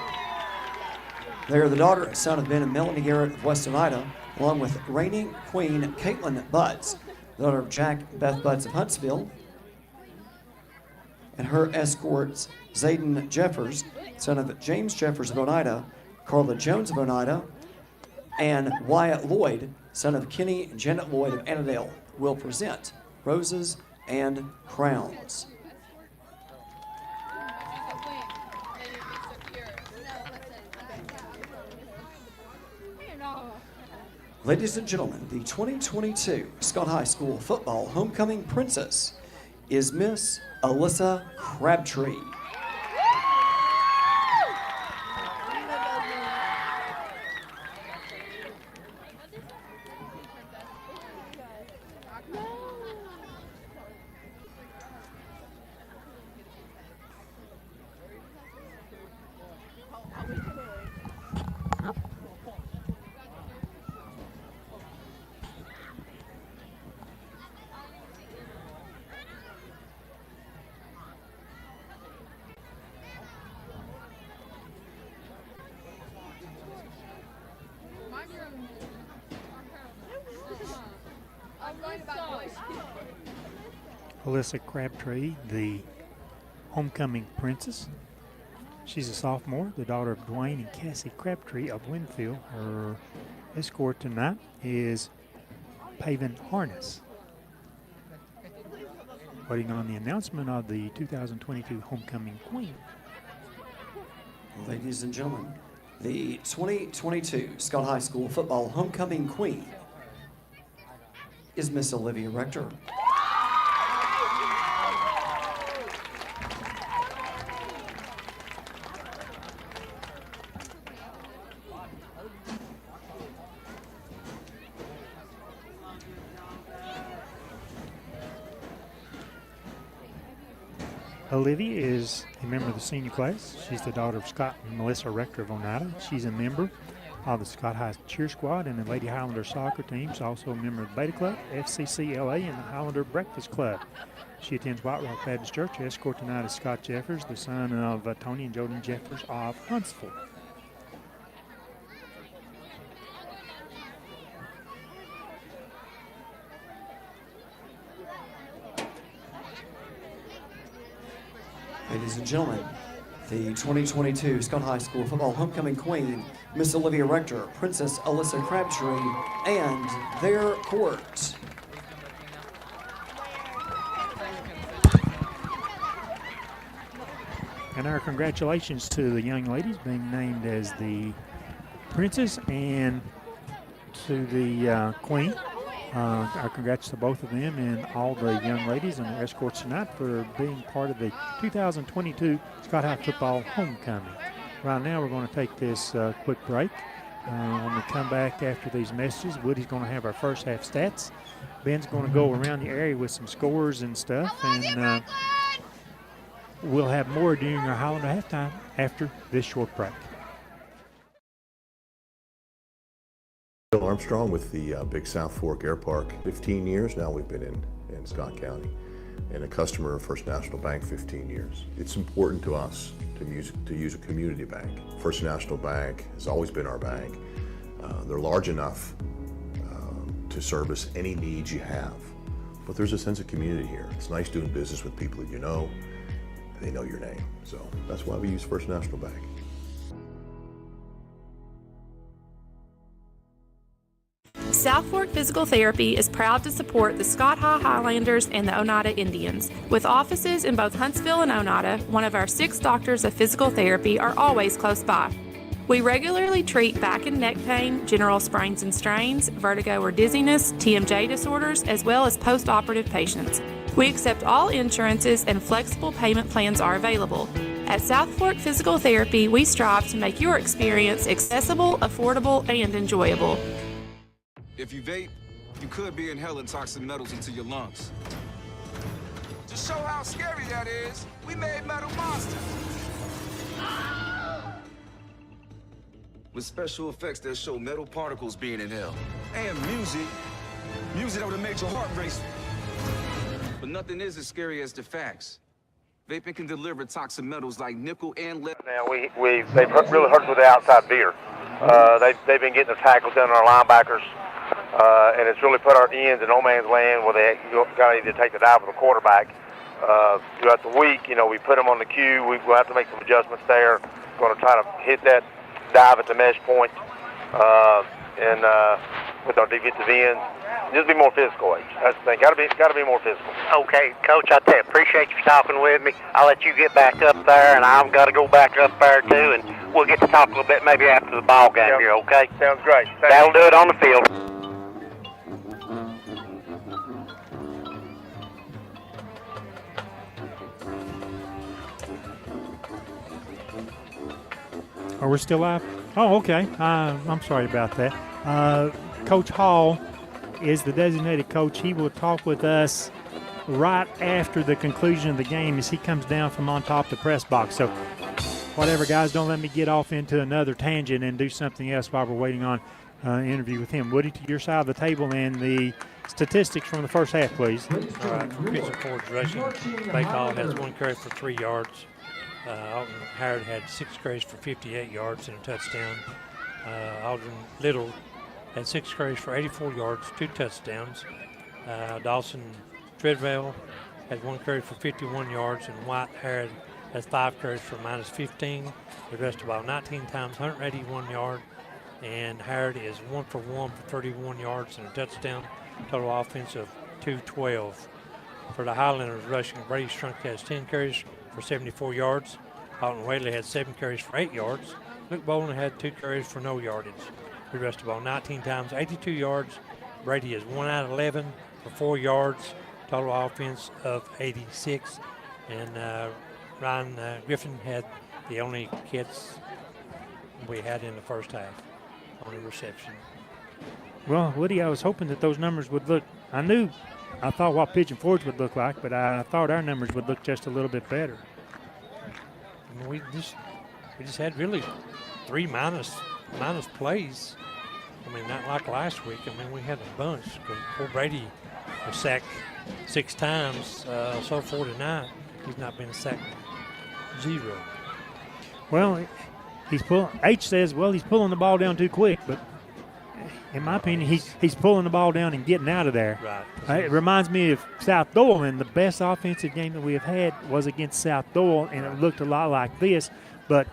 They are the daughter and son of Ben and Melanie Garrett of West Oneida, along with reigning queen Caitlin Butts, the daughter of Jack and Beth Butts of Huntsville, and her escorts, Zayden Jeffers, son of James Jeffers of Oneida, Carla Jones of Oneida, and Wyatt Lloyd, son of Kenny and Janet Lloyd of Annandale, will present roses and crowns. Ladies and gentlemen, the 2022 Scott High School football homecoming princess is Miss Alyssa Crabtree. Alyssa Crabtree, the homecoming princess. She's a sophomore, the daughter of Dwayne and Cassie Crabtree of Winfield. Her escort tonight is Paven Harness. Waiting on the announcement of the 2022 homecoming queen. Ladies and gentlemen, the 2022 Scott High School football homecoming queen is Miss Olivia Rector. Olivia is a member of the senior class. She's the daughter of Scott and Melissa Rector of Oneida. She's a member of the Scott High Cheer Squad and the Lady Highlander soccer team. She's also a member of the Beta Club, FCCLA, and the Highlander Breakfast Club. She attends White Rock Baptist Church. Her escort tonight is Scott Jeffers, the son of Tony and Jody Jeffers of Huntsville. Ladies and gentlemen, the 2022 Scott High School football homecoming queen, Miss Olivia Rector, Princess Alyssa Crabtree, and their court. And our congratulations to the young ladies being named as the princess and to the queen. Our congrats to both of them and all the young ladies and their escorts tonight for being part of the 2022 Scott High football homecoming. Right now we're going to take this quick break. When we come back after these messages, Woody's going to have our first half stats. Ben's going to go around the area with some scores and stuff, and we'll have more during our Highlander halftime after this short break. Bill Armstrong with the Big South Fork Air Park. 15 years now we've been in Scott County, and a customer of First National Bank 15 years. It's important to us to use a community bank. First National Bank has always been our bank. They're large enough to service any needs you have, but there's a sense of community here. It's nice doing business with people that you know, and they know your name. So that's why we use First National Bank. South Fork Physical Therapy is proud to support the Scott High Highlanders and the Oneida Indians. With offices in both Huntsville and Oneida, one of our 6 doctors of physical therapy are always close by. We regularly treat back and neck pain, general sprains and strains, vertigo or dizziness, TMJ disorders, as well as post-operative patients. We accept all insurances and flexible payment plans are available. At South Fork Physical Therapy, we strive to make your experience accessible, affordable, and enjoyable. If you vape, you could be inhaling toxic metals into your lungs. To show how scary that is, we made metal monsters. With special effects that show metal particles being inhaled. And music that would make your heart race. But nothing is as scary as the facts. Vaping can deliver toxic metals like nickel and lead. Now they've really hurt us with the outside beer. They've been getting the tackles down on our linebackers. And it's really put our ends in no man's land where they got to either take the dive with the quarterback. Throughout the week, we put them on the queue. We'll have to make some adjustments there. Going to try to hit that dive at the mesh point and with our defensive ends. Just be more physical, H. That's the thing. Got to be more physical. Okay, Coach, I appreciate you talking with me. I'll let you get back up there, and I've got to go back up there too, and we'll get to talk a little bit maybe after the ball game here, okay? Sounds great. That'll do it on the field. Are we still live? Oh, okay. I'm sorry about that. Coach Hall is the designated coach. He will talk with us right after the conclusion of the game as he comes down from on top of the press box. So whatever, guys, don't let me get off into another tangent and do something else while we're waiting on an interview with him. Woody, to your side of the table and the statistics from the first half, please. All right, Pigeon Ford's rushing. Baycall has 1 carry for 3 yards. Alton Howard had 6 carries for 58 yards and a touchdown. Aldrin Little had 6 carries for 84 yards, 2 touchdowns. Dawson Treadwell had 1 carry for 51 yards, and White Harrod has 5 carries for -15. They rushed about 19 times, 181 yards, and Harrod is 1 for 1 for 31 yards and a touchdown. Total offense of 212. For the Highlanders rushing, Brady Strunk has 10 carries for 74 yards. Alton Whaley had 7 carries for 8 yards. Luke Boland had 2 carries for no yardage. He rushed the ball 19 times, 82 yards. Brady is 1 out of 11 for 4 yards. Total offense of 86. And Ryan Griffin had the only kids we had in the first half on the reception. Well, Woody, I was hoping that those numbers would look. I knew I thought what Pigeon Forge would look like, but I thought our numbers would look just a little bit better. I mean, we just had really 3 minus plays. I mean, not like last week. I mean, we had a bunch. Poor Brady was sacked 6 times so far tonight. He's not been sacked 0. Well, H says, well, he's pulling the ball down too quick, but in my opinion, he's pulling the ball down and getting out of there. Right. It reminds me of South Doyle, and the best offensive game that we have had was against South Doyle, and it looked a lot like this. But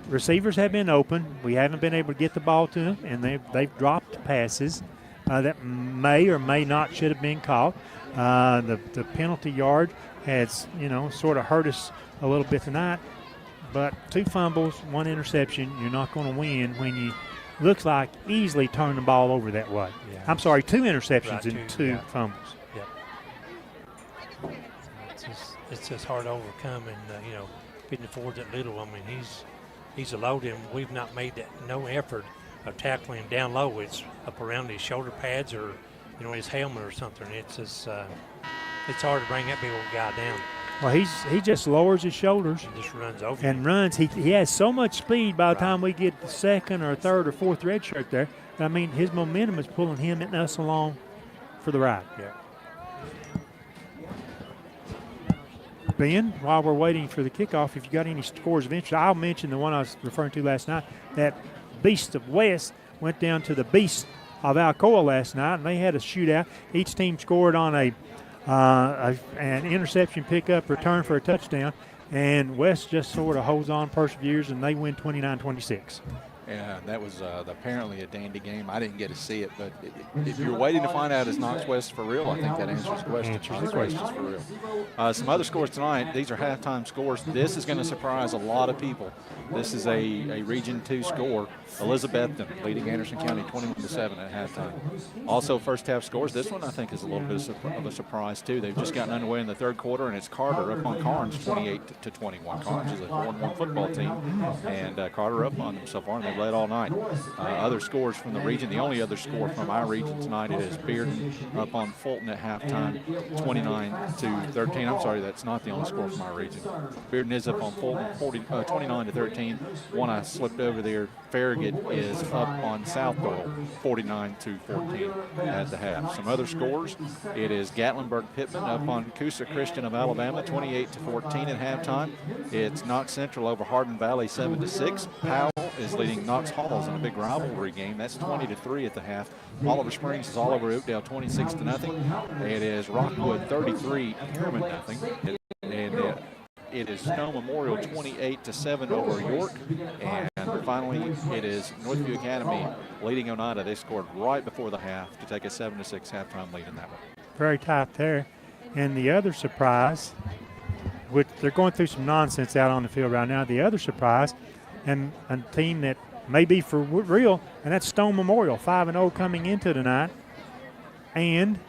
receivers have been open. We haven't been able to get the ball to them, and they've dropped passes that may or may not should have been caught. The penalty yard has, sort of hurt us a little bit tonight. But 2 fumbles, 1 interception, you're not going to win when you looks like easily turn the ball over that way. Yeah. I'm sorry, 2 interceptions Right, and 2 fumbles. Yeah. It's just hard to overcome, and Pigeon Forge at Little. I mean, he's a load, and we've not made no effort of tackling him down low. It's up around his shoulder pads or his helmet or something. It's just it's hard to bring that big old guy down. Well, he just lowers his shoulders and just runs over and runs. He has so much speed by the time we get the 2nd or 3rd or 4th red shirt there. I mean, his momentum is pulling him and us along for the ride. Yeah. Ben, while we're waiting for the kickoff, if you got any scores of interest, I'll mention the one I was referring to last night. That Beast of West went down to the Beast of Alcoa last night, and they had a shootout. Each team scored on an interception pickup return for a touchdown, and West just sort of holds on, perseveres, and they win 29-26. Yeah, that was apparently a dandy game. I didn't get to see it, but if you're waiting to find out is Knox West for real, I think that answers the question. Knox West is for real. Some other scores tonight. These are halftime scores. This is going to surprise a lot of people. This is a Region 2 score. Elizabethton leading Anderson County 21-7 at halftime. Also, first half scores. This one I think is a little bit of a surprise too. They've just gotten underway in the 3rd quarter, and it's Carter up on Carnes 28-21. Carnes is a 4-1 football team, and Carter up on them so far, and they've led all night. Other scores from the region. The only other score from our region tonight is Bearden up on Fulton at halftime, 29-13. I'm sorry, that's not the only score from our region. Bearden is up on Fulton, 29-13. One I slipped over there. Farragut is up on South Doyle, 49-14 at the half. Some other scores. It is Gatlinburg-Pittman up on Coosa Christian of Alabama, 28-14 at halftime. It's Knox Central over Hardin Valley, 7-6. Powell is leading Knox Halls in a big rivalry game. That's 20-3 at the half. Oliver Springs is all over Oakdale, 26-0. It is Rockwood 33, Harriman nothing. And it is Stone Memorial 28-7 over York. And finally, it is Northview Academy leading Oneida. They scored right before the half to take a 7-6 halftime lead in that one. Very tight there. And the other surprise, which they're going through some nonsense out on the field right now. The other surprise, and a team that may be for real, and that's Stone Memorial, 5-0 coming into tonight. And,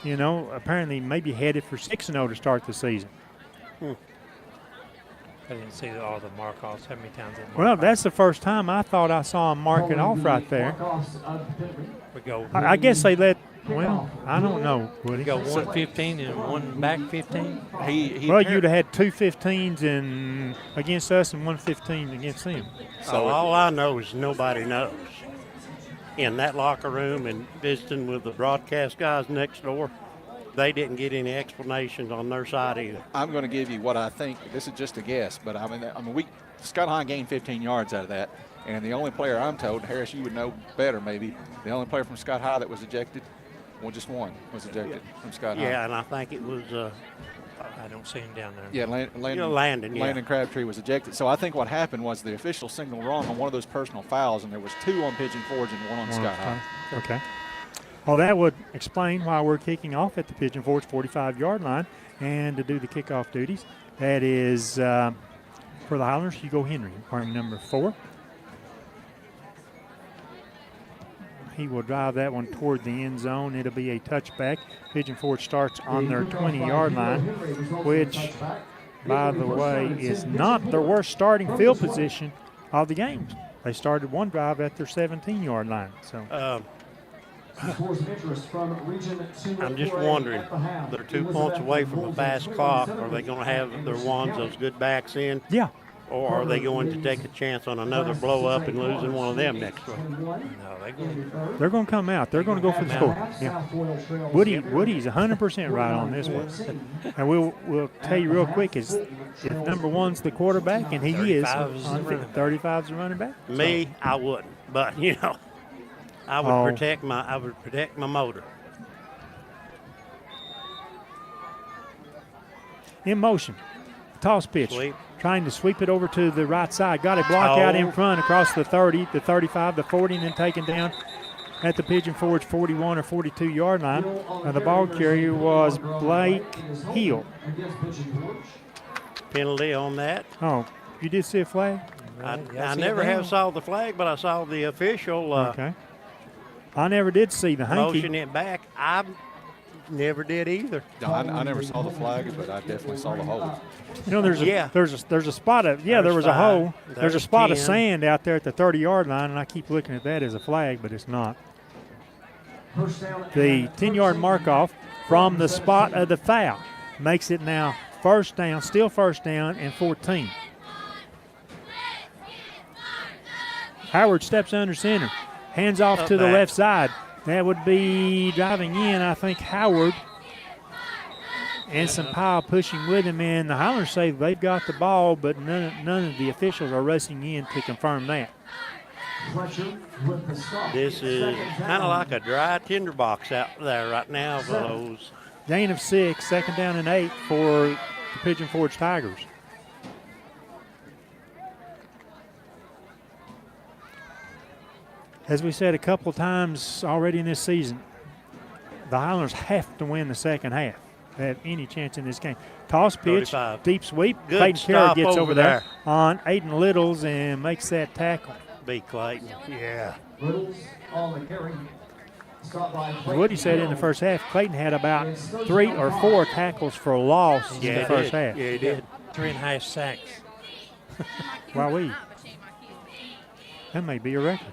apparently maybe headed for 6-0 to start the season. I didn't see all the mark-offs. How many times did Well, that's the first time I thought I saw him mark it off right there. We go. I guess they let, well, I don't know. We go 115 and one back 15. Well, you'd have had 2 15s against us and 115 against them. So all I know is nobody knows. In that locker room and visiting with the broadcast guys next door, they didn't get any explanations on their side either. I'm going to give you what I think. This is just a guess, but Scott High gained 15 yards out of that, and the only player I'm told, Harris, you would know better maybe, the only player from Scott High that was ejected, well, just one was ejected from Scott High. Yeah, and I think it was I don't see him down there. Yeah, Landon Crabtree was ejected. So I think what happened was the official signaled wrong on one of those personal fouls, and there was 2 on Pigeon Forge and 1 on Scott High. Okay. Well, that would explain why we're kicking off at the Pigeon Forge 45-yard line. And to do the kickoff duties, that is for the Highlanders, Hugo Henry, wearing number 4. He will drive that one toward the end zone. It'll be a touchback. Pigeon Forge starts on their 20-yard line, which, by the way, is not their worst starting field position of the game. They started one drive at their 17-yard line. So. I'm just wondering, they're 2 points away from a fast clock. Are they going to have their ones, those good backs in? Yeah. Or are they going to take a chance on another blow up and losing one of them next week? No, They're going to come out. They're going to go for the score. Yeah. Woody's 100% right on this one. And we'll tell you real quick is if number one's the quarterback, and he is, 35's the running back. Me, I wouldn't. But I would protect my motor. In motion. Toss pitch. Sweep. Trying to sweep it over to the right side. Got a block out in front across the 30, the 35, the 40, and then taken down at the Pigeon Forge 41 or 42-yard line. The ball carrier was Blake Hill. Penalty on that. Oh, you did see a flag? I never have saw the flag, but I saw the official. Okay. I never did see the hanky. Motion it back. I never did either. I never saw the flag, but I definitely saw the hole. You know, there's a spot of there was a hole. There's a spot of sand out there at the 30-yard line, and I keep looking at that as a flag, but it's not. The 10-yard mark off from the spot of the foul makes it now first down, still first down, and 14. Howard steps under center, hands off to the left side. That would be driving in, I think, Howard. And Sampaio pushing with him, and the Highlanders say they've got the ball, but none of the officials are rushing in to confirm that. This is kind of like a dry tinderbox out there right now for those. Gain of 6, second down and 8 for the Pigeon Forge Tigers. As we said a couple of times already in this season, the Highlanders have to win the second half to have any chance in this game. Toss pitch, 35. Deep sweep. Good Clayton Carey gets over there there on Aiden Littles and makes that tackle. Beat Clayton. Yeah. Woody said in the first half, Clayton had about 3 or 4 tackles for loss in the first half. Yeah, he did. 3.5 sacks. Wowee. That may be a record.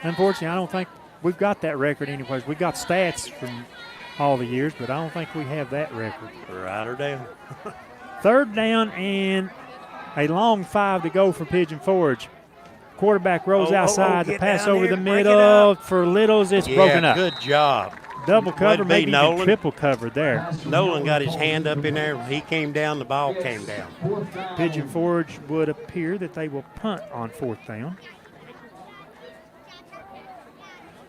Unfortunately, I don't think we've got that record anyways. We got stats from all the years, but I don't think we have that record. Right or down. Third down and a long 5 to go for Pigeon Forge. Quarterback rolls outside. The pass over the middle for Littles. It's broken up. Good job. Double cover, maybe even Nolan. triple cover there. Nolan got his hand up in there. He came down. The ball came down. Pigeon Forge would appear that they will punt on 4th down.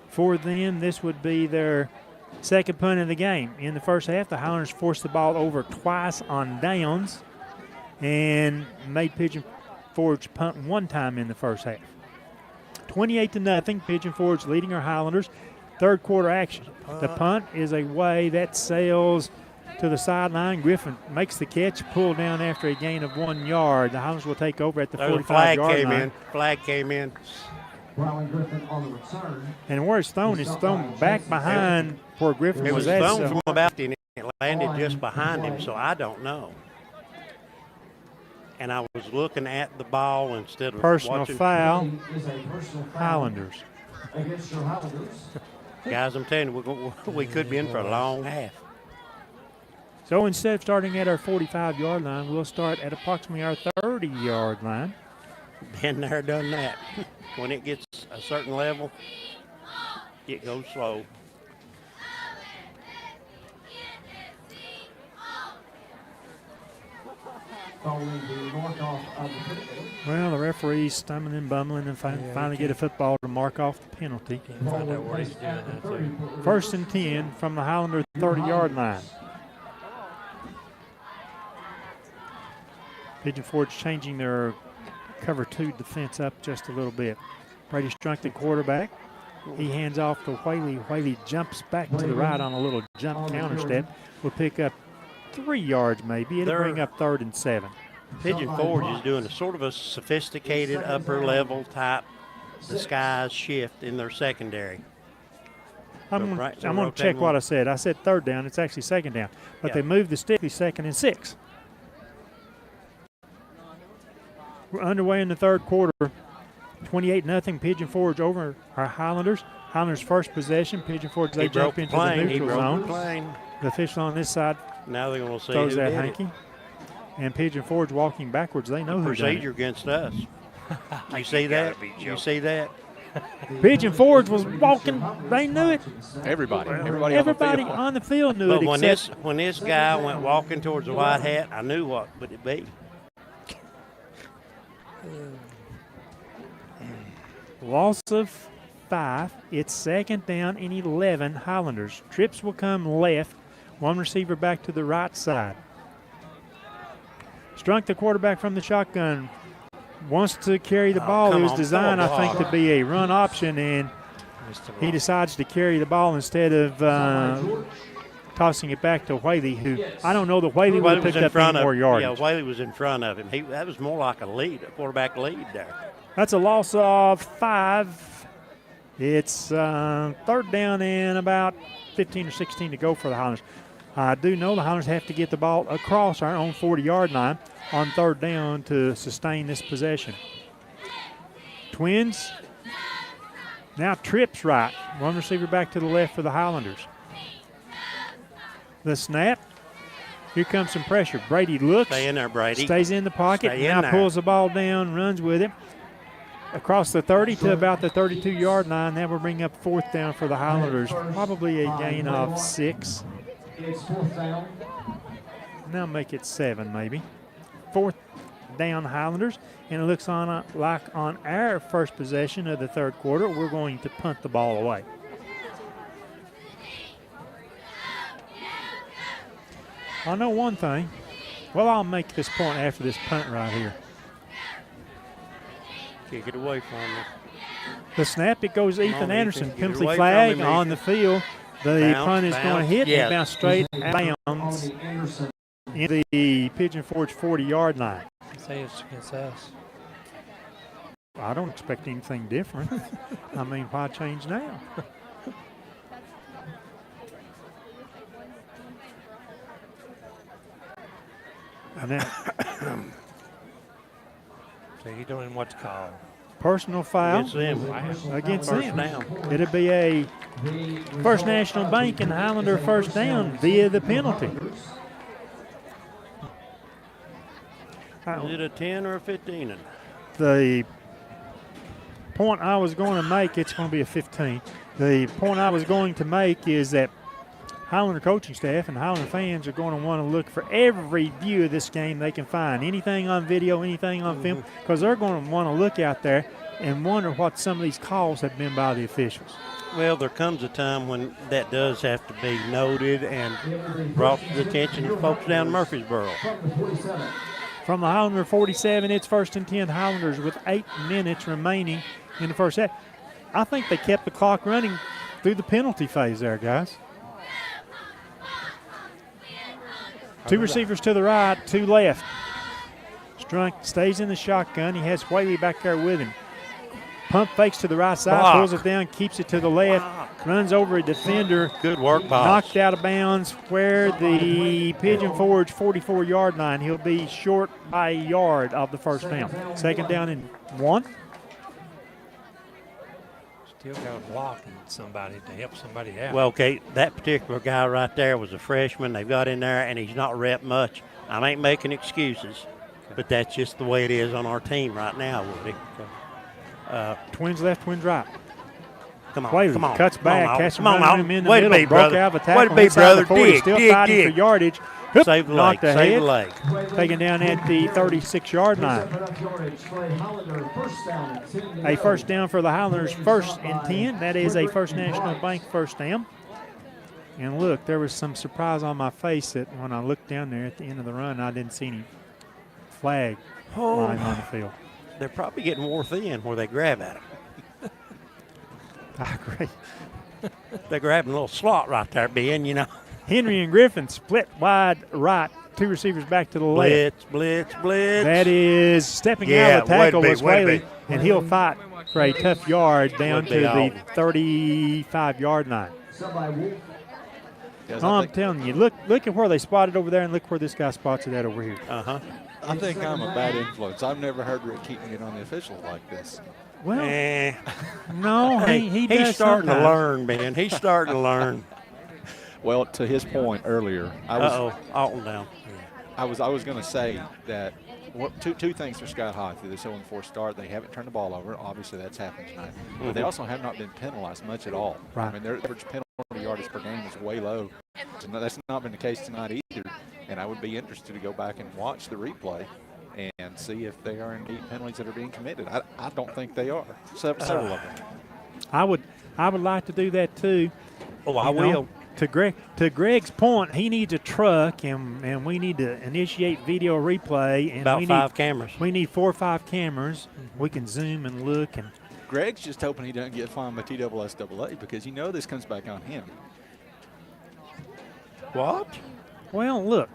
For them, this would be their second punt of the game. In the first half, the Highlanders forced the ball over twice on downs and made Pigeon Forge punt one time in the first half. 28-0, Pigeon Forge leading our Highlanders. Third quarter action. The punt is away. That sails to the sideline. Griffin makes the catch, pulled down after a gain of 1 yard. The Highlanders will take over at the 45-yard line. Flag came in. And where it's thrown is thrown back behind poor Griffin. It was thrown from about and it landed just behind him, so I don't know. And I was looking at the ball instead of personal watching. Foul. Highlanders. Guys, I'm telling you, we could be in for a long half. So instead of starting at our 45-yard line, we'll start at approximately our 30-yard line. Been there, done that. When it gets a certain level, it goes slow. Well, the referee's stumbling and bumbling and finally get a football to mark off the penalty. Find out what he's doing out there. 1st and 10 from the Highlander 30-yard line. Pigeon Forge changing their cover 2 defense up just a little bit. Brady Strunk, the quarterback. He hands off to Whaley. Whaley jumps back to the right on a little jump counter step. Will pick up 3 yards maybe. It'll bring up 3rd and 7. Pigeon Forge is doing a sort of a sophisticated upper level type disguise shift in their secondary. I'm going to check what I said. I said 3rd down. It's actually 2nd down. But they moved the stick to 2nd and 6. We're underway in the 3rd quarter. 28-0 Pigeon Forge over our Highlanders. Highlanders' first possession. Pigeon Forge, they He broke jump into the plane. the neutral He broke zone. the plane. The official on this side Now they're going to see throws who that did hanky. it. And Pigeon Forge walking backwards. They know who done Procedure it. against us. You see that? You see that? Pigeon Forge was walking. They knew it. Everybody on the field knew But it. when this guy went walking towards the white hat, I knew what would it be. Loss of 5. It's second down and 11 Highlanders. Trips will come left. One receiver back to the right side. Strunk, the quarterback from the shotgun, wants to carry the ball. It was designed, I think, to be a run option, and he decides to carry the ball instead of tossing it back to Whaley, who I don't know that Whaley would have picked up any more yardage. Yeah, Whaley was in front of him. That was more like a lead, a quarterback lead there. That's a loss of 5. It's third down and about 15 or 16 to go for the Highlanders. I do know the Highlanders have to get the ball across our own 40-yard line on third down to sustain this possession. Twins now trips right. One receiver back to the left for the Highlanders. The snap. Here comes some pressure. Brady looks. Stay in there, Brady. Stays in the pocket. Stay in now there. pulls the ball down, runs with it. Across the 30 to about the 32-yard line. That will bring up fourth down for the Highlanders. Probably a gain of 6. It's fourth down. Now make it 7 maybe. Fourth down Highlanders. And it looks like on our first possession of the third quarter, we're going to punt the ball away. I know one thing. Well, I'll make this point after this punt right here. Kick it away from me. The snap, it goes Ethan Ethan. Anderson. Get it Penalty away flag from him, on the Ethan. field. The Bounce, punt is going to hit yeah. and bounce straight out of bounds in the Pigeon Forge 40-yard line. Say it's against us. I don't expect anything different. I mean, why change now? And then So you don't even what to call. personal foul Against them. against First them. down. It'll be a First National Bank and Highlander first down via the penalty. Is it a 10 or a 15? The point I was going to make, it's going to be a 15. The point I was going to make is that Highlander coaching staff and Highlander fans are going to want to look for every view of this game they can find. Anything on video, anything on film, because they're going to want to look out there and wonder what some of these calls have been by the officials. Well, there comes a time when that does have to be noted and brought to the attention of folks down in Murfreesboro. From the Highlander 47, it's first and 10 Highlanders with 8 minutes remaining in the first half. I think they kept the clock running through the penalty phase there, guys. 2 receivers to the right, 2 left. Strunk stays in the shotgun. He has Whaley back there with him. Pump fakes to the right side, Block. pulls it down, keeps it to the left, runs over a defender. Good work, boss. Knocked out of bounds where the Pigeon Forge 44-yard line. He'll be short by a yard of the first down. Second down and 1. Still got to block somebody to help somebody out. Well, okay, that particular guy right there was a freshman. They've got in there, and he's not rep much. I ain't making excuses, but that's just the way it is on our team right now, Woody. Twins left, twins right. Come on, Whaley come on. cuts back, come on, catches come on, running him in the Way to middle, be, broke brother. out of a Way tackle to be, inside brother. the 40, Dig, still dig, fighting dig. for yardage. Hoop, Save the leg, knocked save the ahead, leg. taken down at the 36-yard line. A first down for the Highlanders, first and 10. That is a First National Bank first down. And look, there was some surprise on my face that when I looked down there at the end of the run, I didn't see any flag lying on the field. They're probably getting wore thin where they grab at him. I agree. They're grabbing a little slot right there, Ben, you know. Henry and Griffin split wide right. 2 receivers back to the left. Blitz, blitz. That is stepping out of the tackle was Whaley, and he'll fight for a tough yard down to the 35-yard line. I'm telling you, look at where they spotted over there, and look where this guy spots it at over here. I think I'm a bad influence. I've never heard Rick keeping it on the officials like this. Well, no, he does he's starting to sometimes. learn, man. He's starting to learn. Well, to his point earlier, Alton down. I was going to say that two things for Scott High through this 0-4 start. They haven't turned the ball over. Obviously, that's happened tonight. But they also have not been penalized much at all. Right. I mean, their average penalty yardage per game is way low. So that's not been the case tonight either. And I would be interested to go back and watch the replay and see if they are indeed penalties that are being committed. I don't think they are. Several of them. I would like to do that too. Oh, I will. To Greg's point, he needs a truck, and we need to initiate video replay. And About 5 cameras. We need 4 or 5 cameras. We can zoom and look. And Greg's just hoping he doesn't get fined by TSSAA because you know this comes back on him. What? Well, look,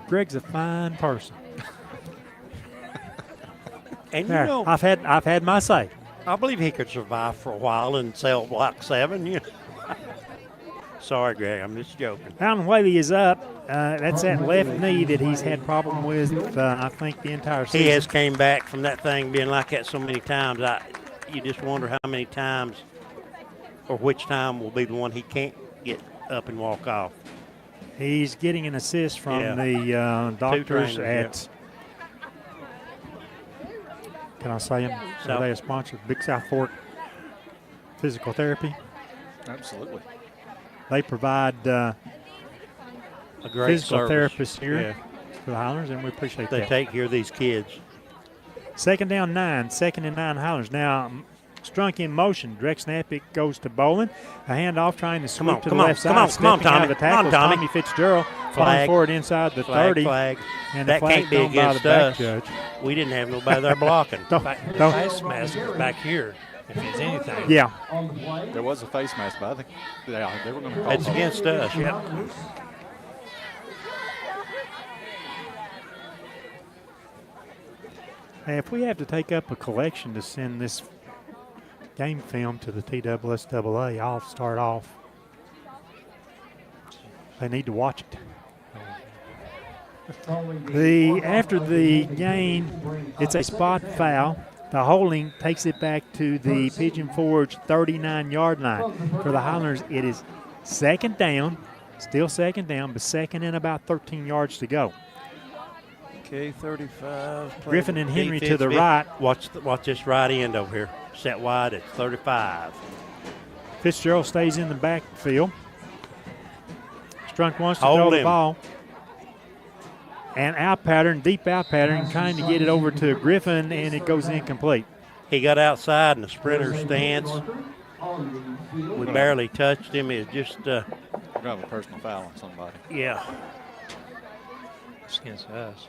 Greg's a fine person. And There, I've had my say. I believe he could survive for a while and sell Block 7. You know. Sorry, Greg, I'm just joking. Alton Whaley is up. That's that left knee that he's had problem with, I think, the entire season. He has came back from that thing being like that so many times. You just wonder how many times or which time will be the one he can't get up and walk off. He's getting an assist from the doctors at, can I say them? Are they a sponsor? Big South Fork Physical Therapy. Absolutely. They provide a great physical service. therapists here for the Highlanders, and we appreciate that. They take care of these kids. 2nd down 9, 2nd and 9 Highlanders. Now, Strunk in motion. Direct snap, it goes to Bolin. A handoff trying to sweep to the left side. Come on, Tommy. Out of the tackle, Tommy Fitzgerald falling forward inside the 30. Flag. And that the flag can't be thrown by against the back us. judge. We didn't have nobody there blocking. Don't. Face mask is back here, if it's anything. Yeah. There was a face mask, but I think they were going to call It's against us. Yep. Hey, if we have to take up a collection to send this game film to the TSSAA, I'll start off. They need to watch it. After the game, it's a spot foul. The holding takes it back to the Pigeon Forge 39-yard line. For the Highlanders, it is 2nd down, still 2nd down, but 2nd and about 13 yards to go. Okay, 35. Griffin and Henry to the right. Watch this right end over here. Set wide at 35. Fitzgerald stays in the backfield. Strunk wants to Hold throw the him. ball. And out pattern, deep out pattern, trying to get it over to Griffin, and it goes incomplete. He got outside in the sprinter stance. We barely touched him. It just. We're going to have a personal foul on somebody. Yeah. It's against us.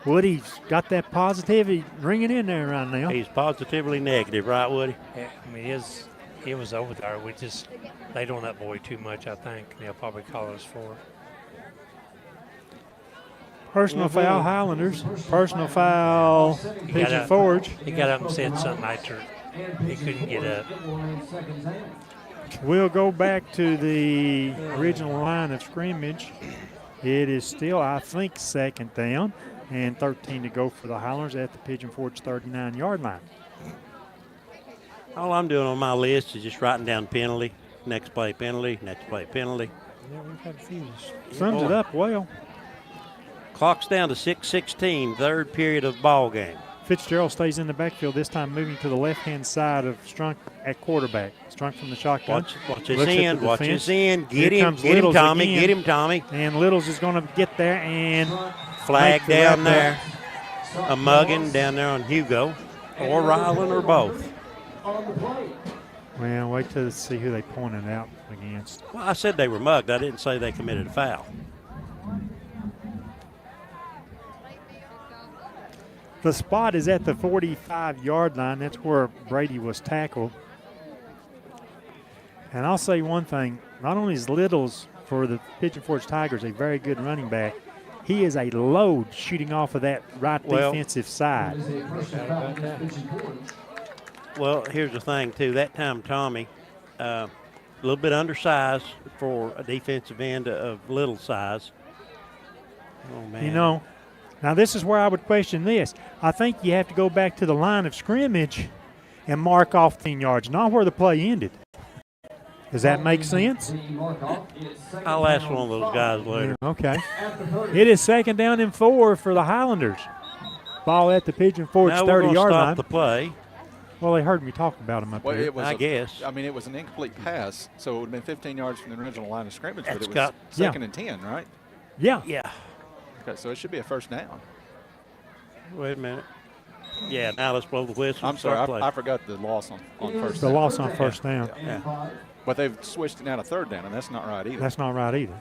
Woody's got that positivity ringing in there right now. He's positively negative, right, Woody? Yeah, I mean, he was over there. We just laid on that boy too much, I think. They'll probably call us for it. Personal foul, Highlanders. Personal foul, Pigeon Forge. He got up and said something after he couldn't get up. We'll go back to the original line of scrimmage. It is still, I think, 2nd down and 13 to go for the Highlanders at the Pigeon Forge 39-yard line. All I'm doing on my list is just writing down penalty, next play penalty, next play penalty. Yeah, we've had a few. Sums it up well. Clock's down to 6:16, 3rd period of ball game. Fitzgerald stays in the backfield, this time moving to the left-hand side of Strunk at quarterback. Strunk from the shotgun. Watch his end, watch his end. Get him, Tommy. Get him, Tommy. And Littles is going to get there and flag down there. A mugging down there on Hugo or Ryland or both. Well, wait till see who they pointed out against. Well, I said they were mugged. I didn't say they committed a foul. The spot is at the 45-yard line. That's where Brady was tackled. And I'll say one thing. Not only is Littles for the Pigeon Forge Tigers a very good running back, he is a load shooting off of that right defensive side. Well, here's the thing, too. That time, Tommy, a little bit undersized for a defensive end of little size. Oh, man. You know, Now, this is where I would question this. I think you have to go back to the line of scrimmage and mark off 10 yards, not where the play ended. Does that make sense? I'll ask one of those guys later. Okay. It is 2nd down and 4 for the Highlanders. Ball at the Pigeon Forge 30-yard line. Stop the play. Well, they heard me talk about him up Well, here. it was I guess. I mean, it was an incomplete pass, so it would have been 15 yards from the original line of scrimmage, but That's it was got- 2nd and 10, right? Yeah. Yeah. Okay, so it should be a first down. Wait a minute. Yeah, now let's blow the whistle. I'm sorry, I forgot the loss on first down. The loss on first down. Yeah. But they've switched it now to 3rd down, and that's not right either. That's not right either.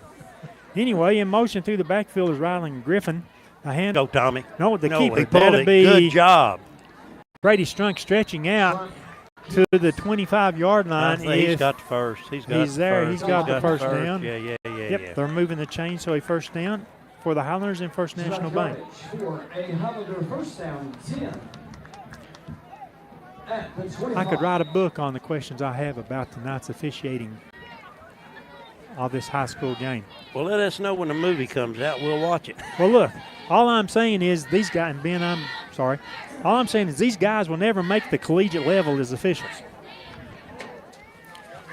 Anyway, in motion through the backfield is Rylan Griffin. A hand. Go, Tommy. No, the No, keeper. he pulled That'll it. be Good job. Brady Strunk stretching out to the 25-yard I line. think he's got the first. He's there. First. He's got the first down. Yeah. Yep, they're moving the chain, so a first down for the Highlanders and First National Bank. For a Highlander first down, 10. At the 25. I could write a book on the questions I have about tonight's officiating of this high school game. Well, let us know when the movie comes out. We'll watch it. Well, look, all I'm saying is these guys, and Ben, I'm sorry, all I'm saying is these guys will never make the collegiate level as officials.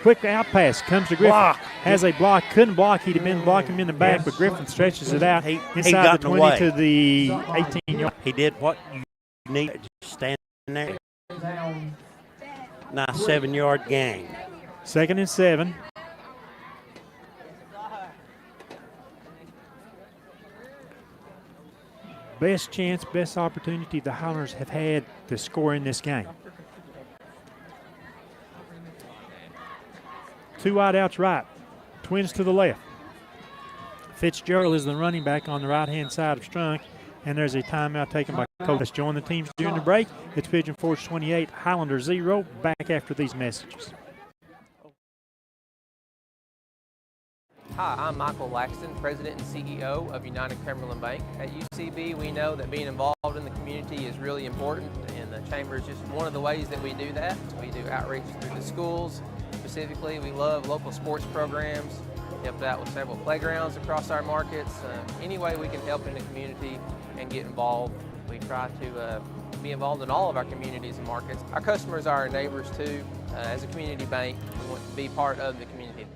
Quick out pass comes to Griffin. Block. Has a block. Couldn't block. He'd have been blocking him in the back, but Griffin stretches it out inside got the in the 20 way. to the 18-yard. He did what you need. Just stand there. Nice 7-yard gain. 2nd and 7. Best chance, best opportunity the Highlanders have had to score in this game. 2 wide outs right, Twins to the left. Fitzgerald is the running back on the right-hand side of Strunk, and there's a timeout taken by Coach. Let's join the teams during the break. It's Pigeon Forge 28, Highlander 0. Back after these messages. Hi, I'm Michael Laxton, President and CEO of United Cumberland Bank. At UCB, we know that being involved in the community is really important, and the Chamber is just one of the ways that we do that. We do outreach through the schools. Specifically, we love local sports programs, helped out with several playgrounds across our markets. Any way we can help in the community and get involved, we try to be involved in all of our communities and markets. Our customers are our neighbors too. As a community bank, we want to be part of the community.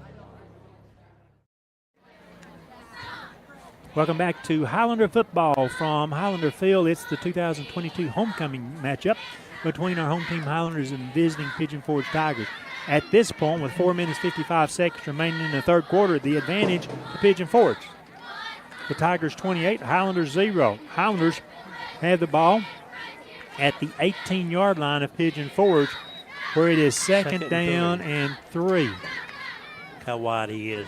Welcome back to Highlander football from Highlander Field. It's the 2022 homecoming matchup between our home team Highlanders and visiting Pigeon Forge Tigers. At this point, with 4 minutes 55 seconds remaining in the third quarter, the advantage to Pigeon Forge. The Tigers 28, Highlanders 0. Highlanders have the ball at the 18-yard line of Pigeon Forge, where it is second down and 3. Look how wide he is.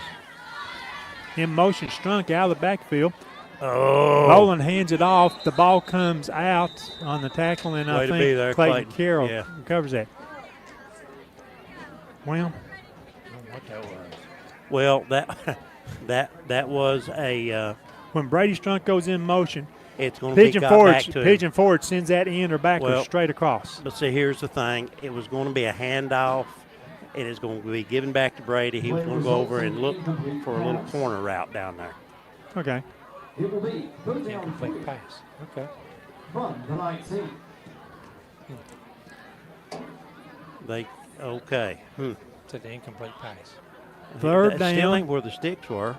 In motion, Strunk out of the backfield. Oh. Nolan hands it off. The ball comes out on the tackle, and I Way to be there, think Clayton Clayton. Carroll Yeah. covers that. Well, Well, that was a. When Brady Strunk goes in motion, it's going to be got back to him. Pigeon Forge sends that in or backwards Well, straight across. But see, here's the thing. It was going to be a handoff. It is going to be given back to Brady. He was going to go over and look for a little corner route down there. Okay. It will be third down Incomplete pass. Okay. from the 19. Okay. To the incomplete pass. Third That still down. ain't where the sticks were.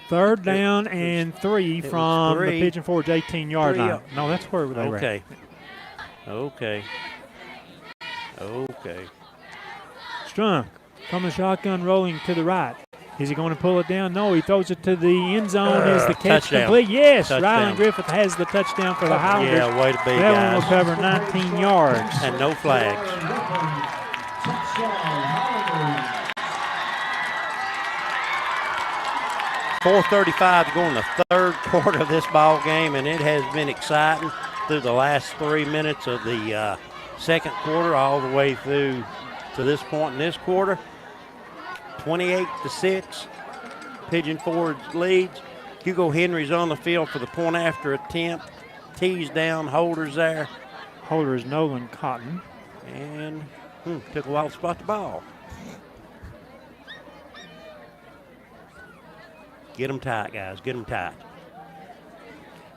Third down and 3 from the Pigeon Forge 18-yard Three. line. No, that's where they were. Okay. Okay. Strunk from the shotgun rolling to the right. Is he going to pull it down? No, he throws it to the end zone. Is the catch touchdown. complete? Yes, Touchdown. Rylan Griffith has the touchdown for the Highlanders. Yeah, way to be, that guys. one will cover 19 yards. And no flags. Touchdown, 4:35 to go in the third quarter of this ball game, and it has been exciting through the last 3 minutes of the second quarter, all the way through to this point in this quarter. 28-6, Pigeon Forge leads. Hugo Henry's on the field for the point after attempt. Tees down, Holder's there. Holder is Nolan Cotton. And took a while to spot the ball. Get them tight, guys. Get them tight.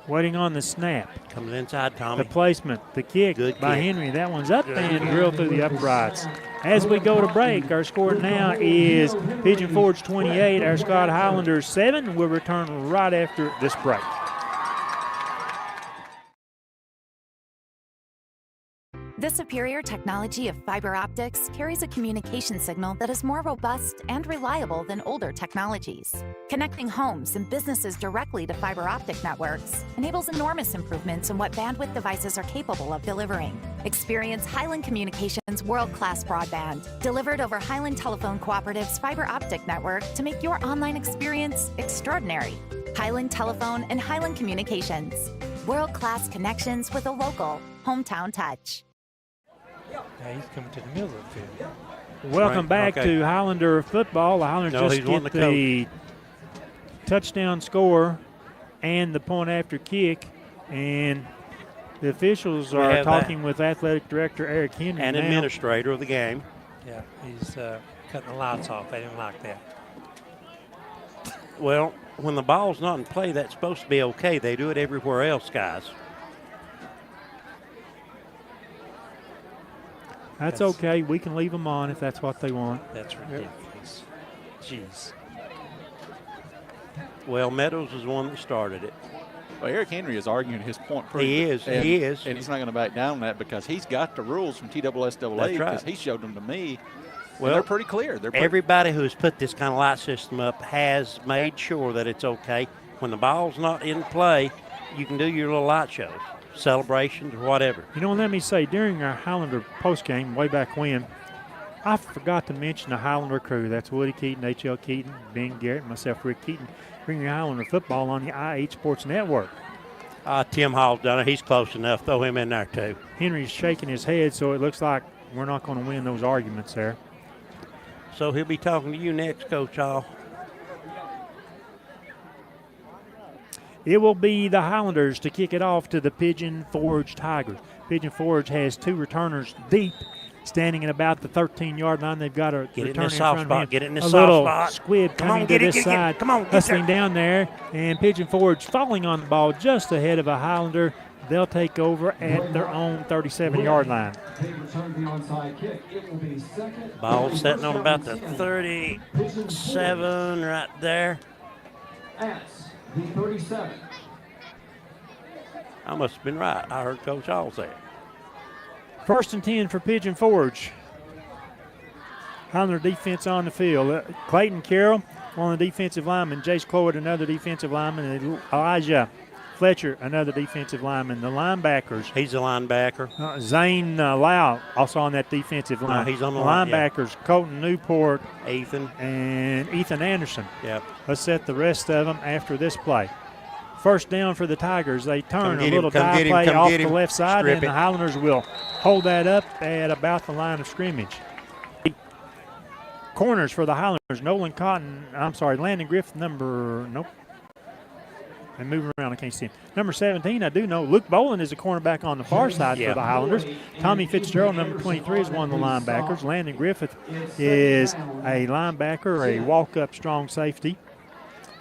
Waiting on the snap. Comes inside, Tommy. The placement, the kick Good by kick. Henry. That one's up and drilled through the uprights. As we go to break, our score now is Pigeon Forge 28, our Scott Highlanders 7. We'll return right after this break. The superior technology of fiber optics carries a communication signal that is more robust and reliable than older technologies. Connecting homes and businesses directly to fiber optic networks enables enormous improvements in what bandwidth devices are capable of delivering. Experience Highland Communications' world-class broadband, delivered over Highland Telephone Cooperative's fiber optic network to make your online experience extraordinary. Highland Telephone and Highland Communications. World-class connections with a local, hometown touch. Now he's coming to the middle of the field. Welcome back to Highlander football. The Highlanders just get the touchdown score and the point after kick, and the officials are talking with athletic director Eric Henry and now. Administrator of the game. Yeah, he's cutting the lights off. They didn't like that. Well, when the ball's not in play, that's supposed to be okay. They do it everywhere else, guys. That's okay. We can leave them on if that's what they want. That's ridiculous. Jeez. Well, Meadows is the one that started it. Well, Eric Henry is arguing his point. He is. And, he is. And he's not going to back down on that because he's got the rules from TSSAA. That's right. Because he showed them to me. Well, they're pretty clear. Everybody who's put this kind of light system up has made sure that it's okay. When the ball's not in play, you can do your little light shows, celebrations, or whatever. You know, let me say, during our Highlander postgame way back when, I forgot to mention the Highlander crew. That's Woody Keaton, H.L. Keaton, Ben Garrett, myself, Rick Keaton, bringing Highlander football on the I-8 Sports Network. Tim Hall's done it. He's close enough. Throw him in there, too. Henry's shaking his head, so it looks like we're not going to win those arguments there. So he'll be talking to you next, Coach Hall. It will be the Highlanders to kick it off to the Pigeon Forge Tigers. Pigeon Forge has two returners deep, standing at about the 13-yard line. They've got a returner in front of him. Get it in the a soft little spot. Squib coming to this side, hustling down there, and Pigeon Forge falling on the ball just ahead of a Highlander. They'll take over at their own 37-yard line. Ball setting on about the 37 right there. At the 37. I must have been right. I heard Coach Hall say it. 1st and 10 for Pigeon Forge. Highlander defense on the field. Clayton Carroll, one of the defensive linemen. Jace Cloyd, another defensive lineman. And Elijah Fletcher, another defensive lineman. The linebackers. He's a linebacker. Zane Lau, also on that defensive line. He's on the linebackers. Yeah. Colton Newport. Ethan. And Ethan Anderson. Yep. Let's set the rest of them after this play. 1st down for the Tigers. They turn a little dive play off the left side, and the Highlanders will hold that up at about the line of scrimmage. Corners for the Highlanders. Landon Griffith, nope. And moving around, I can't see him. Number 17, I do know. Luke Boland is a cornerback on the far side for the Highlanders. Tommy Fitzgerald, number 23, is one of the linebackers. Landon Griffith is a linebacker, a walk-up strong safety.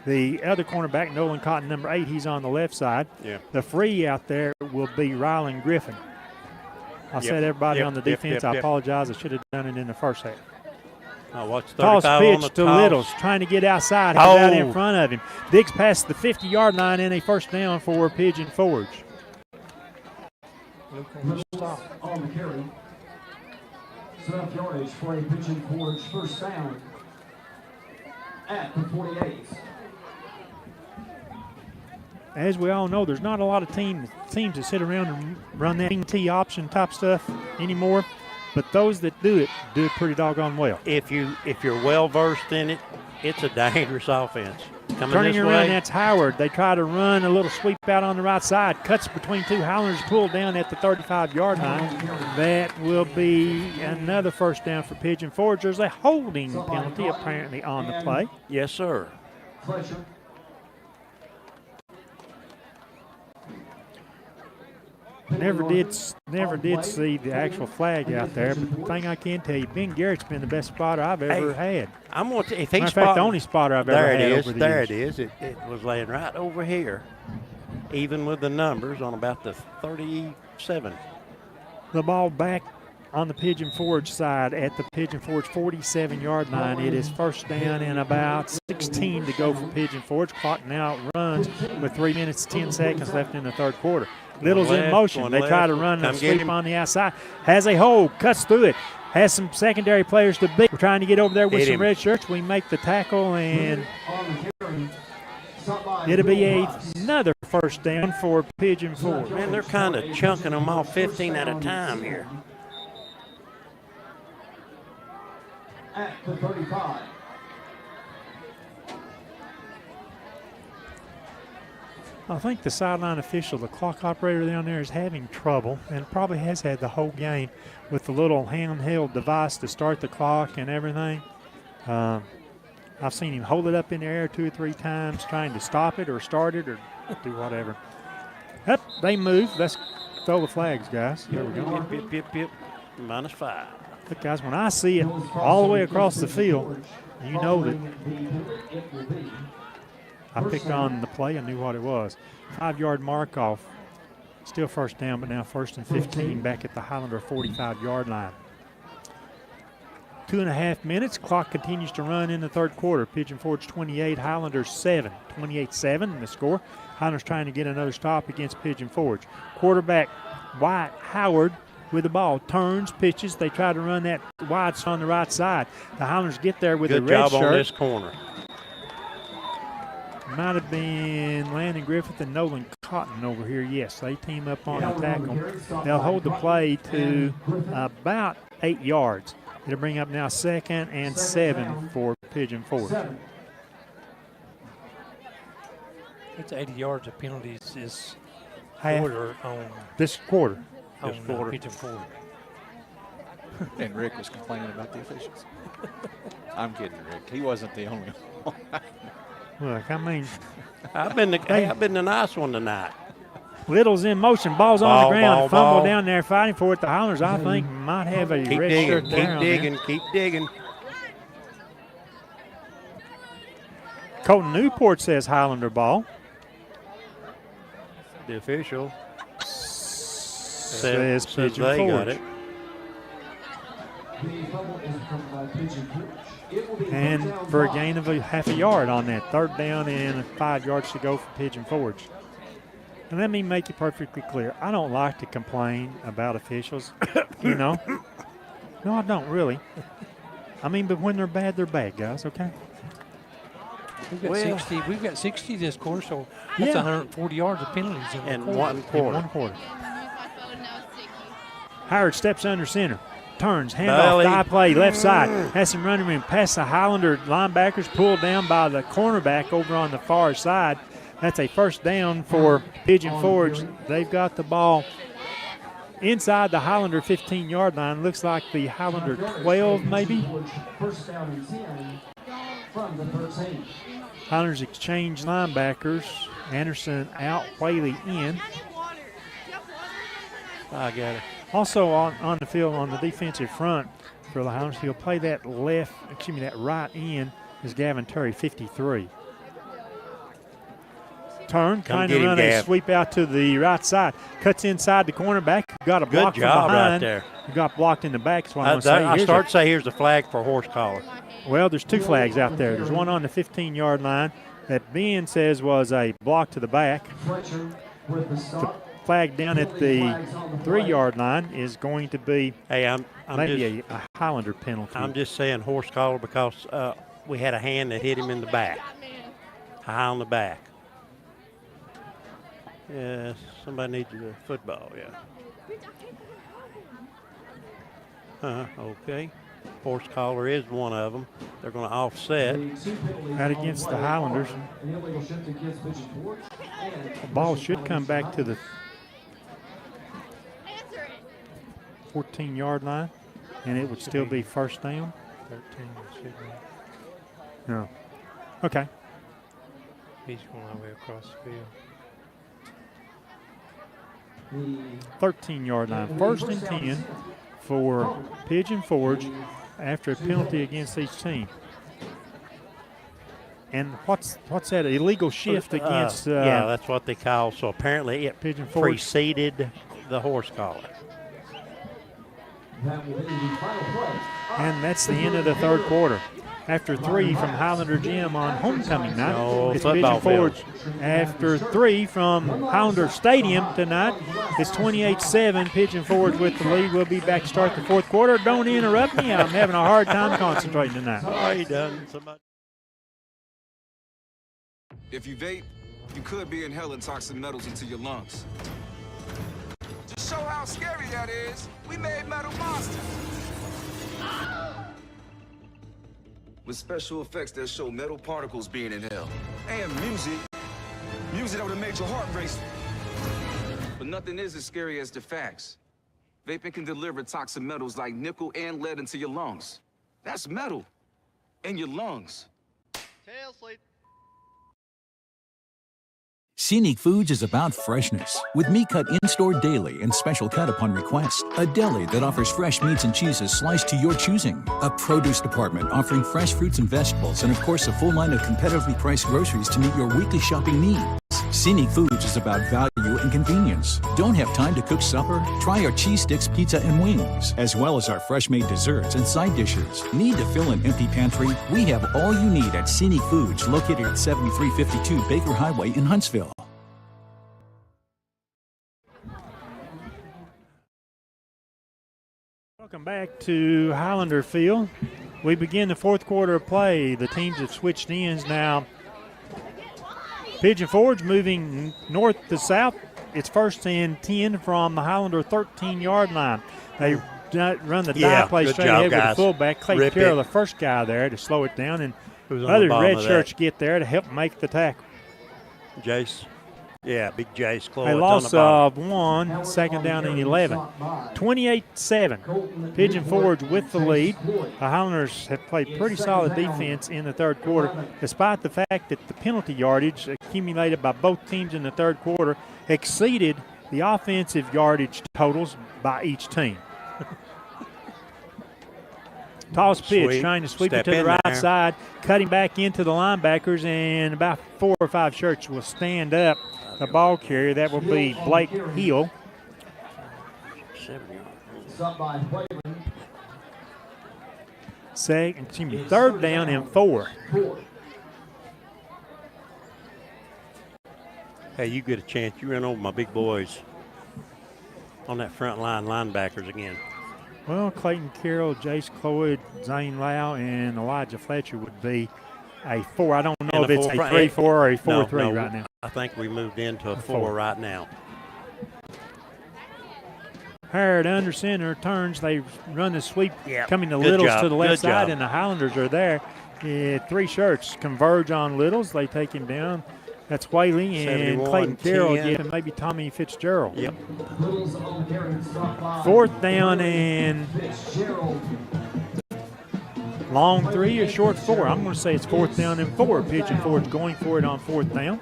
The other cornerback, Nolan Cotton, number 8, he's on the left side. Yeah. The free out there will be Rylan Griffin. I said everybody on the defense. I apologize. I should have done it in the first half. Toss pitch to Littles, trying to get outside. He's out in front of him. Diggs past the 50-yard line and a 1st down for Pigeon Forge. Stop on the carry. Enough yardage for a Pigeon Forge 1st down at the 48. As we all know, there's not a lot of teams that sit around and run that T option type stuff anymore. But those that do it pretty doggone well. If you're well versed in it, it's a dangerous offense. Turning around, that's Howard. They try to run a little sweep out on the right side. Cuts between two Highlanders, pulled down at the 35-yard line. That will be another 1st down for Pigeon Forge. There's a holding penalty apparently on the play. Yes, sir. Never did see the actual flag out there, but the thing I can tell you, Ben Garrett's been the best spotter I've ever had. I'm going to, if he's the only spotter I've ever had over the years. There it is. It was laying right over here. even with the numbers on about the 37. The ball back on the Pigeon Forge side at the Pigeon Forge 47-yard line. It is first down and about 16 to go for Pigeon Forge. Clock now runs with 3 minutes, 10 seconds left in the third quarter. Little's in motion. They try to run a sweep on the outside. Has a hole, cuts through it. Has some secondary players to beat. We're trying to get over there with some red shirts. We make the tackle, and it'll be another first down for Pigeon Forge. Man, they're kind of chunking them off 15 at a time here. At the 35. I think the sideline official, the clock operator down there, is having trouble, and probably has had the whole game with the little handheld device to start the clock and everything. I've seen him hold it up in the air 2 or 3 times trying to stop it or start it or do whatever. Yep, they move. Let's throw the flags, guys. Here we go. Yip, yip, yip. -5. Look, guys, when I see it all the way across the field, you know that I picked on the play and knew what it was. 5-yard mark off. Still first down, but now 1st and 15 back at the Highlander 45-yard line. 2.5 minutes. Clock continues to run in the third quarter. Pigeon Forge 28, Highlanders 7. 28-7 in the score. Highlanders trying to get another stop against Pigeon Forge. Quarterback Wyatt Howard with the ball. Turns, pitches. They try to run that wide on the right side. The Highlanders get there with a red shirt. Good job on this corner. Might have been Landon Griffith and Nolan Cotton over here. Yes, they team up on the tackle. They'll hold the play to about 8 yards. It'll bring up now 2nd and 7 for Pigeon Forge. It's 80 yards of penalties is Half quarter on this quarter. On Pigeon Forge. And Rick was complaining about the officials. I'm kidding, Rick. He wasn't the only one. Look, I mean, I've been the nice one tonight. Little's in motion. Ball's on the ground. Fumble down there fighting for it. The Highlanders, I think, might have a red shirt down. Keep digging. Colton Newport says Highlander ball. The official says Pigeon they Forge. got it. And for a gain of half a yard on that. 3rd down and 5 yards to go for Pigeon Forge. And let me make it perfectly clear. I don't like to complain about officials, you know. No, I don't really. I mean, but when they're bad, guys, okay? We've got 60 this quarter, so that's 140 yards of penalties in one quarter. In 1 quarter. Howard steps under center. Turns, handoff, die play, left side. Has some running room past the Highlander linebackers, pulled down by the cornerback over on the far side. That's a first down for Pigeon Forge. They've got the ball inside the Highlander 15-yard line. Looks like the Highlander 12 maybe. First down and 10 from the 13. Highlanders exchange linebackers. Anderson out, Whaley in. I got it. Also on the field on the defensive front for the Highlanders, he'll play that right end is Gavin Terry, 53. Turn, kind of run a sweep out to the right side. Cuts inside the cornerback. Got a block from behind. Right there. You got blocked in the back. That's what I want to say. I start to say here's the flag for horse collar. Well, there's 2 flags out there. There's one on the 15-yard line that Ben says was a block to the back. The flag down at the 3-yard line is going to be maybe a Highlander penalty. I'm just saying horse collar because we had a hand that hit him in the back, high on the back. Yeah, somebody needs a football, okay. Horse collar is one of them. They're going to offset. That against the Highlanders. The ball should come back to the 14-yard line, and it would still be first down. 13. No. Okay. He's going all the way across the field. 13-yard line. 1st and 10 for Pigeon Forge after a penalty against each team. And what's that illegal shift against? Yeah, that's what they call. So apparently it Pigeon Forge preceded the horse collar. And that's the end of the third quarter. After 3 from Highlander Gym on homecoming night, it's Pigeon Forge. After 3 from Highlander Stadium tonight, it's 28-7. Pigeon Forge with the lead. We'll be back to start the fourth quarter. Don't interrupt me. I'm having a hard time concentrating tonight. Oh, he done so much. If you vape, you could be inhaling toxic metals into your lungs. To show how scary that is, we made metal monsters. With special effects that show metal particles being inhaled. And music that would have made your heart race. But nothing is as scary as the facts. Vaping can deliver toxic metals like nickel and lead into your lungs. That's metal in your lungs. Tail sleep. Scenic Foods is about freshness. With meat cut in-store daily and special cut upon request. A deli that offers fresh meats and cheeses sliced to your choosing. A produce department offering fresh fruits and vegetables. And of course, a full line of competitively priced groceries to meet your weekly shopping needs. Scenic Foods is about value and convenience. Don't have time to cook supper? Try our cheese sticks, pizza, and wings, as well as our fresh-made desserts and side dishes. Need to fill an empty pantry? We have all you need at Scenic Foods, located at 7352 Baker Highway in Huntsville. Welcome back to Highlander Field. We begin the fourth quarter of play. The teams have switched ends now. Pigeon Forge moving north to south. It's first and 10 from the Highlander 13-yard line. They run the dive play straight ahead with the fullback. Clayton Carroll, the first guy there to slow it down, and other red shirts get there to help make the tackle. Jace. Yeah, big Jace. A loss of 1, second down and 11. 28-7. Pigeon Forge with the lead. The Highlanders have played pretty solid defense in the third quarter, despite the fact that the penalty yardage accumulated by both teams in the third quarter exceeded the offensive yardage totals by each team. Toss pitch, trying to sweep it to the right side, cutting back into the linebackers, and about 4 or 5 shirts will stand up. The ball carrier, that will be Blake Hill. Third down and 4. Hey, you get a chance. You run over my big boys on that front line linebackers again. Well, Clayton Carroll, Jace Cloyd, Zane Lau, and Elijah Fletcher would be a 4. I don't know if it's a 3-4 or a 4-3 right now. I think we moved into a 4 right now. Howard under center turns. They run the sweep, coming to Littles to the left side, and the Highlanders are there. 3 shirts converge on Littles. They take him down. That's Whaley and Clayton Carroll again, and maybe Tommy Fitzgerald. Yep. Fourth down and long 3 or short 4. I'm going to say it's fourth down and 4. Pigeon Forge going for it on fourth down.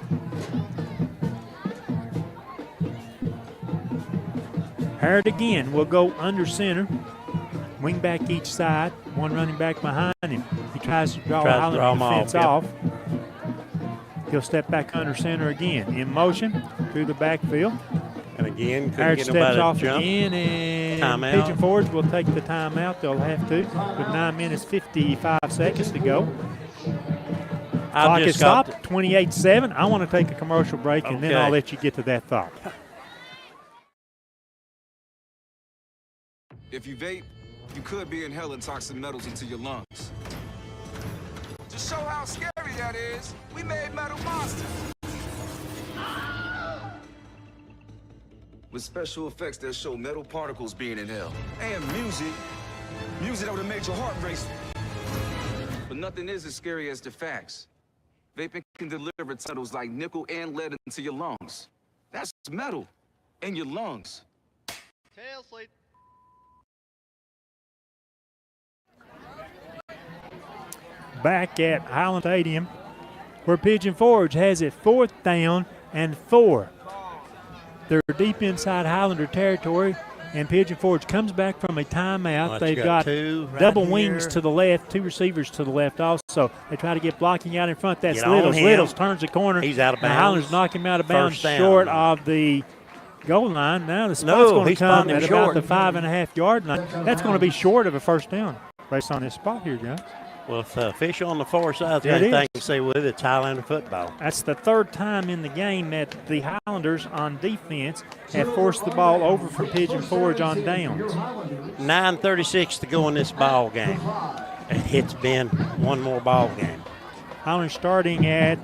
Howard again will go under center. Wing back each side. One running back behind him. He tries to draw Highlander defense off. He'll step back under center again. In motion through the backfield. And again, Howard steps off again, and timeout. Pigeon Forge will take the timeout. They'll have to with 9 minutes, 55 seconds to go. Clock is stopped, 28-7. I want to take a commercial break, and then I'll let you get to that thought. If you vape, you could be inhaling toxic metals into your lungs. To show how scary that is, we made metal monsters. With special effects that show metal particles being inhaled. And music that would have made your heart race. But nothing is as scary as the facts. Vaping can deliver metals like nickel and lead into your lungs. That's metal in your lungs. Tail sleep. Back at Highland Stadium, where Pigeon Forge has it fourth down and 4. They're deep inside Highlander territory. And Pigeon Forge comes back from a timeout. Well, They've got two right double here. wings to the left, two receivers to the left also. They try to get blocking out in front. That's Get on Littles. him. Littles turns the corner. He's out of And bounds. Highlanders knock him out of bounds First down. short of the goal line. Now the spot's No, going to he come spotted him at short. about the 5.5-yard line. That's going to be short of a first down based on this spot here, guys. Well, if the official on the far side's There got it anything is. to say with it, it's Highlander football. That's the third time in the game that the Highlanders on defense have forced the ball over from Pigeon Forge on downs. 9:36 to go in this ball game. And it's been one more ball game. Highlanders starting at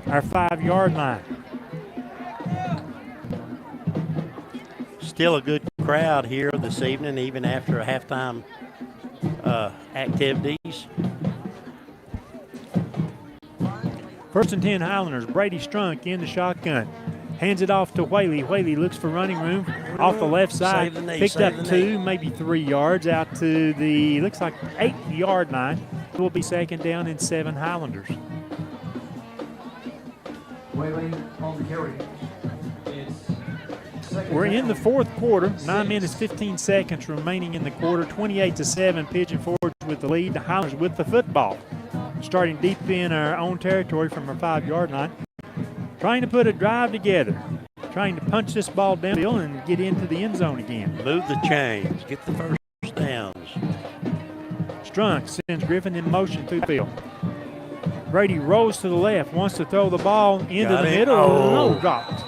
our 5-yard line. Still a good crowd here this evening, even after a halftime activities. First and 10 Highlanders. Brady Strunk in the shotgun. Hands it off to Whaley. Whaley looks for running room off the left side. Save the knee, Picked save up the 2, maybe 3 yards out to the, looks like 8-yard line. It will be second down and 7 Highlanders. Whaley on the carry. We're in the fourth quarter. 9 minutes, 15 seconds remaining in the quarter. 28-7, Pigeon Forge with the lead. The Highlanders with the football. Starting deep in our own territory from our 5-yard line. Trying to put a drive together. Trying to punch this ball downfield and get into the end zone again. Move the chains. Get the first downs. Strunk sends Griffin in motion through the field. Brady rolls to the left, wants to throw the ball into Got the it. middle. Oh. No, dropped.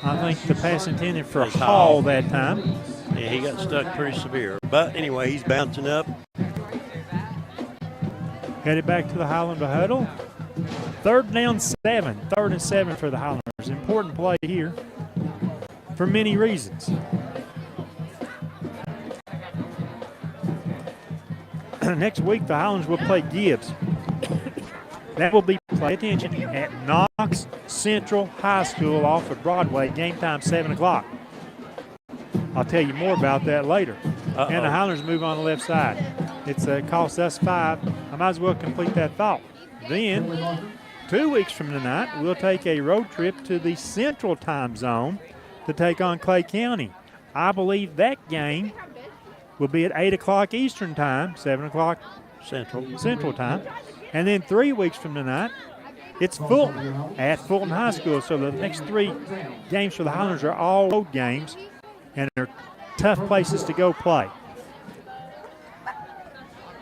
I think the pass intended for Nice Hall haul. that time. Yeah, he got stuck pretty severe. But anyway, he's bouncing up. Headed back to the Highlander huddle. Third and 7 for the Highlanders. Important play here for many reasons. Next week, the Highlanders will play Gibbs. That will be, pay attention, at Knox Central High School off of Broadway. Game time 7 o'clock. I'll tell you more about that later. And the Highlanders move on the left side. It's cost us 5. I might as well complete that thought. Then, 2 weeks from tonight, we'll take a road trip to the Central Time Zone to take on Clay County. I believe that game will be at 8 o'clock Eastern Time, 7 o'clock Central Time. And then 3 weeks from tonight, it's Fulton at Fulton High School. So the next 3 games for the Highlanders are all road games, and they're tough places to go play.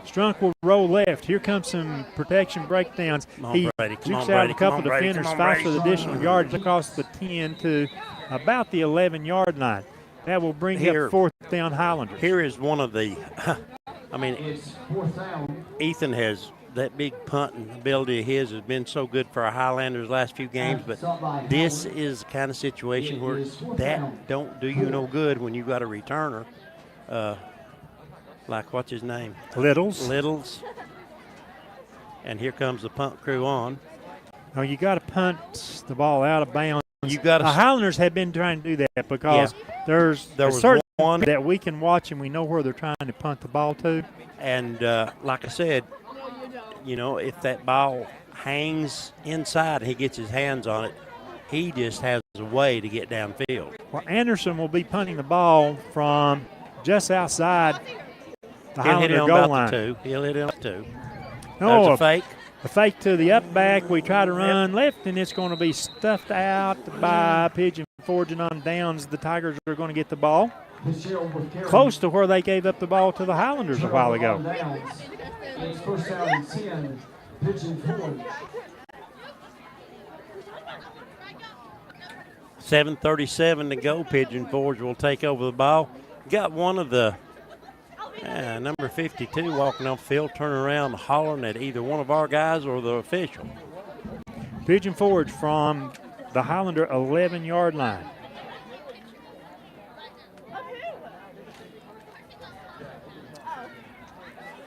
Strunk will roll left. Here comes some protection breakdowns. He jukes out a couple defenders, fights for the additional yards across the 10 to about the 11-yard line. That will bring up fourth down Highlanders. Here is one of the, I mean, Ethan has, that big punting ability of his has been so good for our Highlanders last few games, but this is the kind of situation where that don't do you no good when you got a returner. Like, what's his name? Littles. And here comes the punt crew on. No, you got to punt the ball out of bounds. You got the Highlanders have been trying to do that because there was certain one that we can watch and we know where they're trying to punt the ball to. And like I said, you know, if that ball hangs inside and he gets his hands on it, he just has a way to get downfield. Well, Anderson will be punting the ball from just outside the Highlander goal line. He'll hit him up 2. No, there's a fake. A fake to the up back. We try to run left, and it's going to be stuffed out by Pigeon Forge, and on downs. The Tigers are going to get the ball close to where they gave up the ball to the Highlanders a while ago. It's first down and 10, Pigeon Forge. 7:37 to go. Pigeon Forge will take over the ball. Got one of the number 52 walking off the field, turning around, hollering at either one of our guys or the official. Pigeon Forge from the Highlander 11-yard line.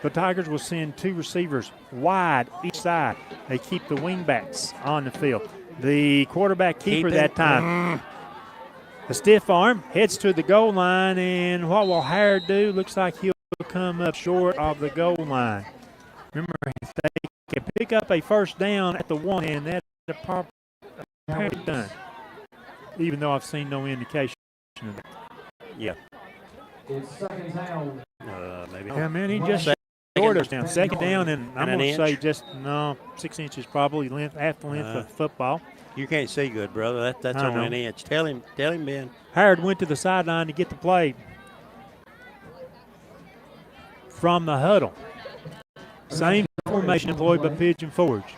The Tigers will send 2 receivers wide each side. They keep the wingbacks on the field. The quarterback keeper that time. A stiff arm, heads to the goal line, and what will Hare do? Looks like he'll come up short of the goal line. Remember, if they can pick up a first down at the 1 end, that's apparently done, even though I've seen no indication of that. Yeah. Maybe. Yeah, man, he just short us down. Second down, and I'm going to say just, 6 inches probably, half the length of football. You can't see good, brother. That's only an inch. Tell him, Ben. Howard went to the sideline to get the play from the huddle. Same formation employed by Pigeon Forge.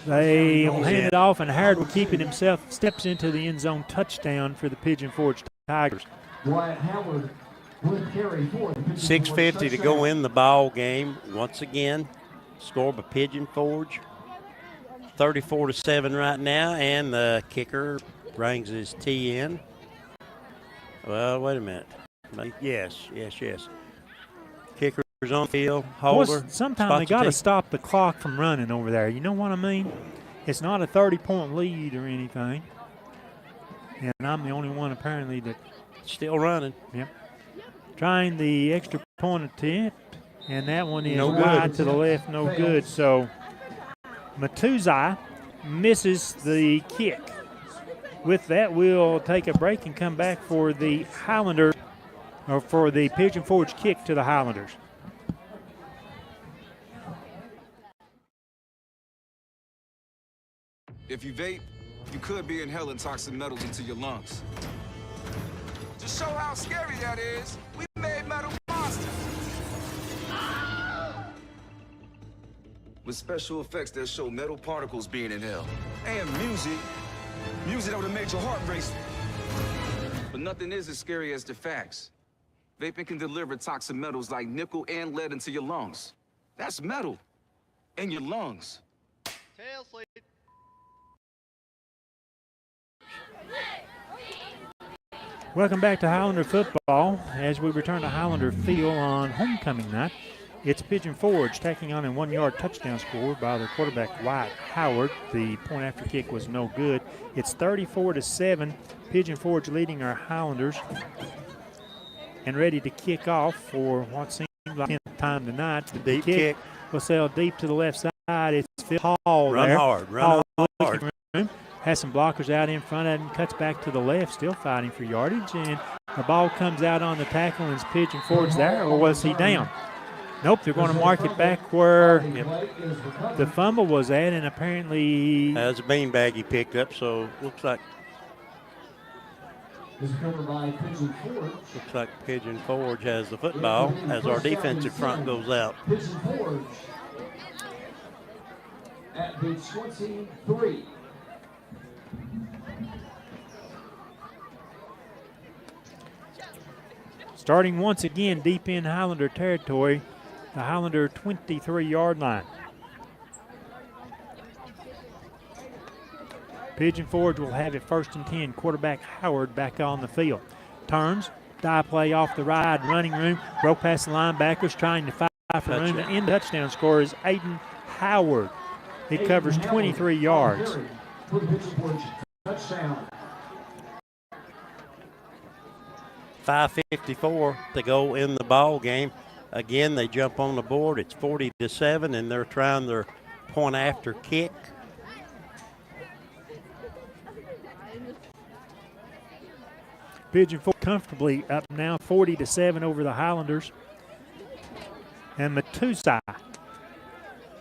They hand it off, and Howard will keep it himself, steps into the end zone, touchdown for the Pigeon Forge Tigers. 6:50 to go in the ball game. Once again, scored by Pigeon Forge. 34-7 right now, and the kicker brings his tee in. Well, wait a minute. Yes. Kicker's on the field, holder. Well, sometimes they got to stop the clock from running over there. You know what I mean? It's not a 30-point lead or anything. And I'm the only one apparently that still running. Yep. Trying the extra point attempt, and that one is no wide good. to the left, no good. So Matuzai misses the kick. With that, we'll take a break and come back for the Highlander, or for the Pigeon Forge kick to the Highlanders. If you vape, you could be inhaling toxic metals into your lungs. To show how scary that is, we made metal monsters. With special effects that show metal particles being inhaled. And music that would have made your heart race. But nothing is as scary as the facts. Vaping can deliver toxic metals like nickel and lead into your lungs. That's metal in your lungs. Tail sleep. Welcome back to Highlander football as we return to Highlander Field on homecoming night. It's Pigeon Forge tacking on a 1-yard touchdown score by the quarterback Wyatt Howard. The point after kick was no good. It's 34-7. Pigeon Forge leading our Highlanders and ready to kick off for what seems like 10th time tonight. The deep kick will sail deep to the left side. It's Phil Hall Run there. hard. Room. Has some blockers out in front of him, cuts back to the left, still fighting for yardage, and the ball comes out on the tackle, and it's Pigeon Forge there, or was he down? Nope, they're going to mark it back where the fumble was at, and apparently that's a beanbag he picked up, so looks like Pigeon Forge has the football as our defensive front goes out. Pigeon Forge at the 23. Starting once again deep in Highlander territory, the Highlander 23-yard line. Pigeon Forge will have it 1st and 10. Quarterback Howard back on the field. Turns, dive play off the right, running room, broke past the linebackers, trying to fight for room. The end touchdown score is Aiden Howard. He covers 23 yards. 5:54 to go in the ball game. Again, they jump on the board. It's 40-7, and they're trying their point after kick. Pigeon Forge comfortably up now, 40-7 over the Highlanders. And Matusai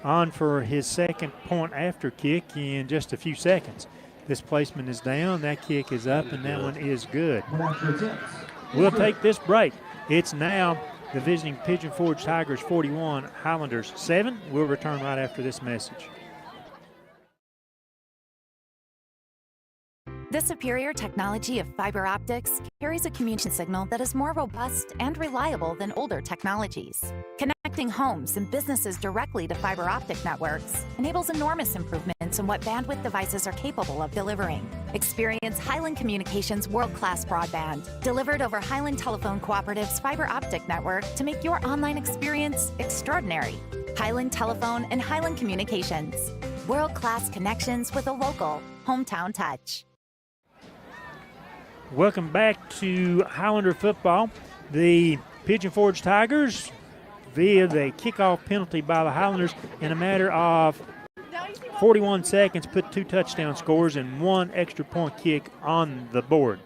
on for his second point after kick in just a few seconds. This placement is down, that kick is up, and that one is good. We'll take this break. It's now the visiting Pigeon Forge Tigers 41, Highlanders 7. We'll return right after this message. The superior technology of fiber optics carries a communication signal that is more robust and reliable than older technologies. Connecting homes and businesses directly to fiber optic networks enables enormous improvements in what bandwidth devices are capable of delivering. Experience Highland Communications' world-class broadband, delivered over Highland Telephone Cooperative's fiber optic network to make your online experience extraordinary. Highland Telephone and Highland Communications. World-class connections with a local, hometown touch. Welcome back to Highlander football. The Pigeon Forge Tigers, via the kickoff penalty by the Highlanders, in a matter of 41 seconds, put 2 touchdown scores and 1 extra point kick on the board.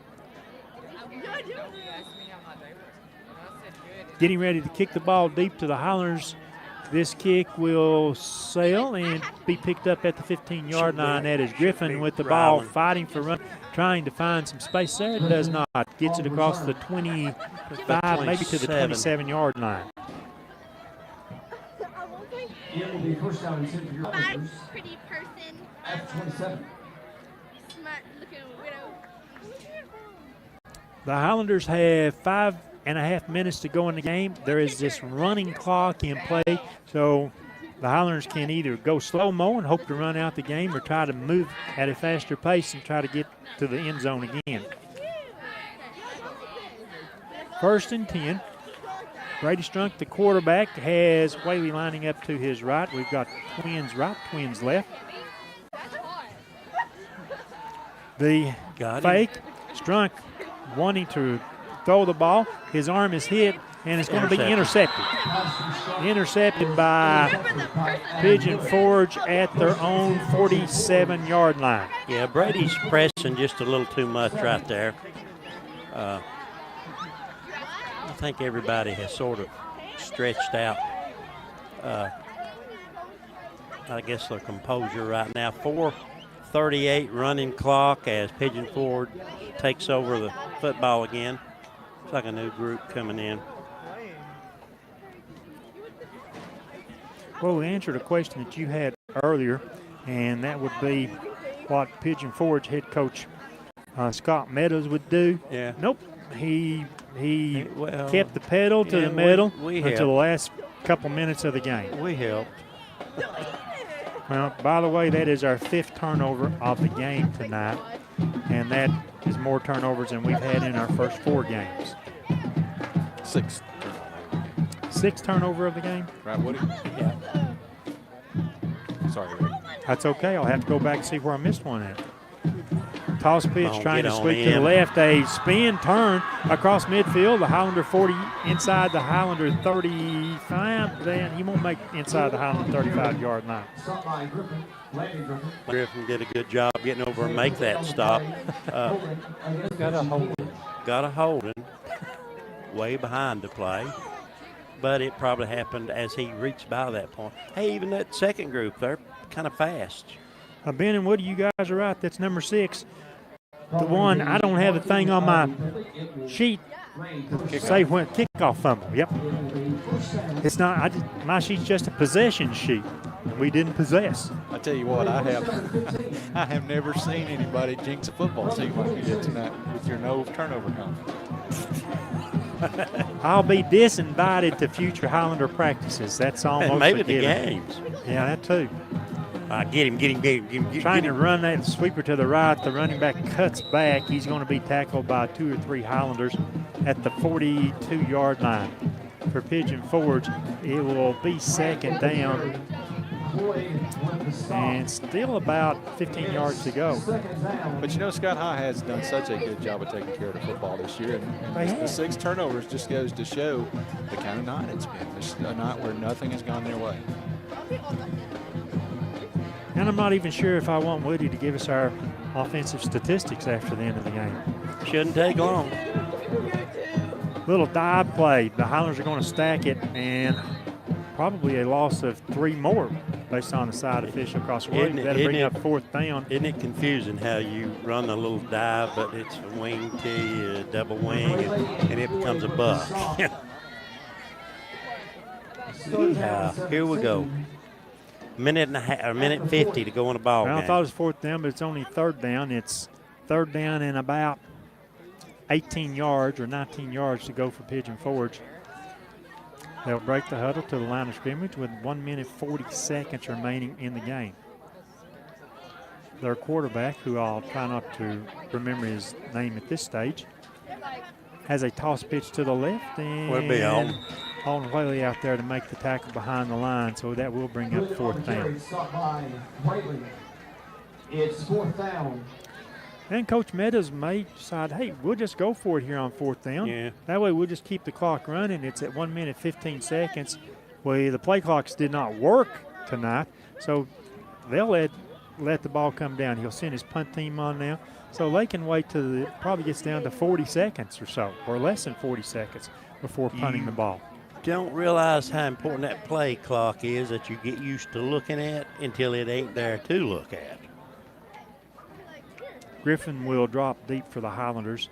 getting ready to kick the ball deep to the Highlanders. This kick will sail and be picked up at the 15-yard line. That is Griffin with the ball, fighting for run, trying to find some space there. It does not. Gets it across the 25, maybe to the 27-yard line. It will be first down and 10 for your Highlanders. Pretty person. At 27. Smart looking widow. The Highlanders have 5.5 minutes to go in the game. There is this running clock in play, so the Highlanders can either go slow-mo and hope to run out the game or try to move at a faster pace and try to get to the end zone again. First and 10. Brady Strunk, the quarterback, has Whaley lining up to his right. We've got twins right, twins left. The fake, Strunk wanting to throw the ball. His arm is hit, and it's going to be intercepted. Intercepted by Pigeon Forge at their own 47-yard line. Yeah, Brady's pressing just a little too much right there. I think everybody has sort of stretched out, I guess, their composure right now. 4:38 running clock as Pigeon Forge takes over the football again. It's like a new group coming in. Well, we answered a question that you had earlier, and that would be what Pigeon Forge head coach Scott Meadows would do. Yeah. Nope. He kept the pedal to the metal until the last couple minutes of the game. We helped. Well, by the way, that is our 5th turnover of the game tonight, and that is more turnovers than we've had in our first 4 games. 6. 6th turnover of the game? Right, Woody? Yeah. Sorry, Rick. That's okay. I'll have to go back and see where I missed one at. Toss pitch, trying to sweep to the in. left. A spin turn across midfield. The Highlander 40 inside the Highlander 35. Then he won't make inside the Highlander 35-yard line. Griffin did a good job getting over and make that stop. Got a holding way behind the play, but it probably happened as he reached by that point. Hey, even that second group, they're kind of fast. Ben and Woody, you guys are right. That's number 6. The one, I don't have a thing on my sheet to say when kickoff fumble. Yep. It's not, my sheet's just a possession sheet. We didn't possess. I tell you what, I have never seen anybody jinx a football team like you did tonight with your no turnover comment. I'll be disinvited to future Highlander practices. That's almost and maybe a the given. games. Yeah, that too. Get him. Trying to run that sweeper to the right. The running back cuts back. He's going to be tackled by 2 or 3 Highlanders at the 42-yard line. For Pigeon Forge, it will be 2nd down. And still about 15 yards to go. But you know, Scott High has done such a good job of taking care of the football this year. And the 6 turnovers just goes to show the kind of night it's been. It's a night where nothing has gone their way. And I'm not even sure if I want Woody to give us our offensive statistics after the end of the game. Shouldn't take long. Little dive play. The Highlanders are going to stack it, and probably a loss of 3 more based on the side official across the way. That'll bring up 4th down. Isn't it confusing how you run a little dive, but it's a wing tee, a double wing, and it becomes a buck. Here we go. Minute and a half, or minute 50 to go in a ball game. I thought it was 4th down, but it's only 3rd down. It's 3rd down and about 18 yards or 19 yards to go for Pigeon Forge. They'll break the huddle to the line of scrimmage with 1 minute 40 seconds remaining in the game. Their quarterback, who I'll try not to remember his name at this stage, has a toss pitch to the left, and we'll be on. Holden Whaley out there to make the tackle behind the line, so that will bring up 4th down. It's 4th down. And Coach Meadows may decide, hey, we'll just go for it here on 4th down. Yeah. That way we'll just keep the clock running. It's at 1 minute 15 seconds. Well, the play clocks did not work tonight, so they'll let the ball come down. He'll send his punt team on now. So they can wait till it probably gets down to 40 seconds or so, or less than 40 seconds before punting the ball. Don't realize how important that play clock is that you get used to looking at until it ain't there to look at. Griffin will drop deep for the Highlanders.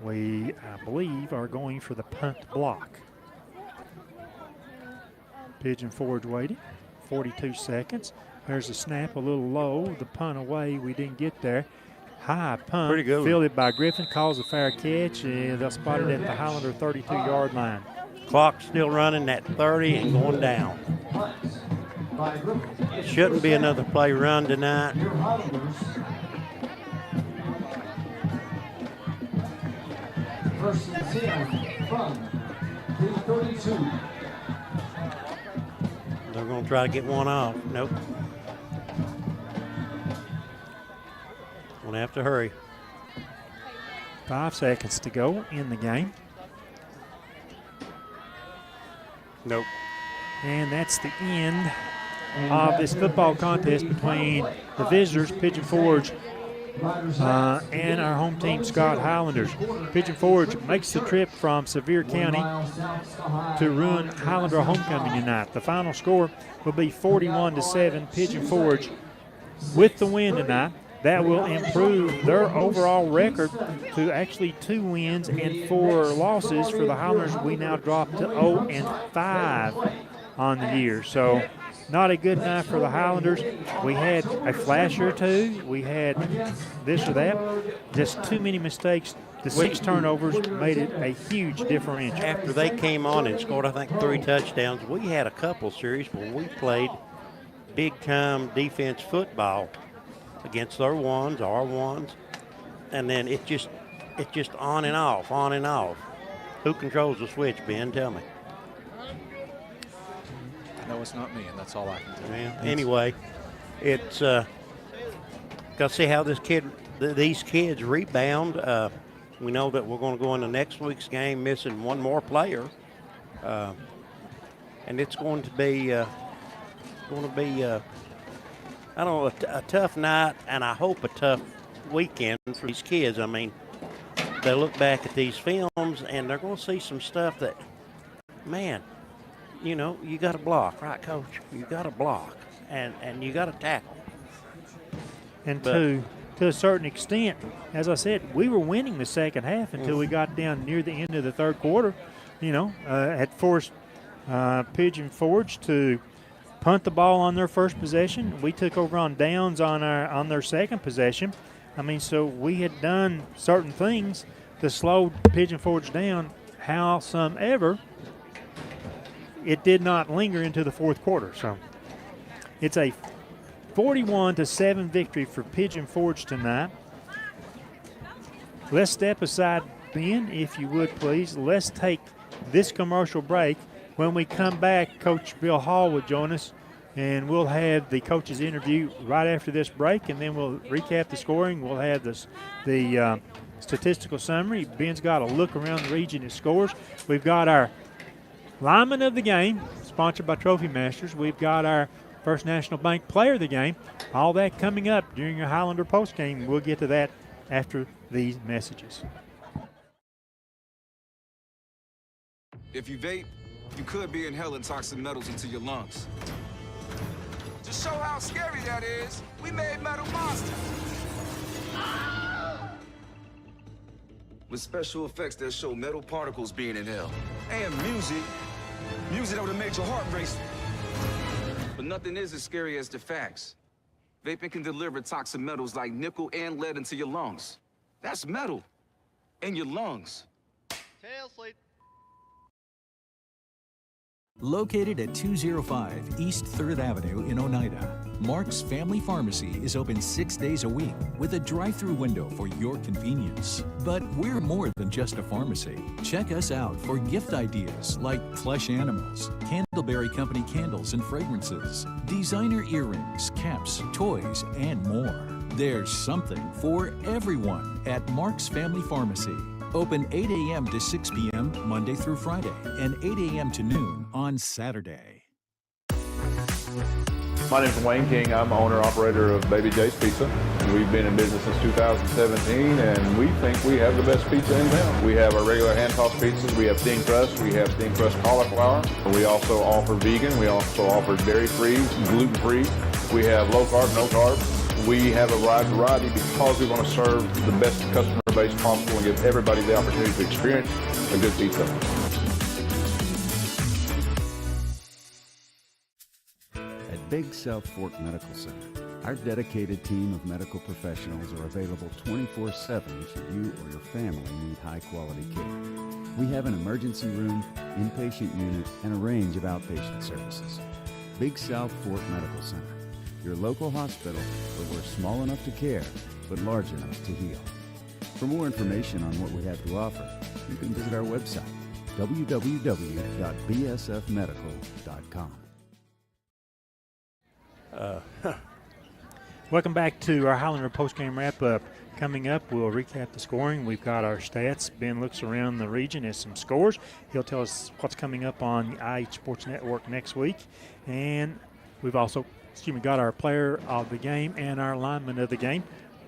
We, I believe, are going for the punt block. Pigeon Forge waiting, 42 seconds. There's a snap a little low, the punt away, we didn't get there. High punt, pretty good, fielded by Griffin, calls a fair catch, and they'll spot it at the Highlander 32-yard line. Clock still running at 30 and going down. Shouldn't be another play run tonight. First and 10 from the 32. They're going to try to get one off. Nope. Going to have to hurry. 5 seconds to go in the game. Nope. And that's the end of this football contest between the visitors, Pigeon Forge, and our home team, Scott Highlanders. Pigeon Forge makes the trip from Sevier County to ruin Highlander homecoming tonight. The final score will be 41-7, Pigeon Forge with the win tonight. That will improve their overall record to actually 2 wins and 4 losses for the Highlanders. We now drop to 0-5 on the year. So not a good night for the Highlanders. We had a flash or two. We had this or that. Just too many mistakes. The 6 turnovers made it a huge differential. After they came on and scored, I think, 3 touchdowns, we had a couple series where we played big-time defense football against their ones, our ones, and then it's just on and off, on and off. Who controls the switch, Ben? Tell me. I know it's not me, and that's all I can do. Well, anyway, it's got to see how these kids rebound. We know that we're going to go into next week's game missing one more player, and it's going to be I don't know, a tough night, and I hope a tough weekend for these kids. I mean, they look back at these films, and they're going to see some stuff that, man, you know, you got to block, right, Coach? You got to block, and you got to tackle. And to a certain extent, as I said, we were winning the second half until we got down near the end of the third quarter. You know, had forced Pigeon Forge to punt the ball on their first possession. We took over on downs on their second possession. I mean, so we had done certain things to slow Pigeon Forge down. Howsoever, it did not linger into the fourth quarter. So it's a 41-7 victory for Pigeon Forge tonight. Let's step aside, Ben, if you would, please. Let's take this commercial break. When we come back, Coach Bill Hall will join us, and we'll have the coach's interview right after this break, and then we'll recap the scoring. We'll have the statistical summary. Ben's got a look around the region at scores. We've got our lineman of the game, sponsored by Trophy Masters. We've got our First National Bank player of the game. All that coming up during your Highlander postgame. We'll get to that after these messages. If you vape, you could be inhaling toxic metals into your lungs. To show how scary that is, we made metal monsters. With special effects that show metal particles being inhaled. And music that would have made your heart race. But nothing is as scary as the facts. Vaping can deliver toxic metals like nickel and lead into your lungs. That's metal in your lungs. Tail slate. Located at 205 East 3rd Avenue in Oneida, Mark's Family Pharmacy is open 6 days a week with a drive-through window for your convenience. But we're more than just a pharmacy. Check us out for gift ideas like plush animals, Candleberry Company candles and fragrances, designer earrings, caps, toys, and more. There's something for everyone at Mark's Family Pharmacy. Open 8 a.m. to 6 p.m. Monday through Friday and 8 a.m. to noon on Saturday. My name is Wayne King. I'm owner-operator of Baby J's Pizza. We've been in business since 2017, and we think we have the best pizza in town. We have our regular hand-tossed pizzas. We have thin crust. We have thin crust cauliflower. We also offer vegan. We also offer dairy-free, gluten-free. We have low-carb, no-carb. We have a wide variety because we want to serve the best customer base possible and give everybody the opportunity to experience a good pizza. At Big South Fork Medical Center, our dedicated team of medical professionals are available 24/7 should you or your family need high-quality care. We have an emergency room, inpatient unit, and a range of outpatient services. Big South Fork Medical Center, your local hospital where we're small enough to care, but large enough to heal. For more information on what we have to offer, you can visit our website, www.bsfmedical.com. Welcome back to our Highlander postgame wrap-up. Coming up, we'll recap the scoring. We've got our stats. Ben looks around the region at some scores. He'll tell us what's coming up on IH Sports Network next week. And we've also got our player of the game and our lineman of the game.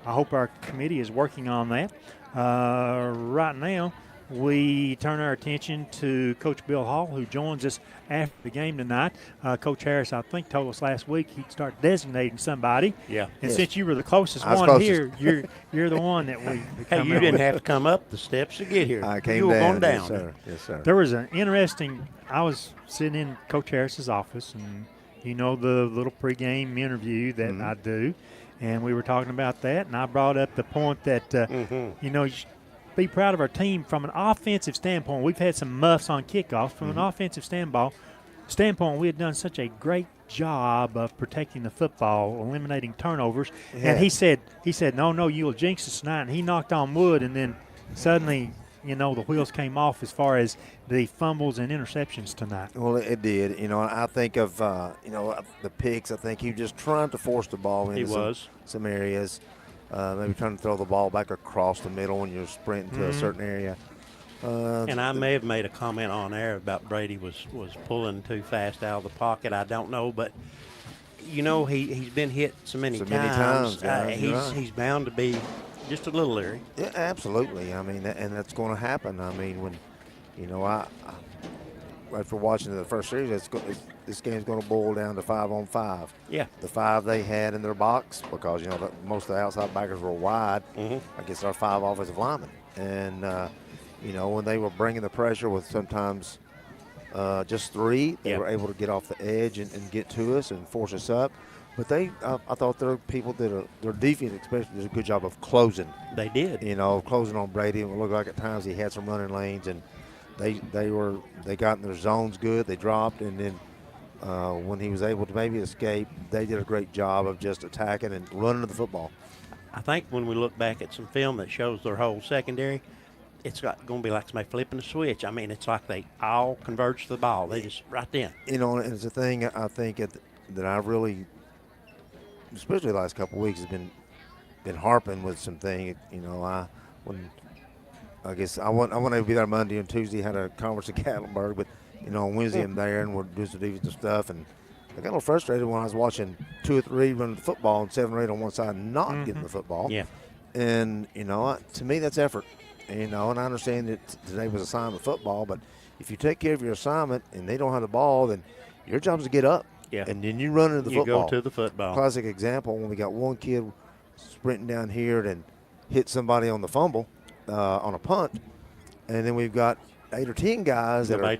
I hope our committee is working on that. Right now, we turn our attention to Coach Bill Hall, who joins us after the game tonight. Coach Harris, I think, told us last week he'd start designating somebody. Yeah. And since you were the closest one closest. here, you're the one that we Hey, you didn't have to come up the steps to get here. I came you were down. going down. Yes, sir. Yes, sir. There was an interesting – I was sitting in Coach Harris's office, and you know the little pregame interview that I do, and we were talking about that, and I brought up the point that, you know, you should be proud of our team from an offensive standpoint. We've had some muffs on kickoffs. From an offensive standpoint, we had done such a great job of protecting the football, eliminating turnovers. Yeah. And he said, no, you'll jinx us tonight. And he knocked on wood, and then suddenly, you know, the wheels came off as far as the fumbles and interceptions tonight. Well, it did. You know, I think of, you know, the picks. I think he was just trying to force the ball into some areas. Maybe trying to throw the ball back across the middle when you're sprinting to a certain area. And I may have made a comment on there about Brady was pulling too fast out of the pocket. I don't know, but you know he's been hit so many times. He's bound to be just a little leery. Yeah, absolutely. I mean, and that's going to happen. I mean, when you know after watching the first series, this game's going to boil down to 5-on-5. Yeah. The 5 they had in their box because, you know, most of the outside backers were wide against our 5 offensive linemen. And, you know, when they were bringing the pressure with sometimes just 3, they were able to get off the edge and get to us and force us up. But I thought their people their defense especially did a good job of closing. They did. You know, closing on Brady. It looked like at times he had some running lanes, and they got in their zones good. They dropped, and then when he was able to maybe escape, they did a great job of just attacking and running the football. I think when we look back at some film that shows their whole secondary, it's going to be like somebody flipping a switch. I mean, it's like they all converge to the ball. They just right then. You know, and it's a thing I think that I really, especially the last couple of weeks, has been harping with something. You know, I want to be there Monday and Tuesday. Had a conference in Gatlinburg, but you know on Wednesday I'm there and we're doing some defensive stuff. And I got a little frustrated when I was watching 2 or 3 running the football and 7 or 8 on one side not getting the football. Yeah. And you know, to me that's effort. You know, and I understand that today was assignment football, but if you take care of your assignment and they don't have the ball, then your job is to get up. Yeah. And then you run into the football. You go to the football. Classic example when we got one kid sprinting down here and hit somebody on the fumble on a punt, and then we've got 8 or 10 guys that are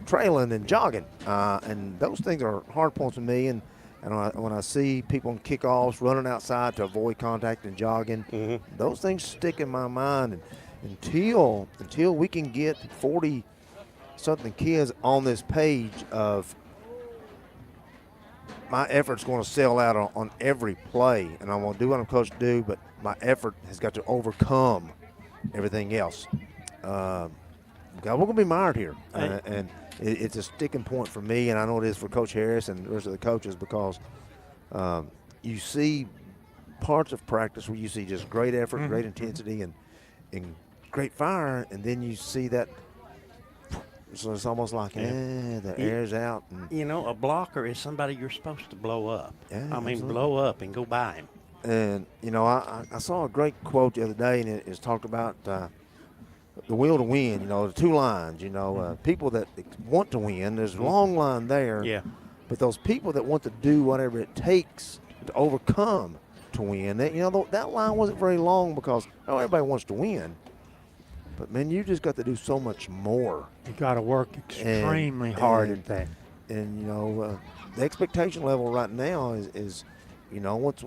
trailing and jogging, and those things are hard points to me. And when I see people on kickoffs running outside to avoid contact and jogging, those things stick in my mind. And until we can get 40-something kids on this page of my effort's going to sell out on every play, and I'm going to do what I'm coached to do, but my effort has got to overcome everything else. We're going to be mired here, and it's a sticking point for me, and I know it is for Coach Harris and the rest of the coaches because you see parts of practice where you see just great effort, great intensity, and great fire, and then you see that So it's almost like, the air's out. And, You know, a blocker is somebody you're supposed to blow up. Yeah, I mean, absolutely. blow up and go by him. And, you know, I saw a great quote the other day, and it's talked about the will to win, you know, the two lines, you know, people that want to win. There's a long line there. Yeah. But those people that want to do whatever it takes to overcome to win, that, you know, that line wasn't very long because everybody wants to win. But, man, you just got to do so much more. You got to work extremely hard at that. And, you know, the expectation level right now is you know, once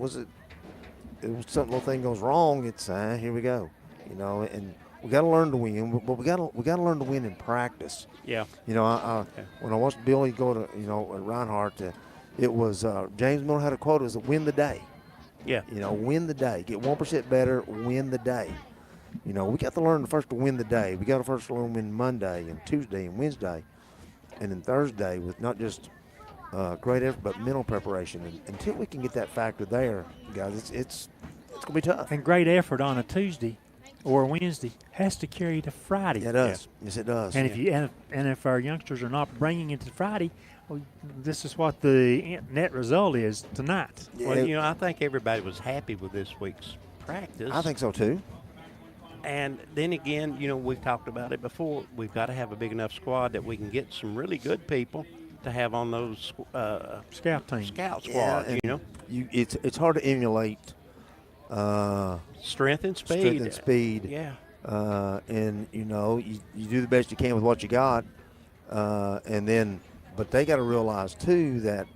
some little thing goes wrong, it's here we go. You know, and we got to learn to win, but we got to learn to win in practice. Yeah. You know, when I watched Billy go to, you know, at Reinhardt, it was James Miller had a quote, it was win the day. Yeah. You know, win the day. Get 1% better, win the day. You know, we got to learn first to win the day. We got to first learn to win Monday and Tuesday and Wednesday, and then Thursday with not just great effort but mental preparation. And until we can get that factor there, guys, it's going to be tough. And great effort on a Tuesday or a Wednesday has to carry to Friday. It does. Yeah. Yes, it does. And if our youngsters are not bringing it to Friday, well, this is what the net result is tonight. Well, you know, I think everybody was happy with this week's practice. I think so too. And then again, you know, we've talked about it before. We've got to have a big enough squad that we can get some really good people to have on those scout team, scout squad. Yeah, you know, it's hard to emulate strength and speed. Yeah. And you know, you do the best you can with what you got, and then, but they got to realize too that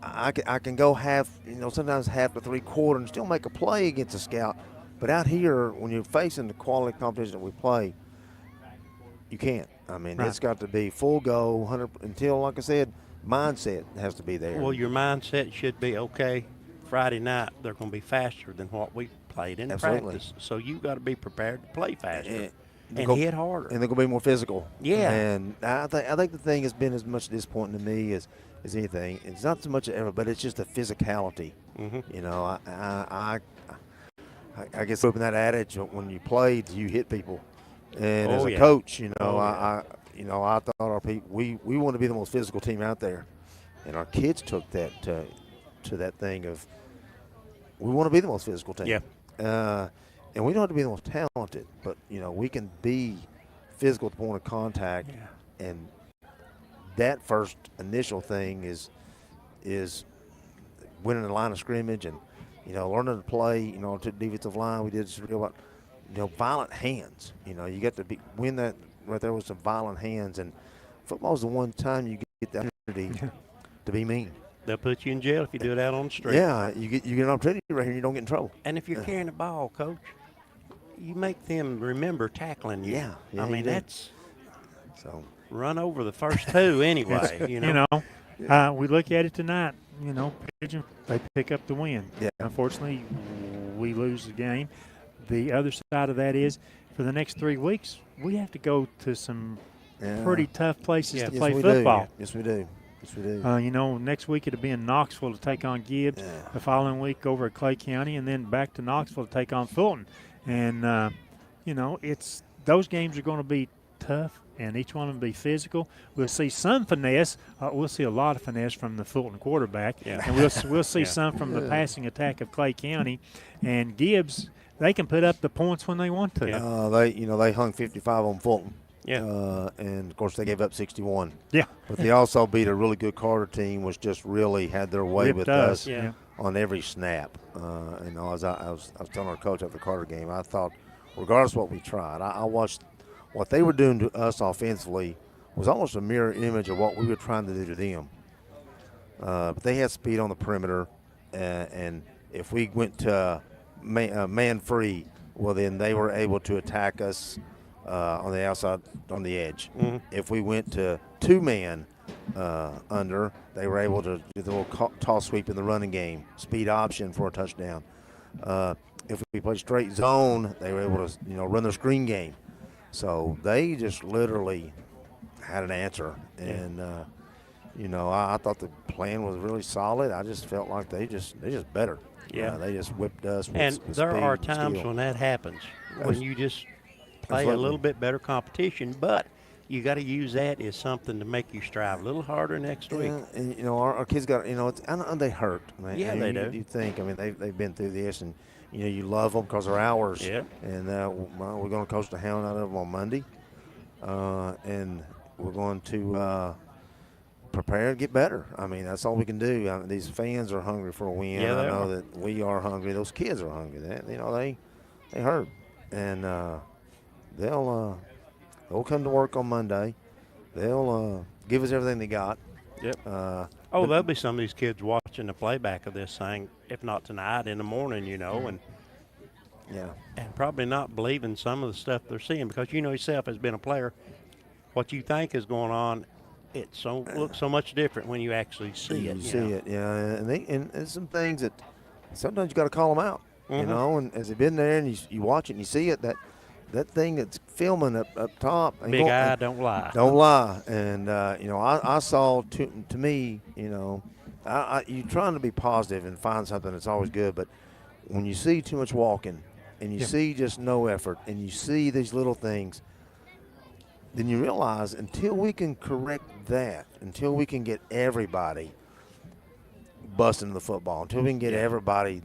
I can go half, you know, sometimes half to 3/4 and still make a play against a scout. But out here, when you're facing the quality competition that we play, you can't. I mean, It's got to be full go, 100 until, like I said, mindset has to be there. Well, your mindset should be, okay, Friday night they're going to be faster than what we played in practice. So you got to be prepared to play faster and hit harder. And they're going to be more physical. Yeah. And I think the thing has been as much disappointing to me as anything. It's not so much ever, but it's just the physicality. Mm-hmm. You know, I guess open that adage, when you played, you hit people. And as a coach, you know, I thought our people, we want to be the most physical team out there, and our kids took that to that thing of we want to be the most physical team. Yeah. And we don't have to be the most talented, but you know we can be physical at the point of contact, and that first initial thing is winning the line of scrimmage and you know learning to play. You know, to the defensive line, we did just real about. You know, violent hands. You know, you got to win that right there with some violent hands. And football's the one time you get the opportunity to be mean. They'll put you in jail if you do it out on the street. Yeah, you get an opportunity right here. You don't get in trouble. And if you're carrying the ball, Coach, you make them remember tackling you. Yeah, I mean, that's so run over the first two anyway. You know, we look at it tonight. You know, Pigeon, they pick up the win. Yeah. Unfortunately, we lose the game. The other side of that is, for the next 3 weeks, we have to go to some pretty tough places to play football. Yes, we do. Yes, we do. You know, next week it'll be in Knoxville to take on Gibbs. Yeah. The following week over at Clay County, and then back to Knoxville to take on Fulton. And, you know, those games are going to be tough, and each one will be physical. We'll see some finesse. We'll see a lot of finesse from the Fulton quarterback. Yeah. And we'll see some from the passing attack of Clay County. And Gibbs, they can put up the points when they want to. They hung 55 on Fulton. Yeah. And of course they gave up 61. Yeah. But they also beat a really good Carter team, which just really had their way with us on every snap. And as I was telling our coach after the Carter game, I thought, regardless of what we tried, I watched what they were doing to us offensively was almost a mirror image of what we were trying to do to them. But they had speed on the perimeter, and if we went to man free, well, then they were able to attack us on the outside, on the edge. Mm-hmm. If we went to two-man under, they were able to do the little toss sweep in the running game, speed option for a touchdown. If we played straight zone, they were able to run their screen game. So they just literally had an answer, and I thought the plan was really solid. I just felt like they just better. Yeah, they just whipped us. And with there speed are and times skill. when that happens, when you just play a little bit better competition, but you got to use that as something to make you strive a little harder next week. And you know, our kids got, you know, I know they hurt. Man. Yeah, they do. You think, I mean, they've been through this, and you know, you love them because they're ours. Yeah. And well, we're going to coach the hound out of them on Monday, and we're going to prepare to get better. I mean, that's all we can do. I mean, these fans are hungry for a win. Yeah, I know that we are hungry. Those kids are hungry. You know, they hurt, and they'll come to work on Monday. They'll give us everything they got. Yep. There'll be some of these kids watching the playback of this thing, if not tonight, in the morning, you know, and probably not believing some of the stuff they're seeing, because you know yourself as being a player, what you think is going on, it looks so much different when you actually see it. You see it, yeah. And there's some things that sometimes you got to call them out, you know. And as they've been there, and you watch it and you see it, that thing that's filming up top. Big eye don't lie. Don't lie. And you know, I saw to me, you know, you're trying to be positive and find something that's always good, but when you see too much walking and you see just no effort and you see these little things, then you realize until we can correct that, until we can get everybody busting the football, until we can get everybody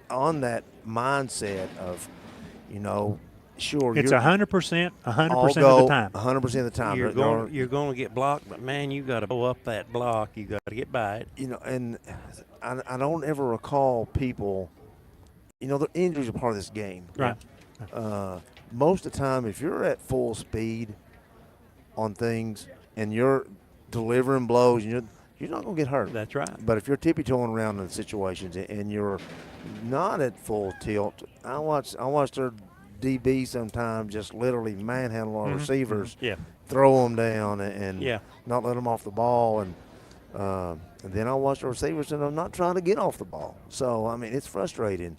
on that mindset of, you know, sure. It's 100%, 100% of the time. 100% of the time. You're going to get blocked, but, man, you got to blow up that block. You got to get by it. You know, and I don't ever recall people, you know, the injuries are part of this game. Right. Most of the time, if you're at full speed on things and you're delivering blows, you're not going to get hurt. That's right. But if you're tippy-toeing around in situations and you're not at full tilt, I watch their DB sometimes just literally manhandle our receivers, throw them down and not let them off the ball. And then I watch the receivers and I'm not trying to get off the ball. So, I mean, it's frustrating.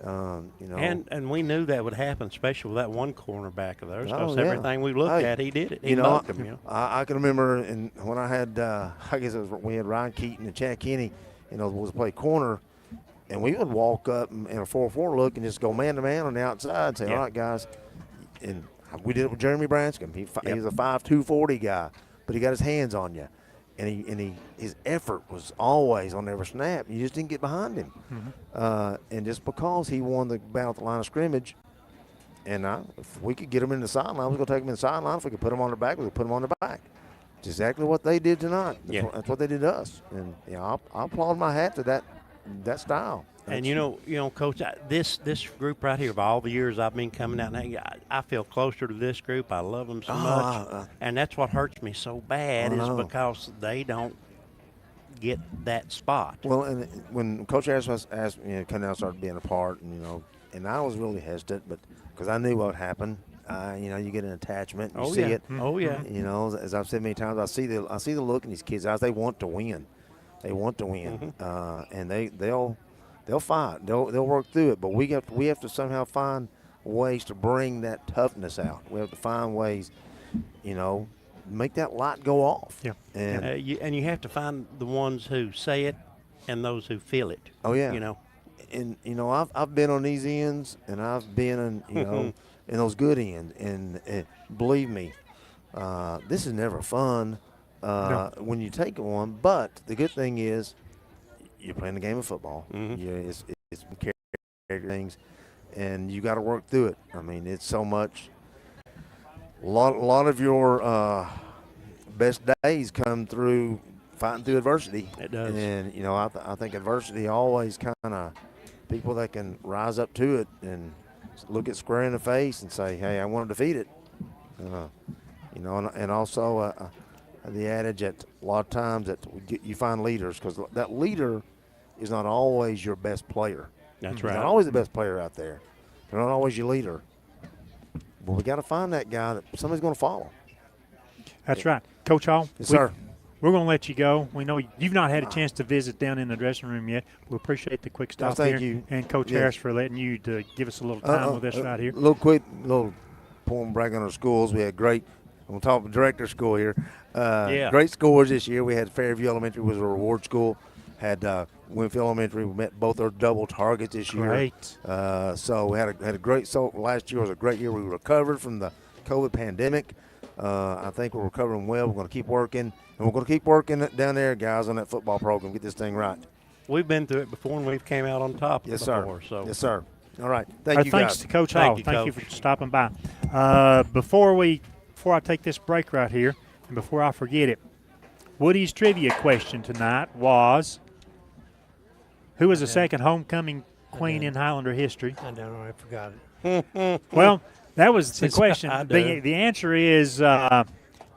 You know, and we knew that would happen, especially with that one cornerback of theirs. Because everything we looked at, he did it. He knocked him. You know, I can remember, when I had, I guess we had Ryan Keaton and Chad Kenny, you know, was play corner, and we would walk up in a 4-4 look and just go man to man on the outside, and say, all right, guys, and we did it with Jeremy Branscombe. He's a 5'2", 40 guy, but he got his hands on you. And his effort was always on every snap. You just didn't get behind him. And just because he won the battle at the line of scrimmage, and if we could get him in the sideline, I was going to take him in the sideline. If we could put him on the back, we could put him on the back. It's exactly what they did tonight. That's what they did to us. And you know, I applaud my hat to that style. And you know, Coach, this group right here, of all the years I've been coming out, I feel closer to this group. I love them so much, and that's what hurts me so bad is because they don't get that spot. Well, and when Coach Harris asked me to come down and start being a part, and you know, and I was really hesitant, but because I knew what would happen. You know, you get an attachment, you see it. Oh yeah. You know, as I've said many times, I see the look in these kids' eyes. They want to win. They want to win, and they'll fight. They'll work through it. But we have to somehow find ways to bring that toughness out. We have to find ways, you know, make that light go off. Yeah. And you have to find the ones who say it and those who feel it. Oh yeah. You know. And you know, I've been on these ends, and I've been in, you know, in those good ends. And believe me, this is never fun when you take one. But the good thing is, you're playing a game of football. It's things, and you got to work through it. I mean, it's so much. A lot of your best days come through fighting through adversity. It does. And you know, I think adversity always kind of people that can rise up to it and look it square in the face and say, "Hey, I want to defeat it." You know, and also. The adage that a lot of times that you find leaders, because that leader is not always your best player. That's right. Not always the best player out there. They're not always your leader. But we got to find that guy that somebody's going to follow. That's right. Coach Hall. Yes, sir. We're going to let you go. We know you've not had a chance to visit down in the dressing room yet. We appreciate the quick stop thank here. you. And Coach Harris for letting you to give us a little time with us right here. Little point brag on our schools. We had great. I'm talking director school here. Great scores this year. We had Fairview Elementary was a reward school. Had Winfield Elementary. We met both our double targets this year. Great. So we had a great. So last year was a great year. We recovered from the COVID pandemic. I think we're recovering well. We're going to keep working, and we're going to keep working down there, guys, on that football program. Get this thing right. We've been through it before, and we've came out on top Yes, before. sir. So. Yes, sir. All right. Thank you, guys. Thanks to Coach Hall. Thank you for stopping by. Before I take this break right here, and before I forget it, Woody's trivia question tonight was, who was the second homecoming queen in Highlander history? I don't know. I forgot it. Well, that was the question. I do. The answer is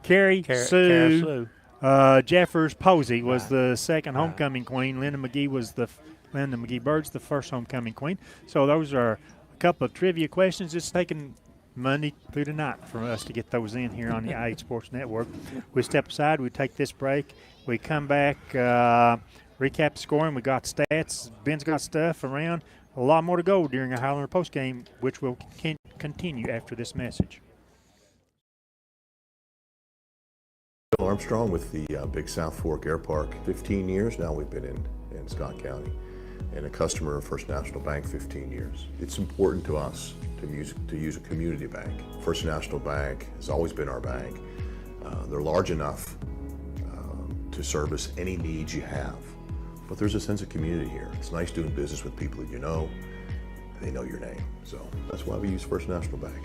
Carrie Sue Jeffers Posey was the second homecoming queen. Linda McGee Bird's the first homecoming queen. So those are a couple of trivia questions. It's taking Monday through tonight for us to get those in here on the I8 Sports Network. We step aside. We take this break. We come back, recap the scoring. We got stats. Ben's got stuff around. A lot more to go during our Highlander postgame, which will continue after this message. Bill Armstrong with the Big South Fork Air Park. 15 years now we've been in Scott County, and a customer of First National Bank 15 years. It's important to us to use a community bank. First National Bank has always been our bank. They're large enough to service any needs you have. But there's a sense of community here. It's nice doing business with people that you know, and they know your name. So that's why we use First National Bank.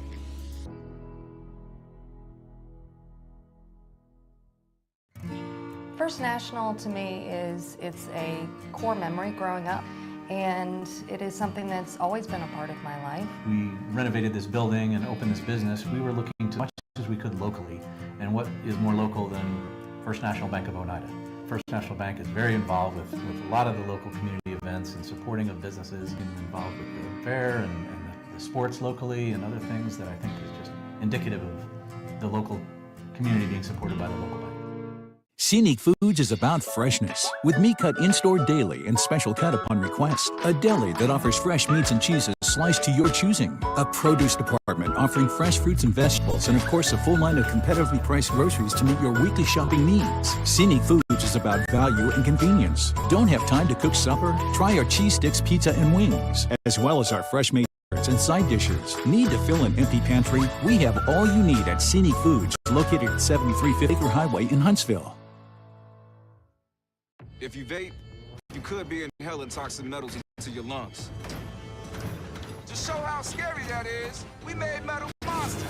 First National to me it's a core memory growing up, and it is something that's always been a part of my life. We renovated this building and opened this business. We were looking to as much as we could locally, and what is more local than First National Bank of Oneida? First National Bank is very involved with a lot of the local community events and supporting of businesses, and involved with the fair and the sports locally and other things that I think is just indicative of the local community being supported by the local bank. Scenic Foods is about freshness, with meat cut in-store daily and special cut upon request. A deli that offers fresh meats and cheeses sliced to your choosing. A produce department offering fresh fruits and vegetables, and of course a full line of competitively priced groceries to meet your weekly shopping needs. Scenic Foods is about value and convenience. Don't have time to cook supper? Try our cheese sticks, pizza, and wings, as well as our fresh-made and side dishes. Need to fill an empty pantry? We have all you need at Scenic Foods, located at 73 Acre Highway in Huntsville. If you vape, you could be inhaling toxic metals into your lungs. To show how scary that is, we made metal monsters.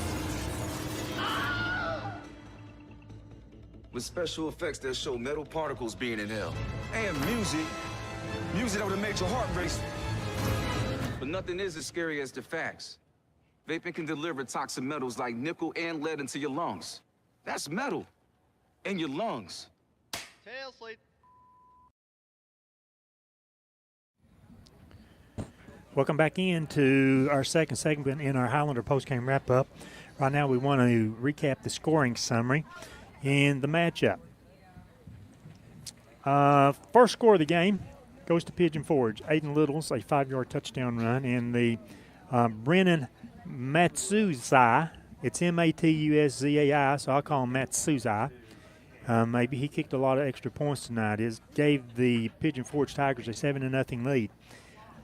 With special effects that show metal particles being inhaled. And music that would make your heart race. But nothing is as scary as the facts. Vaping can deliver toxic metals like nickel and lead into your lungs. That's metal in your lungs. Tail sleep. Welcome back into our second segment in our Highlander postgame wrap-up. Right now we want to recap the scoring summary in the matchup. First score of the game goes to Pigeon Forge. Aiden Little's a 5-yard touchdown run, and the Brennan Matsuzai, it's Matuszai, so I'll call him Matsuzai. Maybe he kicked a lot of extra points tonight. Gave the Pigeon Forge Tigers a 7-0 lead.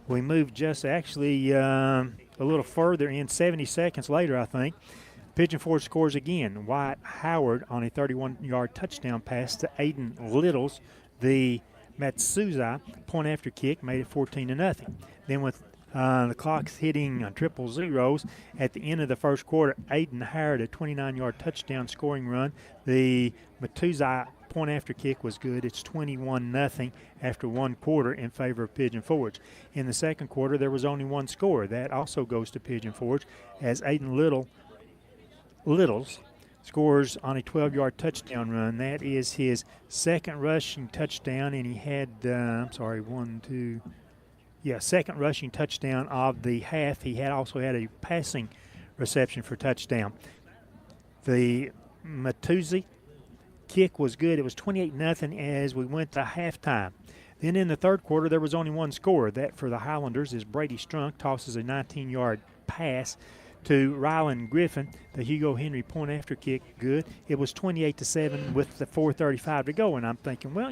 We moved just actually a little further in, 70 seconds later, I think. Pigeon Forge scores again. Wyatt Howard on a 31-yard touchdown pass to Aiden Littles. The Matsuzai point after kick made it 14-0. Then with the clock's hitting on triple zeros at the end of the first quarter, Aiden Howard a 29-yard touchdown scoring run. The Matsuzai point after kick was good. It's 21-0 after one quarter in favor of Pigeon Forge. In the second quarter, there was only one score. That also goes to Pigeon Forge as Aiden Littles scores on a 12-yard touchdown run. That is his second rushing touchdown, and he had, second rushing touchdown of the half. He also had a passing reception for touchdown. The Matuszi kick was good. It was 28-0 as we went to halftime. Then in the third quarter, there was only one score. That for the Highlanders is Brady Strunk tosses a 19-yard pass to Rylan Griffin. The Hugo Henry point after kick, good. It was 28-7 with the 4:35 to go, and I'm thinking, well,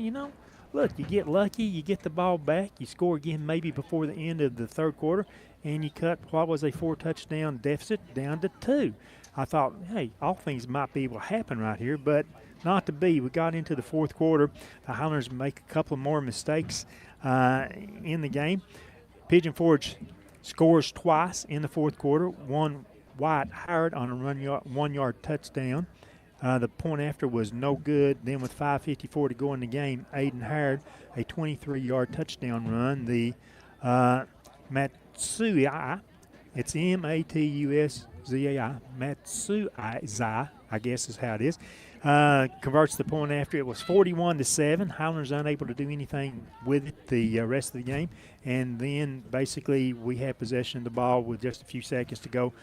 look, you get lucky, you get the ball back, you score again maybe before the end of the third quarter, and you cut what was a 4-touchdown deficit down to 2. I thought, hey, all things might be able to happen right here, but not to be. We got into the fourth quarter. The Highlanders make a couple of more mistakes in the game. Pigeon Forge scores twice in the fourth quarter. One Wyatt Howard on a 1-yard touchdown. The point after was no good. Then with 5:54 to go in the game, Aiden Howard, a 23-yard touchdown run. The Matsuai, it's M-A-T-U-S-Z-A-I, Matsuai, I guess is how it is, converts the point after. It was 41-7. Highlanders unable to do anything with it the rest of the game. And then basically we had possession of the ball with just a few seconds to go.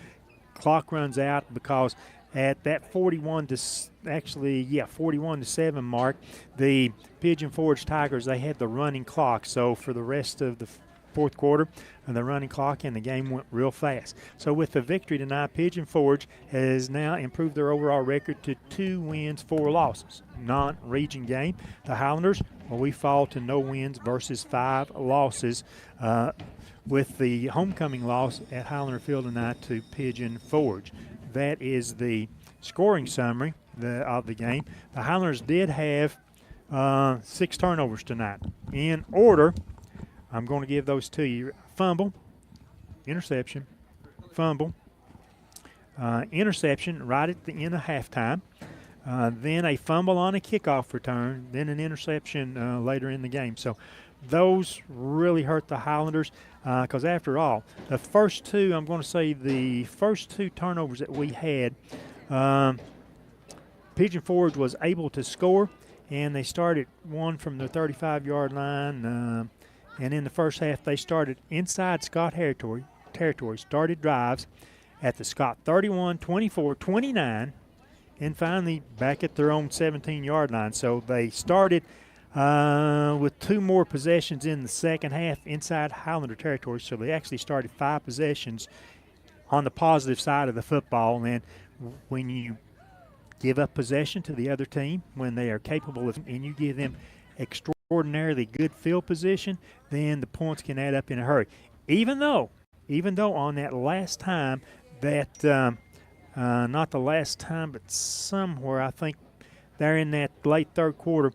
Clock runs out because at that 41-7 mark, the Pigeon Forge Tigers, they had the running clock. So for the rest of the fourth quarter, the running clock, and the game went real fast. So with the victory tonight, Pigeon Forge has now improved their overall record to 2 wins, 4 losses. Non-region game. The Highlanders, well, we fall to no wins versus 5 losses. With the homecoming loss at Highlander Field tonight to Pigeon Forge. That is the scoring summary of the game. The Highlanders did have 6 turnovers tonight. In order, I'm going to give those to you. Fumble, interception, fumble, interception right at the end of halftime, then a fumble on a kickoff return, then an interception later in the game. So those really hurt the Highlanders because, after all, the first 2, I'm going to say the first 2 turnovers that we had, Pigeon Forge was able to score, and they started one from the 35-yard line. And in the first half, they started inside Scott territory, started drives at the Scott 31, 24, 29, and finally back at their own 17-yard line. So they started with 2 more possessions in the second half inside Highlander territory. So they actually started 5 possessions on the positive side of the football. And when you give up possession to the other team, when they are capable of, and you give them extraordinarily good field position, then the points can add up in a hurry. Even though on that last time that, not the last time, but somewhere, I think there in that late third quarter,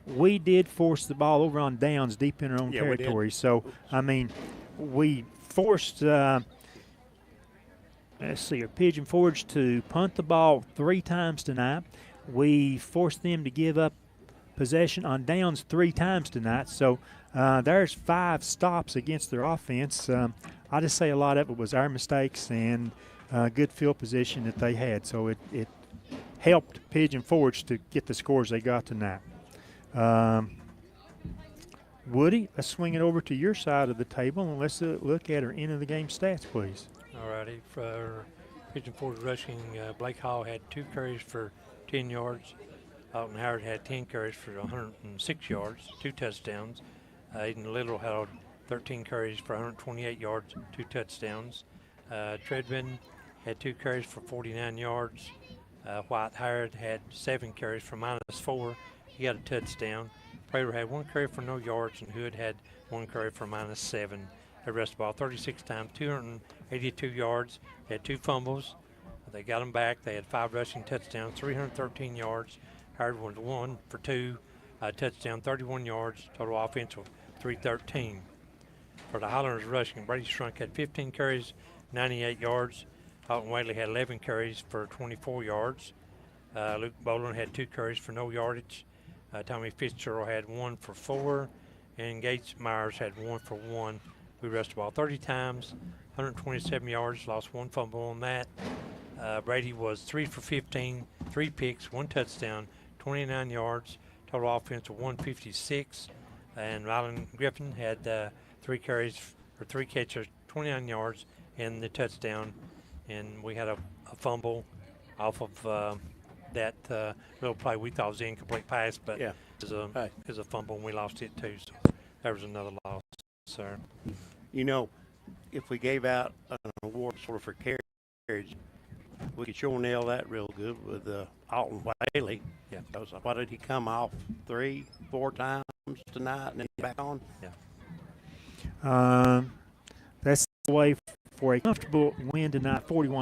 we did force the ball over on downs deep in our own territory. So, I mean, we forced, let's see, Pigeon Forge to punt the ball 3 times tonight. We forced them to give up possession on downs 3 times tonight. So there's 5 stops against their offense. I just say a lot of it was our mistakes and good field position that they had. So it helped Pigeon Forge to get the scores they got tonight. Woody, let's swing it over to your side of the table and let's look at our end of the game stats, please. All righty. For Pigeon Forge rushing, Blake Hall had 2 carries for 10 yards. Alton Howard had 10 carries for 106 yards, 2 touchdowns. Aiden Little had 13 carries for 128 yards, 2 touchdowns. Treadman had 2 carries for 49 yards. White Howard had 7 carries for -4. He got a touchdown. Prater had 1 carry for no yards, and Hood had 1 carry for -7. They rushed the ball 36 times, 282 yards. They had 2 fumbles. They got them back. They had 5 rushing touchdowns, 313 yards. Howard was 1 for 2, touchdown, 31 yards. Total offense of 313. For the Highlanders rushing, Brady Strunk had 15 carries, 98 yards. Alton Whaley had 11 carries for 24 yards. Luke Boland had 2 carries for no yardage. Tommy Fitzgerald had 1 for 4. And Gates Myers had 1 for 1. We rushed the ball 30 times, 127 yards, lost 1 fumble on that. Brady was 3 for 15, 3 picks, 1 touchdown, 29 yards, total offense of 156. And Rylan Griffin had 3 carries or 3 catches, 29 yards, and the touchdown. And we had a fumble off of that little play we thought was an incomplete pass, but it was a fumble, and we lost it too. So there was another loss, sir. You know, if we gave out an award sort of for carriage, we could sure nail that real good with Alton Whaley. Yeah. Why did he come off 3, 4 times? tonight and then back on? That's the way for a comfortable win tonight, 41.